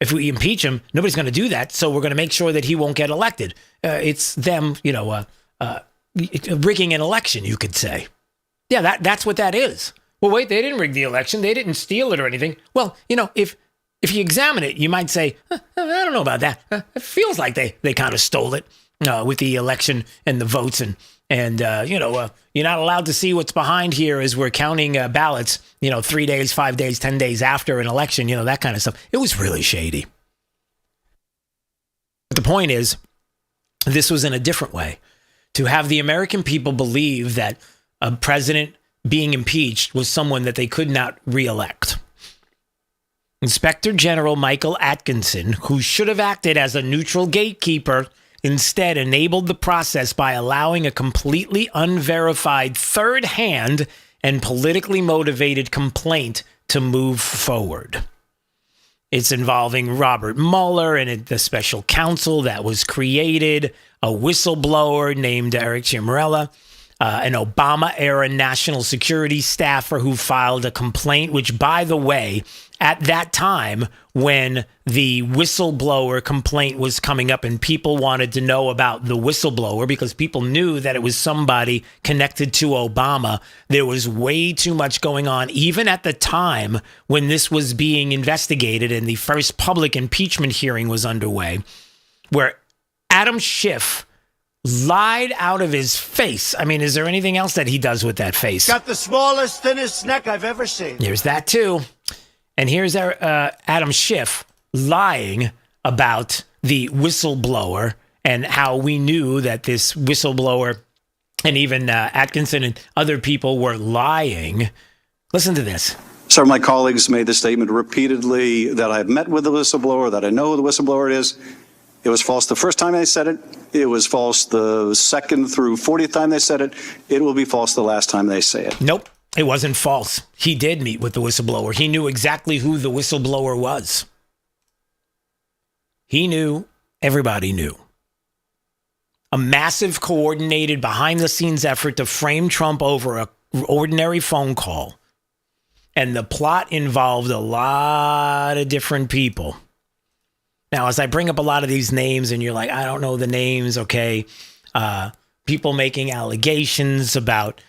If we impeach him, nobody's going to do that, so we're going to make sure that he won't get elected. It's them, rigging an election, you could say. Yeah, that's what that is. Well, wait, they didn't rig the election. They didn't steal it or anything. Well, if you examine it, you might say, I don't know about that. It feels like they kind of stole it with the election and the votes and And, you're not allowed to see what's behind here as we're counting ballots, 3 days, 5 days, 10 days after an election, that kind of stuff. It was really shady. But the point is, this was in a different way. To have the American people believe that a president being impeached was someone that they could not reelect. Inspector General Michael Atkinson, who should have acted as a neutral gatekeeper, instead enabled the process by allowing a completely unverified third-hand and politically motivated complaint to move forward. It's involving Robert Mueller and the special counsel that was created, a whistleblower named Eric Ciamarella, an Obama-era national security staffer who filed a complaint, which, by the way, at that time when the whistleblower complaint was coming up and people wanted to know about the whistleblower because people knew that it was somebody connected to Obama, there was way too much going on, even at the time when this was being investigated and the first public impeachment hearing was underway, where Adam Schiff lied out of his face. I mean, is there anything else that he does with that face? Got the smallest, thinnest neck I've ever seen. Here's that too. And here's our Adam Schiff lying about the whistleblower and how we knew that this whistleblower and even Atkinson and other people were lying. Listen to this. Several of my colleagues made the statement repeatedly that I've met with the whistleblower, that I know who the whistleblower is. It was false the first time they said it. It was false the second through 40th time they said it. It will be false the last time they say it. Nope, it wasn't false. He did meet with the whistleblower. He knew exactly who the whistleblower was. He knew, everybody knew. A massive, coordinated, behind-the-scenes effort to frame Trump over an ordinary phone call. And the plot involved a lot of different people. Now, as I bring up a lot of these names and you're like, I don't know the names, okay. People making allegations about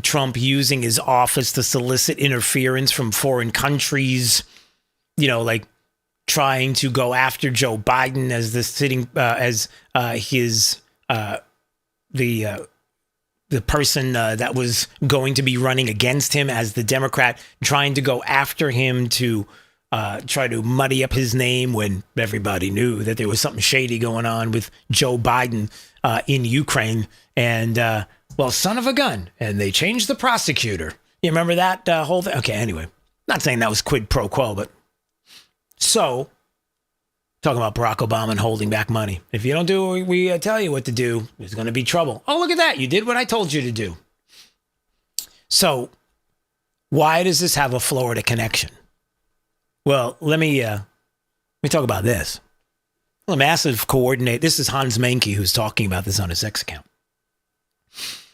Trump using his office to solicit interference from foreign countries, like trying to go after Joe Biden as the person that was going to be running against him as the Democrat, trying to go after him to try to muddy up his name when everybody knew that there was something shady going on with Joe Biden in Ukraine. And, son of a gun. And they changed the prosecutor. You remember that whole thing? Okay, anyway. Not saying that was quid pro quo, but so, talking about Barack Obama and holding back money. If you don't do what we tell you what to do, there's going to be trouble. Oh, look at that. You did what I told you to do. So, why does this have a Florida connection? Well, let me talk about this. Well, a massive coordinate. This is Hans Menke who's talking about this on his X account.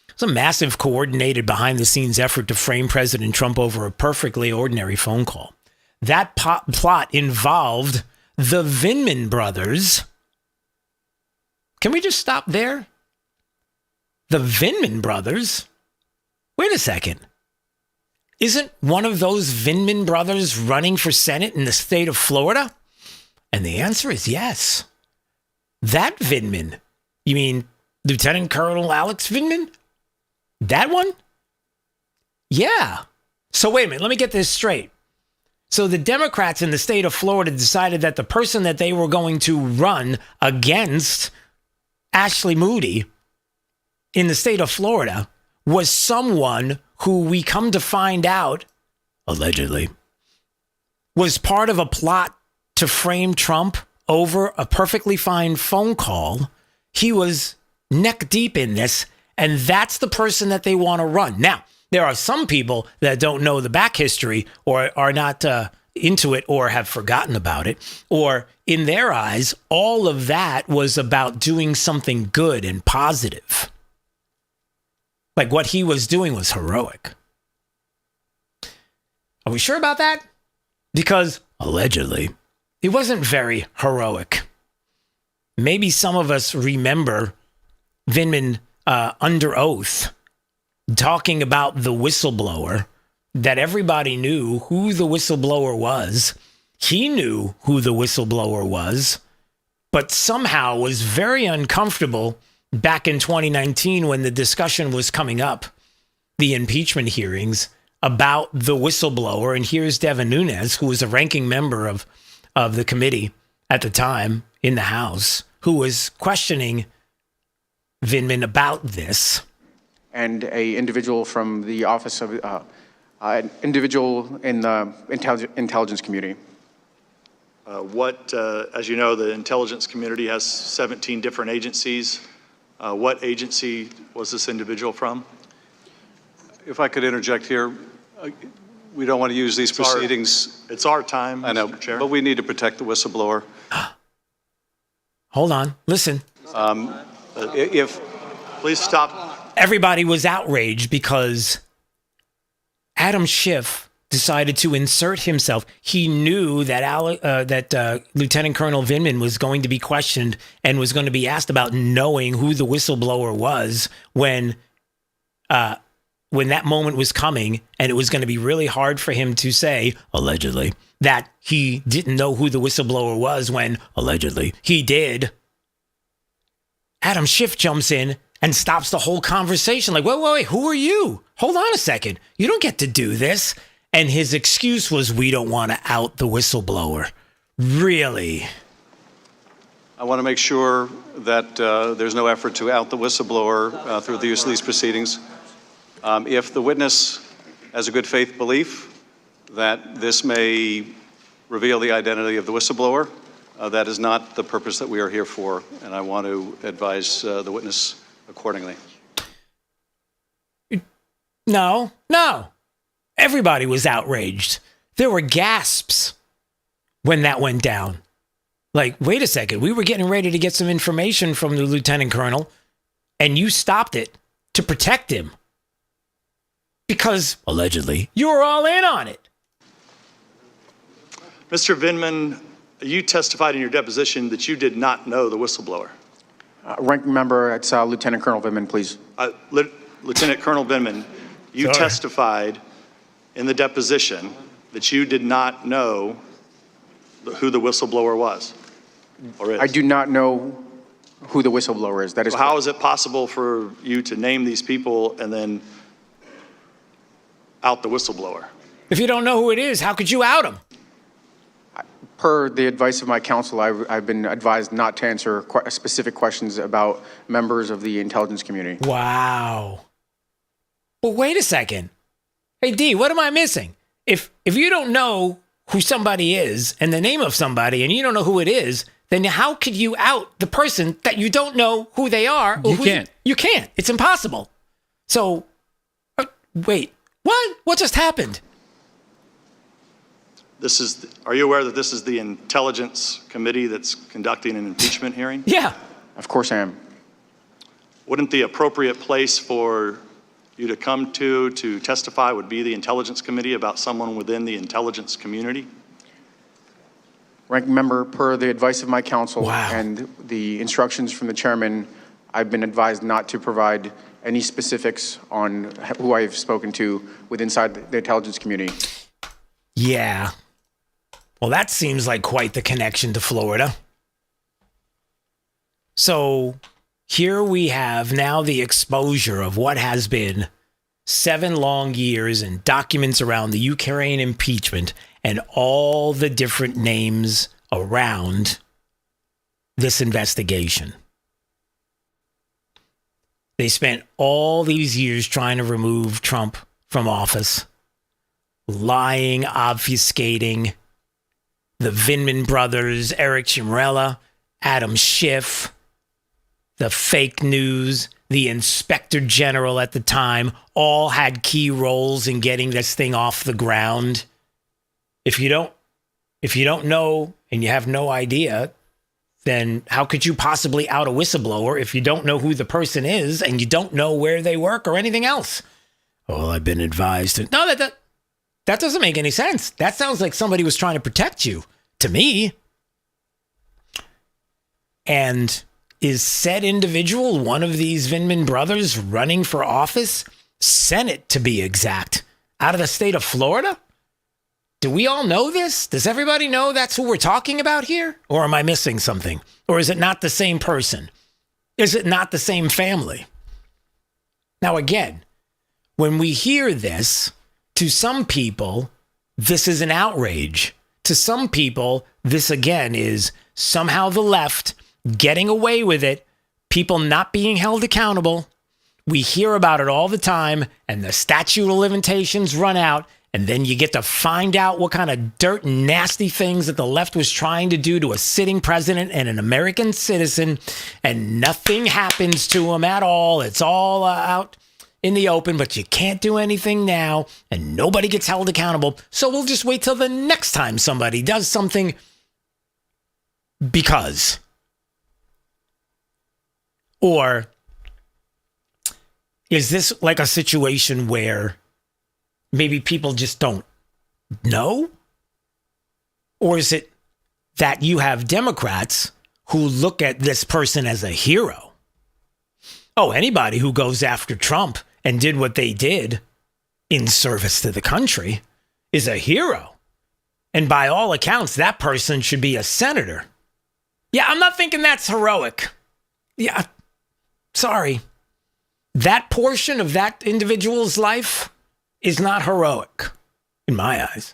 It's a massive coordinated behind-the-scenes effort to frame President Trump over a perfectly ordinary phone call. That plot involved the Vindman brothers. Can we just stop there? The Vindman brothers? Wait a second. Isn't one of those Vindman brothers running for Senate in the state of Florida? And the answer is yes. That Vindman. You mean Lieutenant Colonel Alex Vindman? That one? Yeah. So wait a minute, let me get this straight. So the Democrats in the state of Florida decided that the person that they were going to run against, Ashley Moody, in the state of Florida, was someone who we come to find out, allegedly, was part of a plot to frame Trump over a perfectly fine phone call. He was neck deep in this, and that's the person that they want to run. Now, there are some people that don't know the back history or are not into it or have forgotten about it, or in their eyes, all of that was about doing something good and positive. Like what he was doing was heroic. Are we sure about that? Because allegedly, it wasn't very heroic. Maybe some of us remember Vindman under oath talking about the whistleblower, that everybody knew who the whistleblower was. He knew who the whistleblower was, but somehow was very uncomfortable back in 2019 when the discussion was coming up, the impeachment hearings about the whistleblower. And here's Devin Nunes, who was a ranking member of the committee at the time in the House, who was questioning Vindman about this. And a individual from the office of, an individual in the intelligence community. As you know, the intelligence community has 17 different agencies. What agency was this individual from? If I could interject here, we don't want to use these proceedings. It's our time, I know, Mr. Chair. but we need to protect the whistleblower. Hold on, listen. Please stop. Everybody was outraged because Adam Schiff decided to insert himself. He knew that Lieutenant Colonel Vindman was going to be questioned and was going to be asked about knowing who the whistleblower was when that moment was coming, and it was going to be really hard for him to say, allegedly, that he didn't know who the whistleblower was when, allegedly, he did. Adam Schiff jumps in and stops the whole conversation. Like, wait, who are you? Hold on a second. You don't get to do this. And his excuse was, we don't want to out the whistleblower. Really? I want to make sure that there's no effort to out the whistleblower through the use of these proceedings. If the witness has a good faith belief that this may reveal the identity of the whistleblower, that is not the purpose that we are here for, and I want to advise the witness accordingly. No. Everybody was outraged. There were gasps when that went down. Like, wait a second, we were getting ready to get some information from the lieutenant colonel, and you stopped it to protect him. Because, allegedly, you were all in on it. Mr. Vindman, you testified in your deposition that you did not know the whistleblower. Ranking member, it's Lieutenant Colonel Vindman, please. Lieutenant Colonel Vindman, you testified in the deposition that you did not know who the whistleblower was or is. I do not know who the whistleblower is. That is. So how is it possible for you to name these people and then out the whistleblower? If you don't know who it is, how could you out him? Per the advice of my counsel, I've been advised not to answer specific questions about members of the intelligence community. Wow. Well, wait a second. Hey, D, what am I missing? If you don't know who somebody is and the name of somebody and you don't know who it is, then how could you out the person that you don't know who they are? You can't. You can't. It's impossible. So, wait, what? What just happened? Are you aware that this is the Intelligence Committee that's conducting an impeachment hearing? Yeah. Of course I am. Wouldn't the appropriate place for you to come to testify would be the Intelligence Committee about someone within the intelligence community? Ranking member, per the advice of my counsel and the instructions from the chairman, I've been advised not to provide any specifics on who I've spoken to inside the intelligence community. Yeah. Well, that seems like quite the connection to Florida. So here we have now the exposure of what has been 7 long years and documents around the Ukraine impeachment and all the different names around this investigation. They spent all these years trying to remove Trump from office, lying, obfuscating. The Vindman brothers, Eric Cimarella, Adam Schiff, the fake news, the inspector general at the time, all had key roles in getting this thing off the ground. If you don't know and you have no idea, then how could you possibly out a whistleblower if you don't know who the person is and you don't know where they work or anything else? Oh, I've been advised. No, that doesn't make any sense. That sounds like somebody was trying to protect you, to me. And is said individual one of these Vindman brothers running for office? Senate, to be exact, out of the state of Florida? Do we all know this? Does everybody know that's who we're talking about here? Or am I missing something? Or is it not the same person? Is it not the same family? Now, again, when we hear this, to some people, this is an outrage. To some people, this again is somehow the left getting away with it, people not being held accountable. We hear about it all the time, and the statute of limitations run out, and then you get to find out what kind of dirt and nasty things that the left was trying to do to a sitting president and an American citizen, and nothing happens to him at all. It's all out in the open, but you can't do anything now, and nobody gets held accountable. So we'll just wait till the next time somebody does something because. Or is this like a situation where maybe people just don't know? Or is it that you have Democrats who look at this person as a hero? Oh, anybody who goes after Trump and did what they did in service to the country is a hero. And by all accounts, that person should be a senator. Yeah, I'm not thinking that's heroic. Yeah, sorry. That portion of that individual's life is not heroic in my eyes.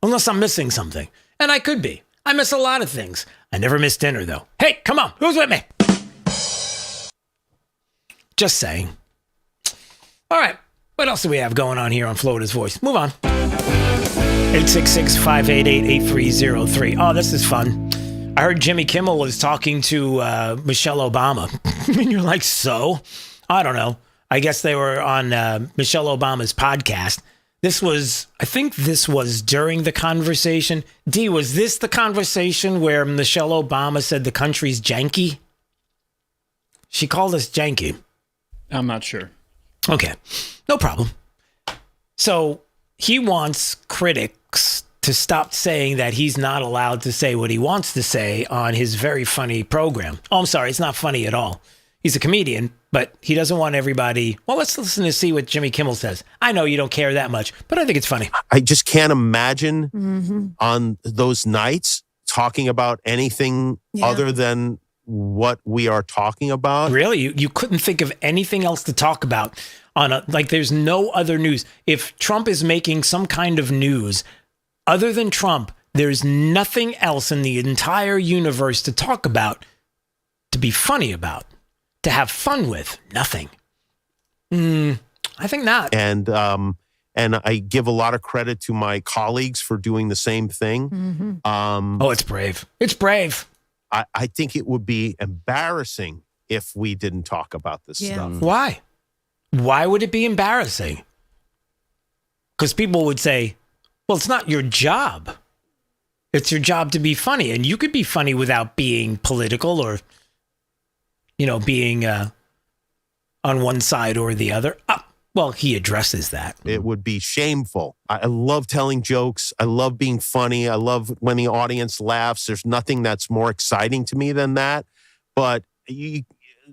Unless I'm missing something. And I could be. I miss a lot of things. I never miss dinner, though. Hey, come on. Who's with me? Just saying. All right. What else do we have going on here on Florida's Voice? Move on. 866-588-8303. Oh, this is fun. I heard Jimmy Kimmel was talking to Michelle Obama. And you're like, so? I don't know. I guess they were on Michelle Obama's podcast. I think this was during the conversation. D, was this the conversation where Michelle Obama said the country's janky? She called us janky. I'm not sure. Okay, no problem. So he wants critics to stop saying that he's not allowed to say what he wants to say on his very funny program. Oh, I'm sorry, it's not funny at all. He's a comedian, but he doesn't want everybody... Well, let's listen to see what Jimmy Kimmel says. I know you don't care that much, but I think it's funny. I just can't imagine on those nights talking about anything other than what we are talking about. Really? You couldn't think of anything else to talk about there's no other news. If Trump is making some kind of news other than Trump, there's nothing else in the entire universe to talk about, to be funny about, to have fun with. Nothing. I think not. And I give a lot of credit to my colleagues for doing the same thing. It's brave. It's brave. I think it would be embarrassing if we didn't talk about this stuff. Why? Why would it be embarrassing? Because people would say, well, it's not your job. It's your job to be funny. And you could be funny without being political or, being on one side or the other. Well, he addresses that. It would be shameful. I love telling jokes. I love being funny. I love when the audience laughs. There's nothing that's more exciting to me than that. But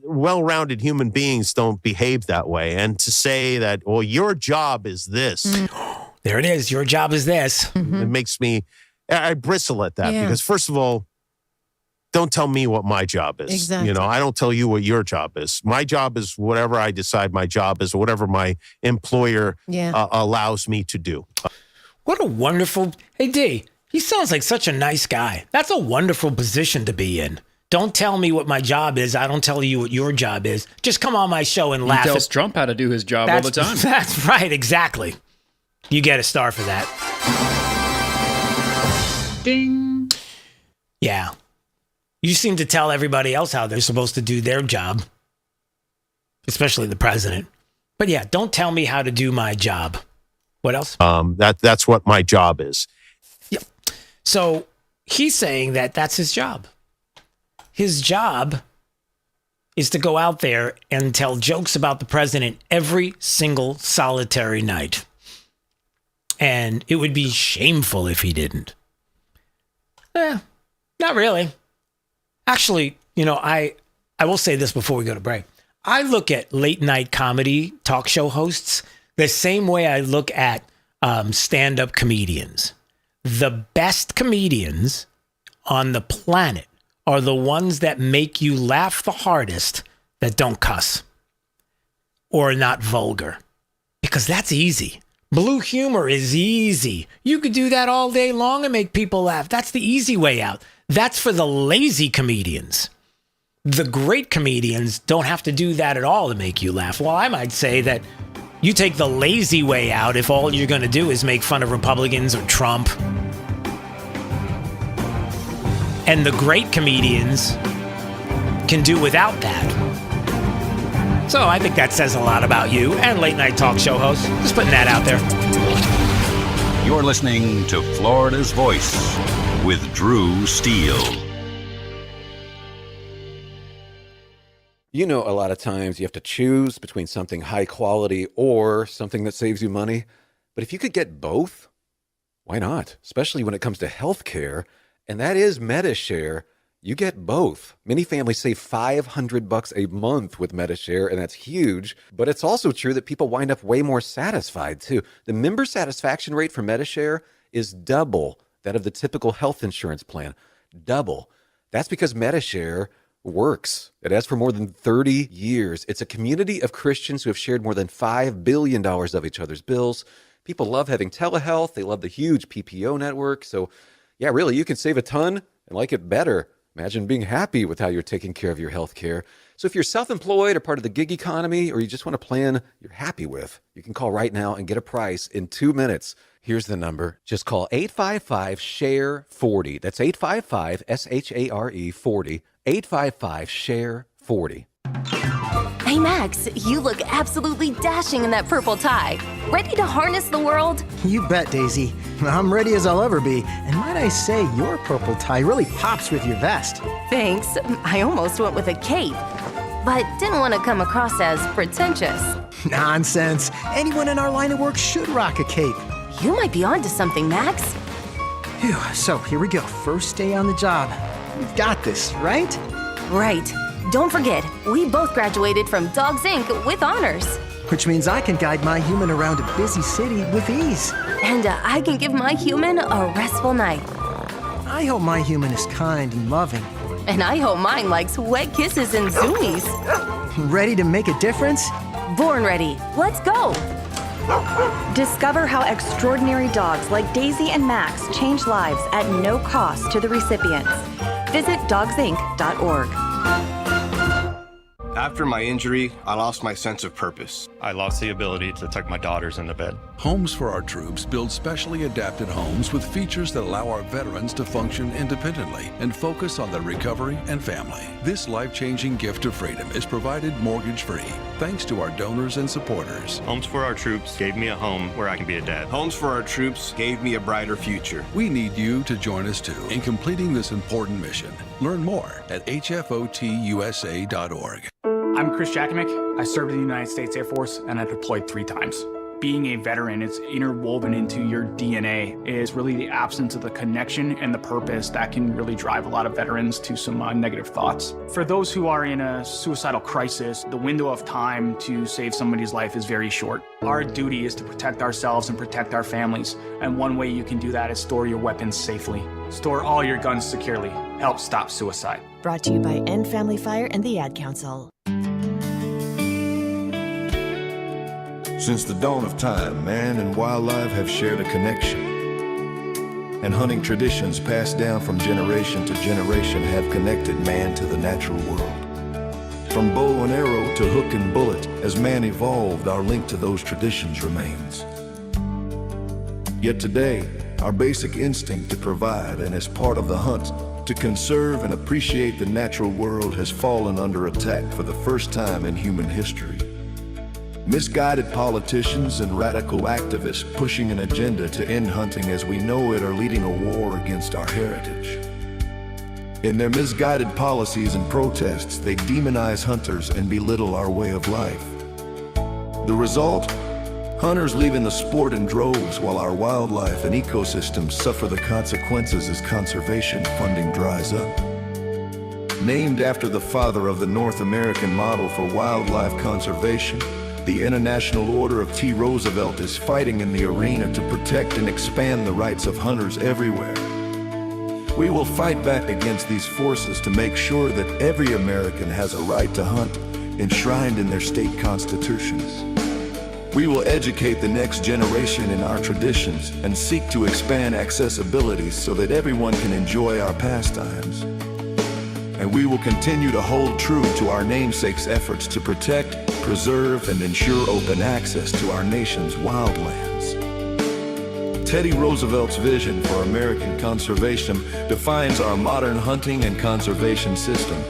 well-rounded human beings don't behave that way. And to say that, well, your job is this. There it is. Your job is this. It makes me, I bristle at that because first of all, don't tell me what my job is. Exactly. I don't tell you what your job is. My job is whatever I decide my job is, or whatever my employer allows me to do. What a wonderful... Hey, D, he sounds like such a nice guy. That's a wonderful position to be in. Don't tell me what my job is. I don't tell you what your job is. Just come on my show and laugh. He tells Trump how to do his job all the time. That's right, exactly. You get a star for that. Ding. Yeah. You seem to tell everybody else how they're supposed to do their job, especially the president. But yeah, don't tell me how to do my job. What else? That's what my job is. Yep. So he's saying that that's his job. His job is to go out there and tell jokes about the president every single solitary night. And it would be shameful if he didn't. Not really. Actually, I will say this before we go to break. I look at late night comedy talk show hosts the same way I look at stand-up comedians. The best comedians on the planet are the ones that make you laugh the hardest that don't cuss or are not vulgar, because that's easy. Blue humor is easy. You could do that all day long and make people laugh. That's the easy way out. That's for the lazy comedians. The great comedians don't have to do that at all to make you laugh. Well, I might say that you take the lazy way out if all you're going to do is make fun of Republicans or Trump. And the great comedians can do without that. So I think that says a lot about you and late night talk show hosts. Just putting that out there. You're listening to Florida's Voice with Drew Steele. You know, a lot of times you have to choose between something high quality or something that saves you money. But if you could get both, why not? Especially when it comes to healthcare, and that is MediShare. You get both. Many families save $500 a month with MediShare, and that's huge. But it's also true that people wind up way more satisfied, too. The member satisfaction rate for MediShare is double that of the typical health insurance plan. Double. That's because MediShare works. It has for more than 30 years. It's a community of Christians who have shared more than $5 billion of each other's bills. People love having telehealth. They love the huge PPO network. So, yeah, really, you can save a ton and like it better. Imagine being happy with how you're taking care of your health care. So if you're self-employed or part of the gig economy, or you just want a plan you're happy with, you can call right now and get a price in 2 minutes. Here's the number. Just call 855-SHARE-40. That's 855-SHARE 40. 855-SHARE-40. Hey, Max, you look absolutely dashing in that purple tie. Ready to harness the world? You bet, Daisy. I'm ready as I'll ever be. And might I say, your purple tie really pops with your vest. Thanks. I almost went with a cape, but didn't want to come across as pretentious. Nonsense. Anyone in our line of work should rock a cape. You might be onto something, Max. Phew, so here we go. First day on the job. We've got this, right? Right. Don't forget, we both graduated from Dogs Inc. with honors. Which means I can guide my human around a busy city with ease. And I can give my human a restful night. I hope my human is kind and loving. And I hope mine likes wet kisses and zoomies. Ready to make a difference? Born ready. Let's go. Discover how extraordinary dogs like Daisy and Max change lives at no cost to the recipients. Visit dogsinc.org. After my injury, I lost my sense of purpose. I lost the ability to tuck my daughters into bed. Homes for Our Troops build specially adapted homes with features that allow our veterans to function independently and focus on their recovery and family. This life-changing gift of freedom is provided mortgage-free, thanks to our donors and supporters. Homes for Our Troops gave me a home where I can be a dad. Homes for Our Troops gave me a brighter future. We need you to join us too in completing this important mission. Learn more at hfotusa.org. I'm Chris Jakimick. I served in the United States Air Force and I deployed 3 times. Being a veteran, it's interwoven into your DNA. It is really the absence of the connection and the purpose that can really drive a lot of veterans to some negative thoughts. For those who are in a suicidal crisis, the window of time to save somebody's life is very short. Our duty is to protect ourselves and protect our families. And one way you can do that is store your weapons safely. Store all your guns securely. Help stop suicide. Brought to you by End Family Fire and the Ad Council. Since the dawn of time, man and wildlife have shared a connection. And hunting traditions passed down from generation to generation have connected man to the natural world. From bow and arrow to hook and bullet, as man evolved, our link to those traditions remains. Yet today, our basic instinct to provide and as part of the hunt, to conserve and appreciate the natural world has fallen under attack for the first time in human history. Misguided politicians and radical activists pushing an agenda to end hunting as we know it are leading a war against our heritage. In their misguided policies and protests, they demonize hunters and belittle our way of life. The result? Hunters leaving the sport in droves while our wildlife and ecosystems suffer the consequences as conservation funding dries up. Named after the father of the North American model for wildlife conservation, the International Order of T. Roosevelt is fighting in the arena to protect and expand the rights of hunters everywhere. We will fight back against these forces to make sure that every American has a right to hunt enshrined in their state constitutions. We will educate the next generation in our traditions and seek to expand accessibility so that everyone can enjoy our pastimes. And we will continue to hold true to our namesake's efforts to protect, preserve, and ensure open access to our nation's wildlands. Teddy Roosevelt's vision for American conservation defines our modern hunting and conservation system.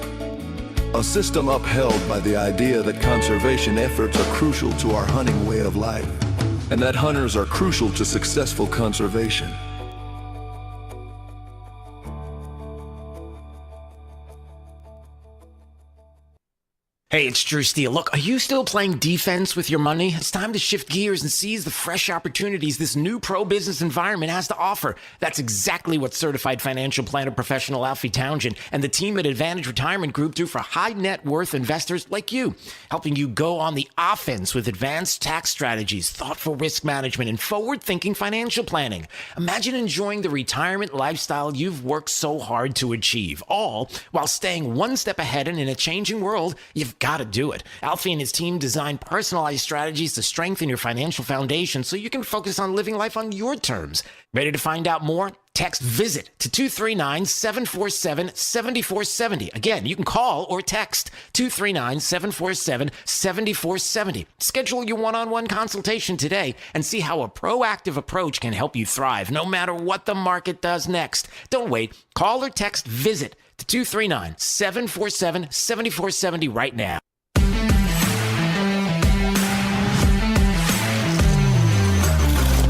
A system upheld by the idea that conservation efforts are crucial to our hunting way of life, and that hunters are crucial to successful conservation. Hey, it's Drew Steele. Look, are you still playing defense with your money? It's time to shift gears and seize the fresh opportunities this new pro-business environment has to offer. That's exactly what certified financial planner professional Alfie Townsend and the team at Advantage Retirement Group do for high net worth investors like you, helping you go on the offense with advanced tax strategies, thoughtful risk management, and forward-thinking financial planning. Imagine enjoying the retirement lifestyle you've worked so hard to achieve, all while staying one step ahead and in a changing world. You've got to do it. Alfie and his team design personalized strategies to strengthen your financial foundation so you can focus on living life on your terms. Ready to find out more? Text VISIT to 239-747-7470. Again, you can call or text 239-747-7470. Schedule your one-on-one consultation today and see how a proactive approach can help you thrive no matter what the market does next. Don't wait. Call or text VISIT to 239-747-7470 right now.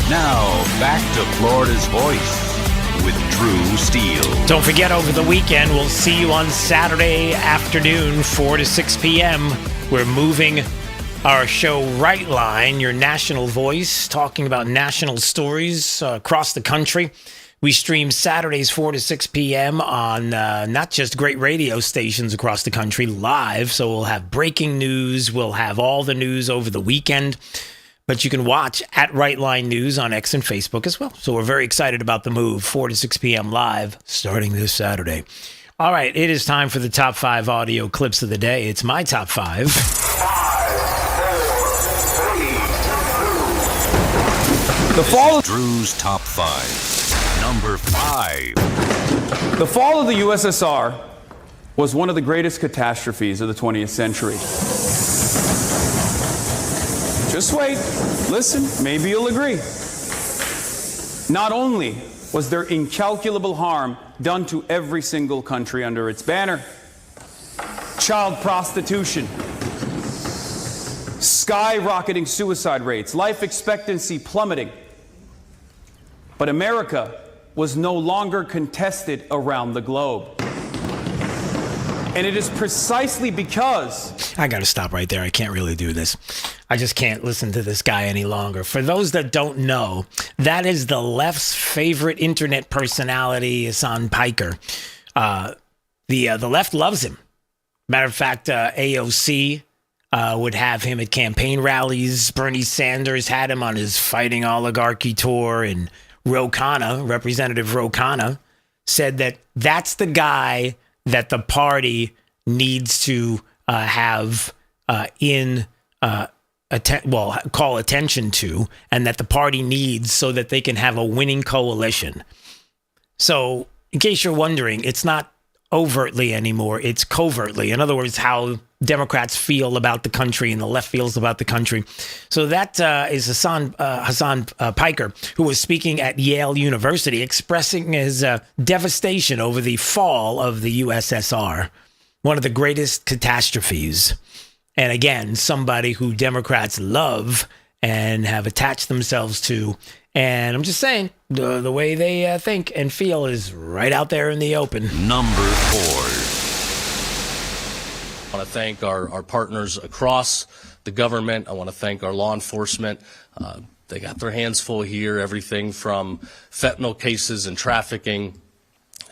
Now, back to Florida's Voice with Drew Steele. Don't forget, over the weekend, we'll see you on Saturday afternoon, 4 to 6 p.m. We're moving our show Right Line, your national voice, talking about national stories across the country. We stream Saturdays 4 to 6 p.m. on not just great radio stations across the country live, so we'll have breaking news, we'll have all the news over the weekend, but you can watch at Right Line News on X and Facebook as well. So we're very excited about the move, 4 to 6 p.m. live, starting this Saturday. All right, it is time for the top 5 audio clips of the day. It's my top 5. The fall of Drew's top 5. Number 5. The fall of the USSR was one of the greatest catastrophes of the 20th century. Just wait, listen, maybe you'll agree. Not only was there incalculable harm done to every single country under its banner, child prostitution, skyrocketing suicide rates, life expectancy plummeting, but America was no longer contested around the globe. And it is precisely because... I got to stop right there. I can't really do this. I just can't listen to this guy any longer. For those that don't know, that is the left's favorite internet personality, Hassan Piker. The left loves him. Matter of fact, AOC would have him at campaign rallies. Bernie Sanders had him on his Fighting Oligarchy tour, and Representative Ro Khanna, said that that's the guy that the party needs to call attention to, and that the party needs so that they can have a winning coalition. So, in case you're wondering, it's not overtly anymore, it's covertly. In other words, how Democrats feel about the country and the left feels about the country. So that is Hassan Piker, who was speaking at Yale University, expressing his devastation over the fall of the USSR, one of the greatest catastrophes. And again, somebody who Democrats love and have attached themselves to. And I'm just saying, the way they think and feel is right out there in the open. Number 4. I want to thank our partners across the government. I want to thank our law enforcement. They got their hands full here, everything from fentanyl cases and trafficking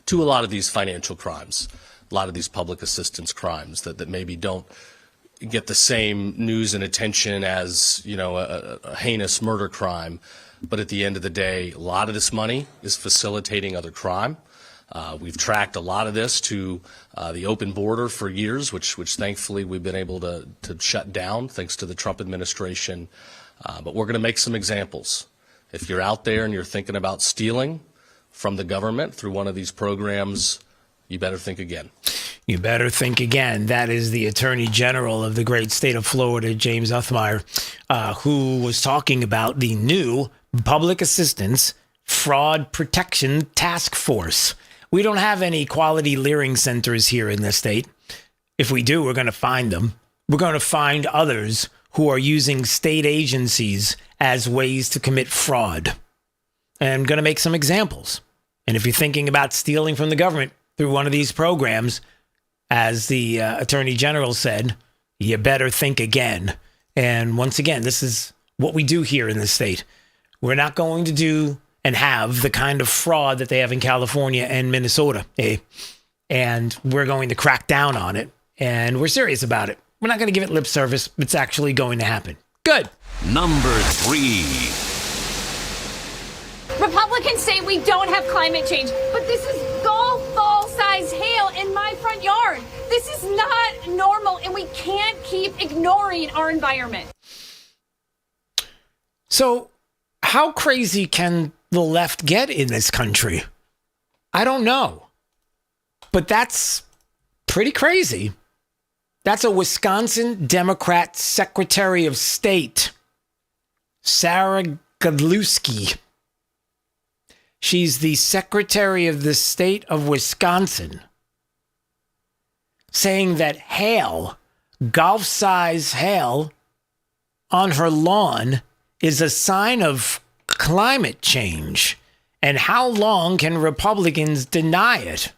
to a lot of these financial crimes, a lot of these public assistance crimes that maybe don't get the same news and attention as, a heinous murder crime. But at the end of the day, a lot of this money is facilitating other crime. We've tracked a lot of this to the open border for years, which thankfully we've been able to shut down thanks to the Trump administration. But we're going to make some examples. If you're out there and you're thinking about stealing from the government through one of these programs, you better think again. You better think again. That is the Attorney General of the great state of Florida, James Uthmire, who was talking about the new Public Assistance Fraud Protection Task Force. We don't have any quality leering centers here in this state. If we do, we're going to find them. We're going to find others who are using state agencies as ways to commit fraud. And I'm going to make some examples. And if you're thinking about stealing from the government through one of these programs, as the Attorney General said, you better think again. And once again, this is what we do here in this state. We're not going to do and have the kind of fraud that they have in California and Minnesota. And we're going to crack down on it. And we're serious about it. We're not going to give it lip service. It's actually going to happen. Good. Number 3. Republicans say we don't have climate change, but this is golf ball size hail in my front yard. This is not normal, and we can't keep ignoring our environment. So, how crazy can the left get in this country? I don't know. But that's pretty crazy. That's a Wisconsin Democrat Secretary of State, Sarah Godlewski. She's the Secretary of the State of Wisconsin, saying that hail, golf-size hail, on her lawn is a sign of climate change. And how long can Republicans deny it?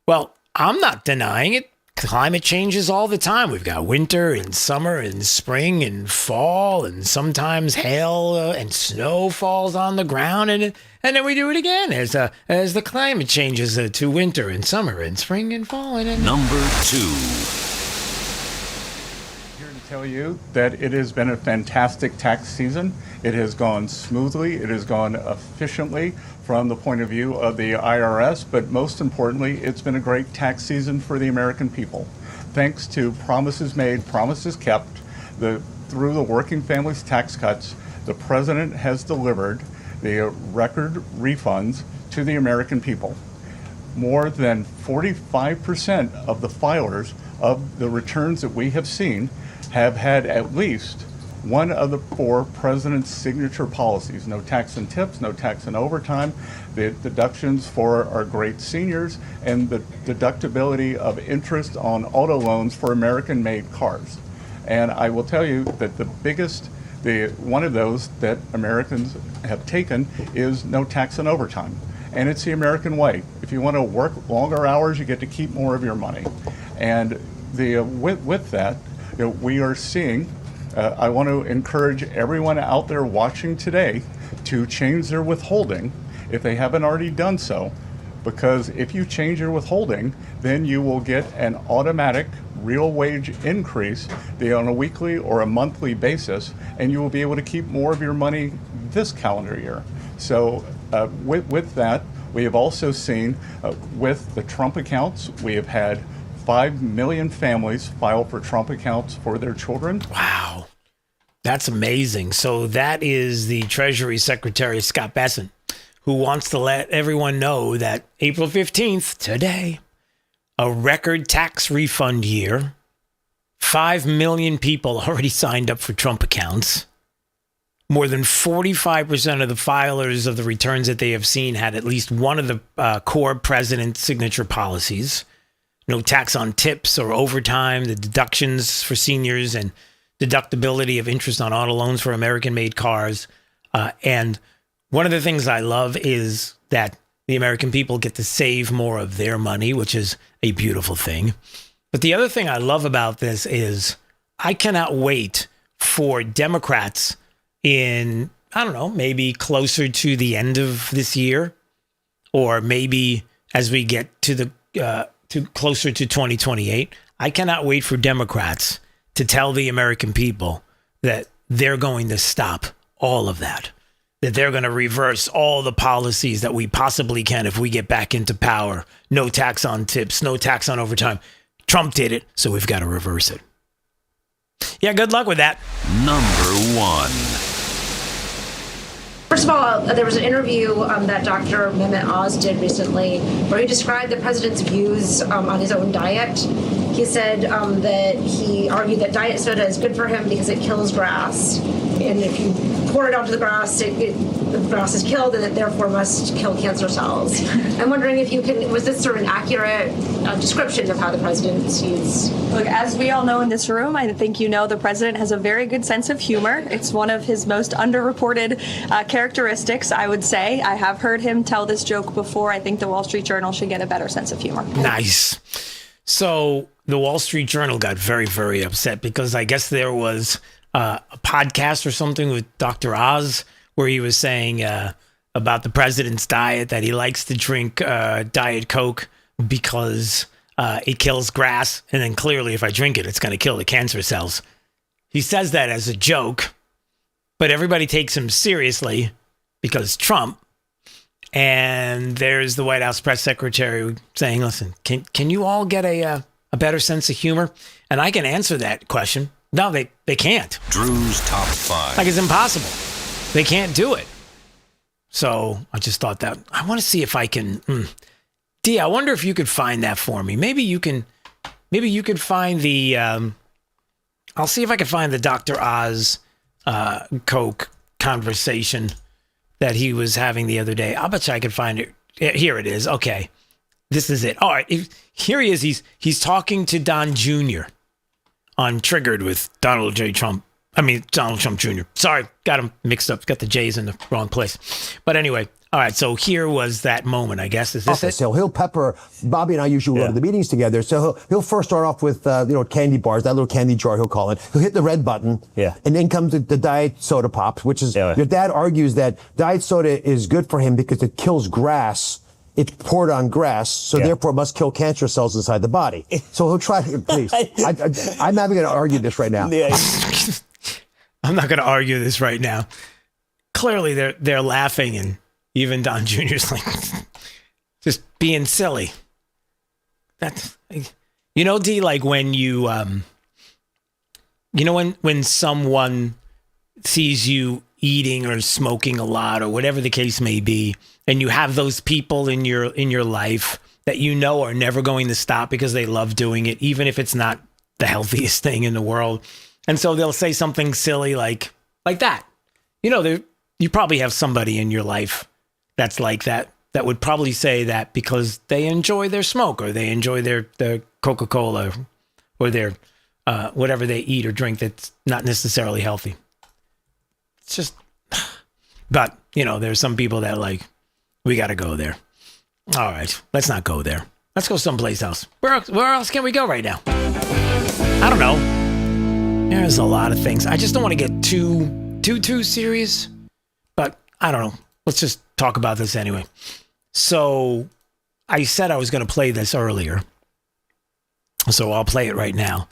Well, I'm not denying it. Climate changes all the time. We've got winter and summer and spring and fall, and sometimes hail and snow falls on the ground, and then we do it again as the climate changes to winter and summer and spring and fall. And Number 2. Here to tell you that it has been a fantastic tax season. It has gone smoothly. It has gone efficiently from the point of view of the IRS, but most importantly, it's been a great tax season for the American people. Thanks to promises made, promises kept, through the working families tax cuts, the president has delivered the record refunds to the American people. More than 45% of the filers of the returns that we have seen have had at least one of the 4 president's signature policies: no tax and tips, no tax and overtime, the deductions for our great seniors, and the deductibility of interest on auto loans for American-made cars. And I will tell you that one of those that Americans have taken is no tax and overtime. And it's the American way. If you want to work longer hours, you get to keep more of your money. And with that, we are seeing I want to encourage everyone out there watching today to change their withholding if they haven't already done so, because if you change your withholding, then you will get an automatic real wage increase on a weekly or a monthly basis, and you will be able to keep more of your money this calendar year. So with that, we have also seen with the Trump accounts, we have had 5 million families file for Trump accounts for their children. Wow. That's amazing. So that is the Treasury Secretary, Scott Bessent, who wants to let everyone know that April 15th, today, a record tax refund year. 5 million people already signed up for Trump accounts. More than 45% of the filers of the returns that they have seen had at least one of the core president's signature policies. No tax on tips or overtime, the deductions for seniors, and deductibility of interest on auto loans for American-made cars. And one of the things I love is that the American people get to save more of their money, which is a beautiful thing. But the other thing I love about this is I cannot wait for Democrats in, I don't know, maybe closer to the end of this year, or maybe as we get to closer to 2028, I cannot wait for Democrats to tell the American people that they're going to stop all of that. that they're going to reverse all the policies that we possibly can if we get back into power. No tax on tips, no tax on overtime. Trump did it, so we've got to reverse it. Yeah, good luck with that. Number 1. First of all, there was an interview that Dr. Mehmet Oz did recently where he described the president's views on his own diet. He said that he argued that diet soda is good for him because it kills grass. And if you pour it onto the grass, the grass is killed and it therefore must kill cancer cells. I'm wondering if you can, was this sort of an accurate description of how the president sees? Look, as we all know in this room, I think you know the president has a very good sense of humor. It's one of his most underreported characteristics, I would say. I have heard him tell this joke before. I think the Wall Street Journal should get a better sense of humor. Nice. So the Wall Street Journal got very, very upset because I guess there was a podcast or something with Dr. Oz where he was saying about the president's diet that he likes to drink Diet Coke because it kills grass. And then clearly if I drink it, it's going to kill the cancer cells. He says that as a joke, but everybody takes him seriously because Trump. And there's the White House press secretary saying, listen, can you all get a better sense of humor? And I can answer that question. No, they can't. Drew's Top 5. Like, it's impossible. They can't do it. So I just thought that I want to see if I can. D, I wonder if you could find that for me. Maybe you can find the. I'll see if I can find the Dr. Oz Coke conversation that he was having the other day. I'll bet you I can find it. Here it is. Okay. This is it. All right. Here he is. He's talking to Don Jr. on Triggered with Donald Trump Jr. Sorry, got him mixed up. Got the J's in the wrong place. But anyway, all right. So here was that moment, I guess. Is this it? So he'll pepper. Bobby and I usually go to the meetings together. So he'll first start off with candy bars, that little candy jar he'll call it. He'll hit the red button. Yeah. And then comes the diet soda pops, which is your dad argues that diet soda is good for him because it kills grass. It's poured on grass, so therefore it must kill cancer cells inside the body. So he'll try to, please. I'm not even going to argue this right now. I'm not going to argue this right now. Clearly, they're laughing, and even Don Jr.'s like, just being silly. That's, D, like when you, when someone sees you eating or smoking a lot or whatever the case may be, and you have those people in your life that are never going to stop because they love doing it, even if it's not the healthiest thing in the world. And so they'll say something silly like that. You probably have somebody in your life that's like that would probably say that because they enjoy their smoke or they enjoy their Coca-Cola or their whatever they eat or drink that's not necessarily healthy. It's just, but, there's some people that we got to go there. All right, let's not go there. Let's go someplace else. Where else can we go right now? I don't know. There's a lot of things. I just don't want to get too serious, but I don't know. Let's just talk about this anyway. So I said I was going to play this earlier, so I'll play it right now.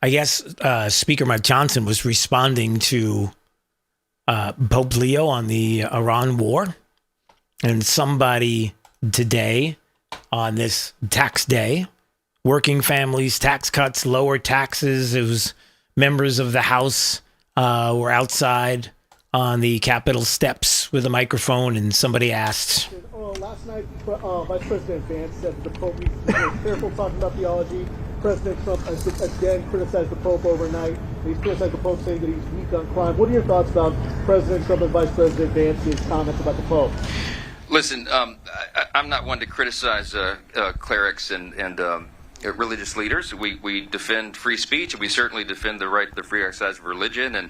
I guess Speaker Mike Johnson was responding to Pope Leo on the Iran war, and somebody today on this tax day, working families, tax cuts, lower taxes. It was members of the House were outside on the Capitol steps with a microphone, and somebody asked. Last night, Vice President Vance said the Pope needs to be careful talking about theology. President Trump again criticized the Pope overnight. He's criticized the Pope, saying that he's weak on crime. What are your thoughts about President Trump and Vice President Vance's comments about the Pope? Listen, I'm not one to criticize clerics and religious leaders. We defend free speech, and we certainly defend the right to the free exercise of religion. And,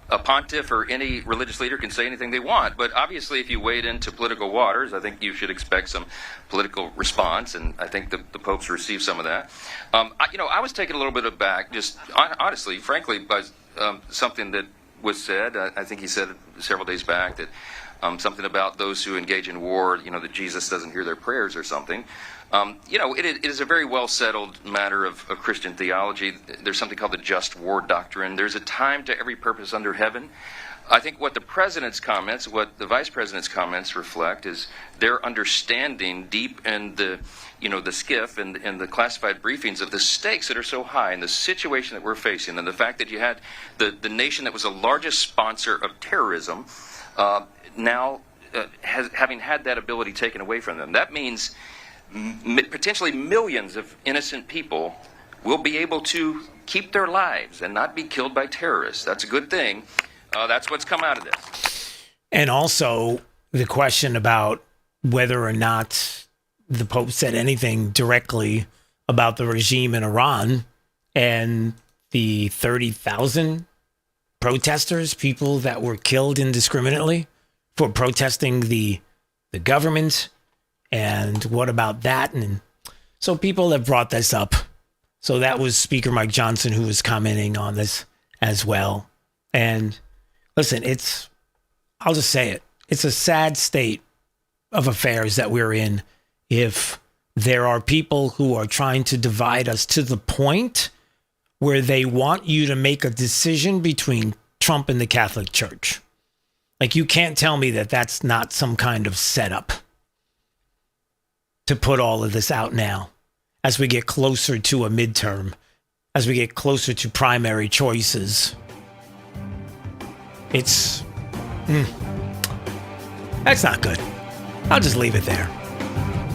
a pontiff or any religious leader can say anything they want. But obviously, if you wade into political waters, I think you should expect some political response. And I think the Pope's received some of that. I was taken a little bit aback, just honestly, frankly, by something that was said. I think he said it several days back that something about those who engage in war, that Jesus doesn't hear their prayers or something. It is a very well settled matter of Christian theology. There's something called the just war doctrine. There's a time to every purpose under heaven. I think what the president's comments, what the vice president's comments reflect is their understanding deep in the, the skiff and the classified briefings of the stakes that are so high and the situation that we're facing and the fact that you had the nation that was the largest sponsor of terrorism now having had that ability taken away from them. That means potentially millions of innocent people will be able to keep their lives and not be killed by terrorists. That's a good thing. That's what's come out of this. And also the question about whether or not the Pope said anything directly about the regime in Iran and the 30,000 protesters, people that were killed indiscriminately for protesting the government. And what about that? And so people have brought this up. So that was Speaker Mike Johnson who was commenting on this as well. And listen, I'll just say it. It's a sad state of affairs that we're in if there are people who are trying to divide us to the point where they want you to make a decision between Trump and the Catholic Church. Like, you can't tell me that that's not some kind of setup to put all of this out now as we get closer to a midterm, as we get closer to primary choices. It's, that's not good. I'll just leave it there.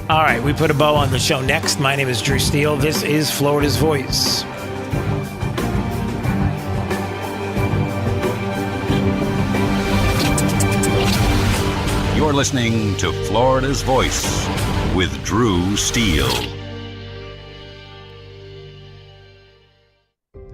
All right, we put a bow on the show next. My name is Drew Steele. This is Florida's Voice. You're listening to Florida's Voice with Drew Steele.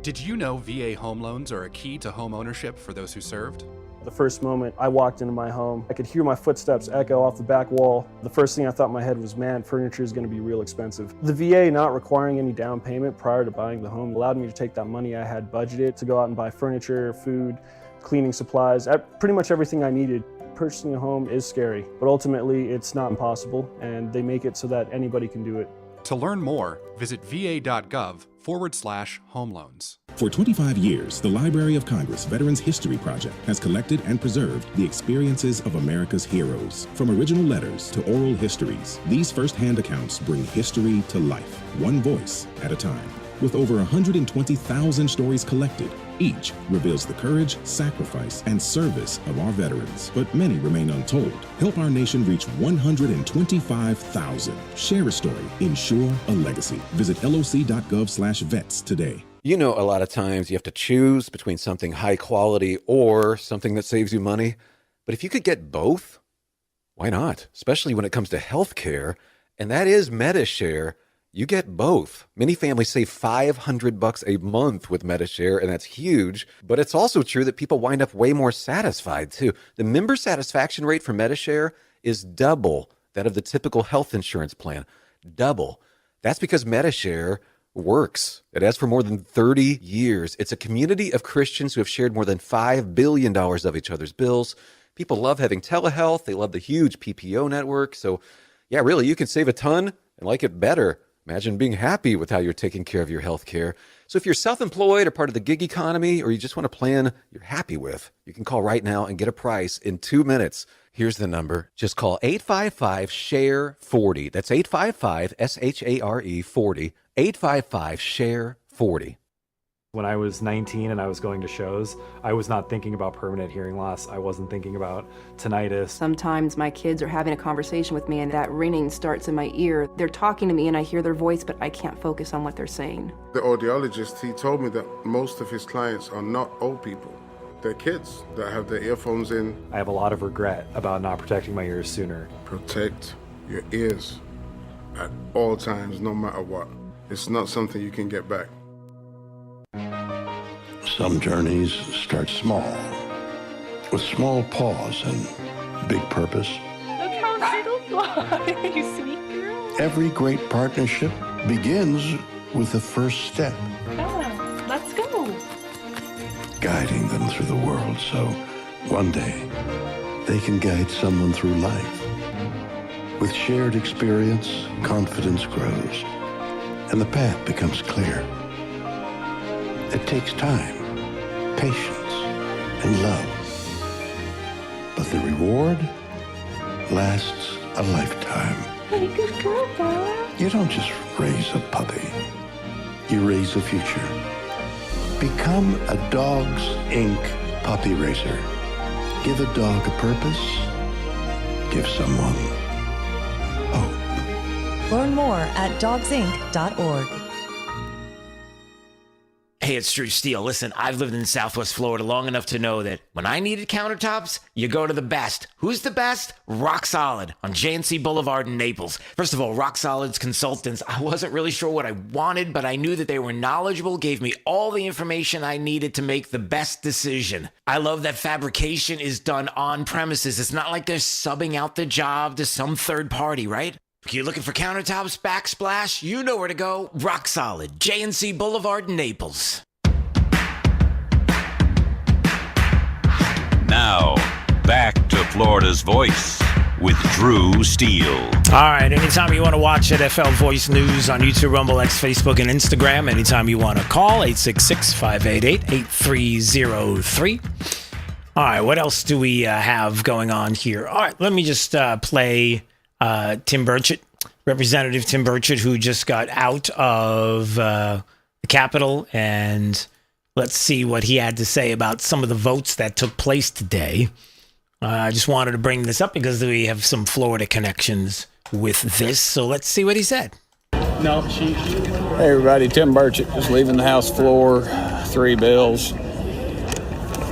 Did you know VA home loans are a key to home ownership for those who served? The first moment I walked into my home, I could hear my footsteps echo off the back wall. The first thing I thought in my head was, man, furniture is going to be real expensive. The VA not requiring any down payment prior to buying the home allowed me to take that money I had budgeted to go out and buy furniture, food, cleaning supplies, pretty much everything I needed. Purchasing a home is scary, but ultimately it's not impossible, and they make it so that anybody can do it. To learn more, visit va.gov/home loans. For 25 years, the Library of Congress Veterans History Project has collected and preserved the experiences of America's heroes. From original letters to oral histories, these first-hand accounts bring history to life, one voice at a time. With over 120,000 stories collected, each reveals the courage, sacrifice, and service of our veterans, but many remain untold. Help our nation reach 125,000. Share a story. Ensure a legacy. Visit loc.gov/vets today. You know, a lot of times you have to choose between something high quality or something that saves you money. But if you could get both, why not? Especially when it comes to healthcare, and that is MediShare. You get both. Many families save $500 a month with MediShare, and that's huge. But it's also true that people wind up way more satisfied, too. The member satisfaction rate for MediShare is double that of the typical health insurance plan. Double. That's because MediShare works. It has for more than 30 years. It's a community of Christians who have shared more than $5 billion of each other's bills. People love having telehealth. They love the huge PPO network. So, yeah, really, you can save a ton and like it better. Imagine being happy with how you're taking care of your health care. So if you're self-employed or part of the gig economy, or you just want a plan you're happy with, you can call right now and get a price in 2 minutes. Here's the number. Just call 855-SHARE-40. That's 855-SHARE-40. 855-SHARE-40. When I was 19 and I was going to shows, I was not thinking about permanent hearing loss. I wasn't thinking about tinnitus. Sometimes my kids are having a conversation with me and that ringing starts in my ear. They're talking to me and I hear their voice, but I can't focus on what they're saying. The audiologist, he told me that most of his clients are not old people. They're kids that have their earphones in. I have a lot of regret about not protecting my ears sooner. Protect your ears at all times, no matter what. It's not something you can get back. Some journeys start small, with small pause and big purpose. Look how little fly, you sweet girl. Every great partnership begins with the first step. Bella, let's go. Guiding them through the world so one day they can guide someone through life. With shared experience, confidence grows, and the path becomes clear. It takes time, patience, and love. but the reward lasts a lifetime. Hey, good girl, Bob. You don't just raise a puppy. You raise a future. Become a Dogs Inc. puppy raiser. Give a dog a purpose. Give someone hope. Learn more at dogsinc.org. Hey, it's Drew Steele. Listen, I've lived in Southwest Florida long enough to know that when I needed countertops, you go to the best. Who's the best? Rock Solid on JNC Boulevard in Naples. First of all, Rock Solid's consultants, I wasn't really sure what I wanted, but I knew that they were knowledgeable, gave me all the information I needed to make the best decision. I love that fabrication is done on premises. It's not like they're subbing out the job to some third party, right? You're looking for countertops, backsplash? You know where to go. Rock Solid, JNC Boulevard, Naples. Now, back to Florida's Voice with Drew Steele. All right, anytime you want to watch it, FL Voice News on YouTube, Rumble, X, Facebook, and Instagram. Anytime you want to call, 866-588-8303. All right, what else do we have going on here? All right, let me just play Tim Burchett, Representative Tim Burchett, who just got out of the Capitol, and let's see what he had to say about some of the votes that took place today. I just wanted to bring this up because we have some Florida connections with this, so let's see what he said. Hey everybody, Tim Burchett just leaving the House floor. 3 bills,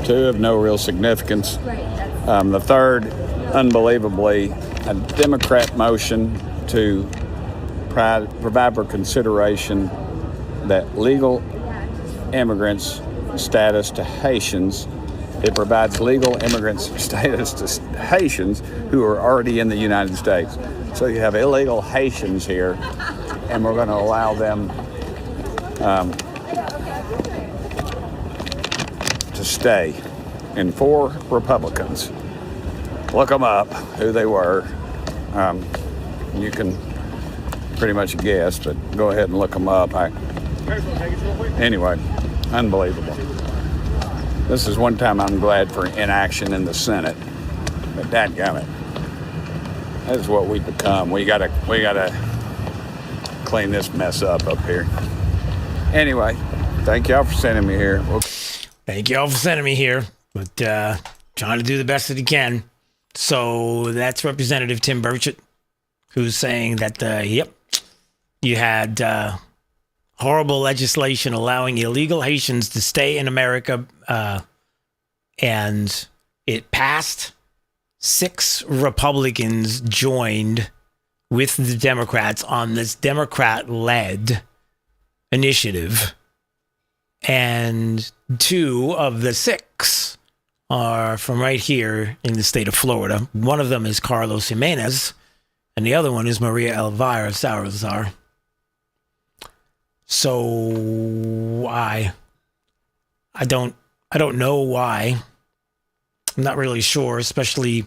2 of no real significance. The third, unbelievably, a Democrat motion to provide for consideration that legal immigrants status to Haitians. It provides legal immigrants status to Haitians who are already in the United States. So you have illegal Haitians here, and we're going to allow them to stay. And 4 Republicans. Look them up, who they were. You can pretty much guess, but go ahead and look them up. Anyway, unbelievable. This is one time I'm glad for inaction in the Senate, but dadgummit, that is what we've become. We gotta clean this mess up here. Anyway, thank y'all for sending me here. Thank y'all for sending me here, but trying to do the best that he can. So that's Representative Tim Burchett, who's saying that, you had horrible legislation allowing illegal Haitians to stay in America, and it passed. 6 Republicans joined with the Democrats on this Democrat-led initiative, and 2 of the 6 are from right here in the state of Florida. One of them is Carlos Jimenez, and the other one is Maria Elvira Salazar. So I don't know why. I'm not really sure, especially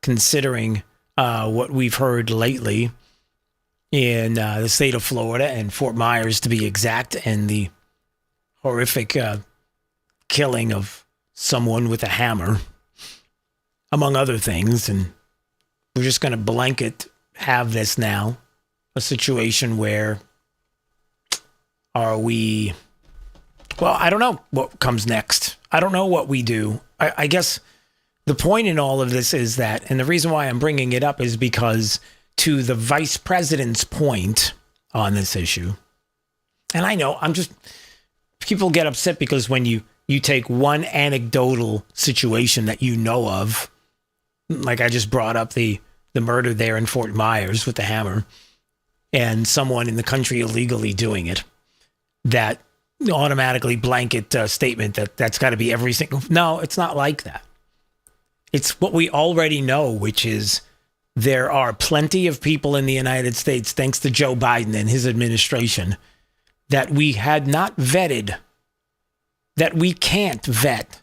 considering what we've heard lately in the state of Florida and Fort Myers, to be exact, and the horrific killing of someone with a hammer, among other things. And we're just going to blanket have this now, a situation where I don't know what comes next. I don't know what we do. I guess the point in all of this is that, and the reason why I'm bringing it up is because, to the vice president's point on this issue, and I know people get upset because when you take one anecdotal situation that you know of, like I just brought up the murder there in Fort Myers with the hammer, and someone in the country illegally doing it, that automatically blanket statement that's got to be every single. No, it's not like that. It's what we already know, which is there are plenty of people in the United States, thanks to Joe Biden and his administration, that we had not vetted, that we can't vet,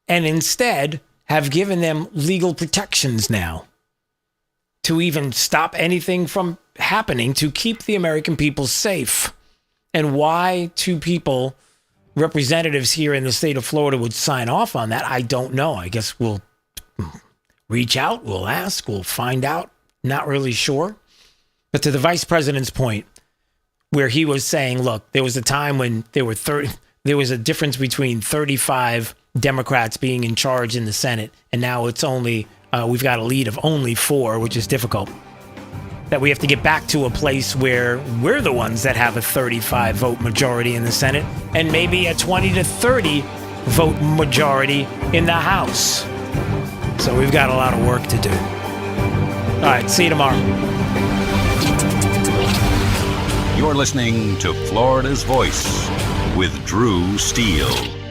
and instead have given them legal protections now to even stop anything from happening, to keep the American people safe. And why 2 people, representatives here in the state of Florida, would sign off on that, I don't know. I guess we'll reach out, we'll ask, we'll find out. Not really sure. But to the vice president's point, where he was saying, look, there was a time when there was a difference between 35 Democrats being in charge in the Senate, and now it's only, we've got a lead of only 4, which is difficult. That we have to get back to a place where we're the ones that have a 35 vote majority in the Senate, and maybe a 20 to 30 vote majority in the House. So we've got a lot of work to do. All right, see you tomorrow. You're listening to Florida's Voice with Drew Steele.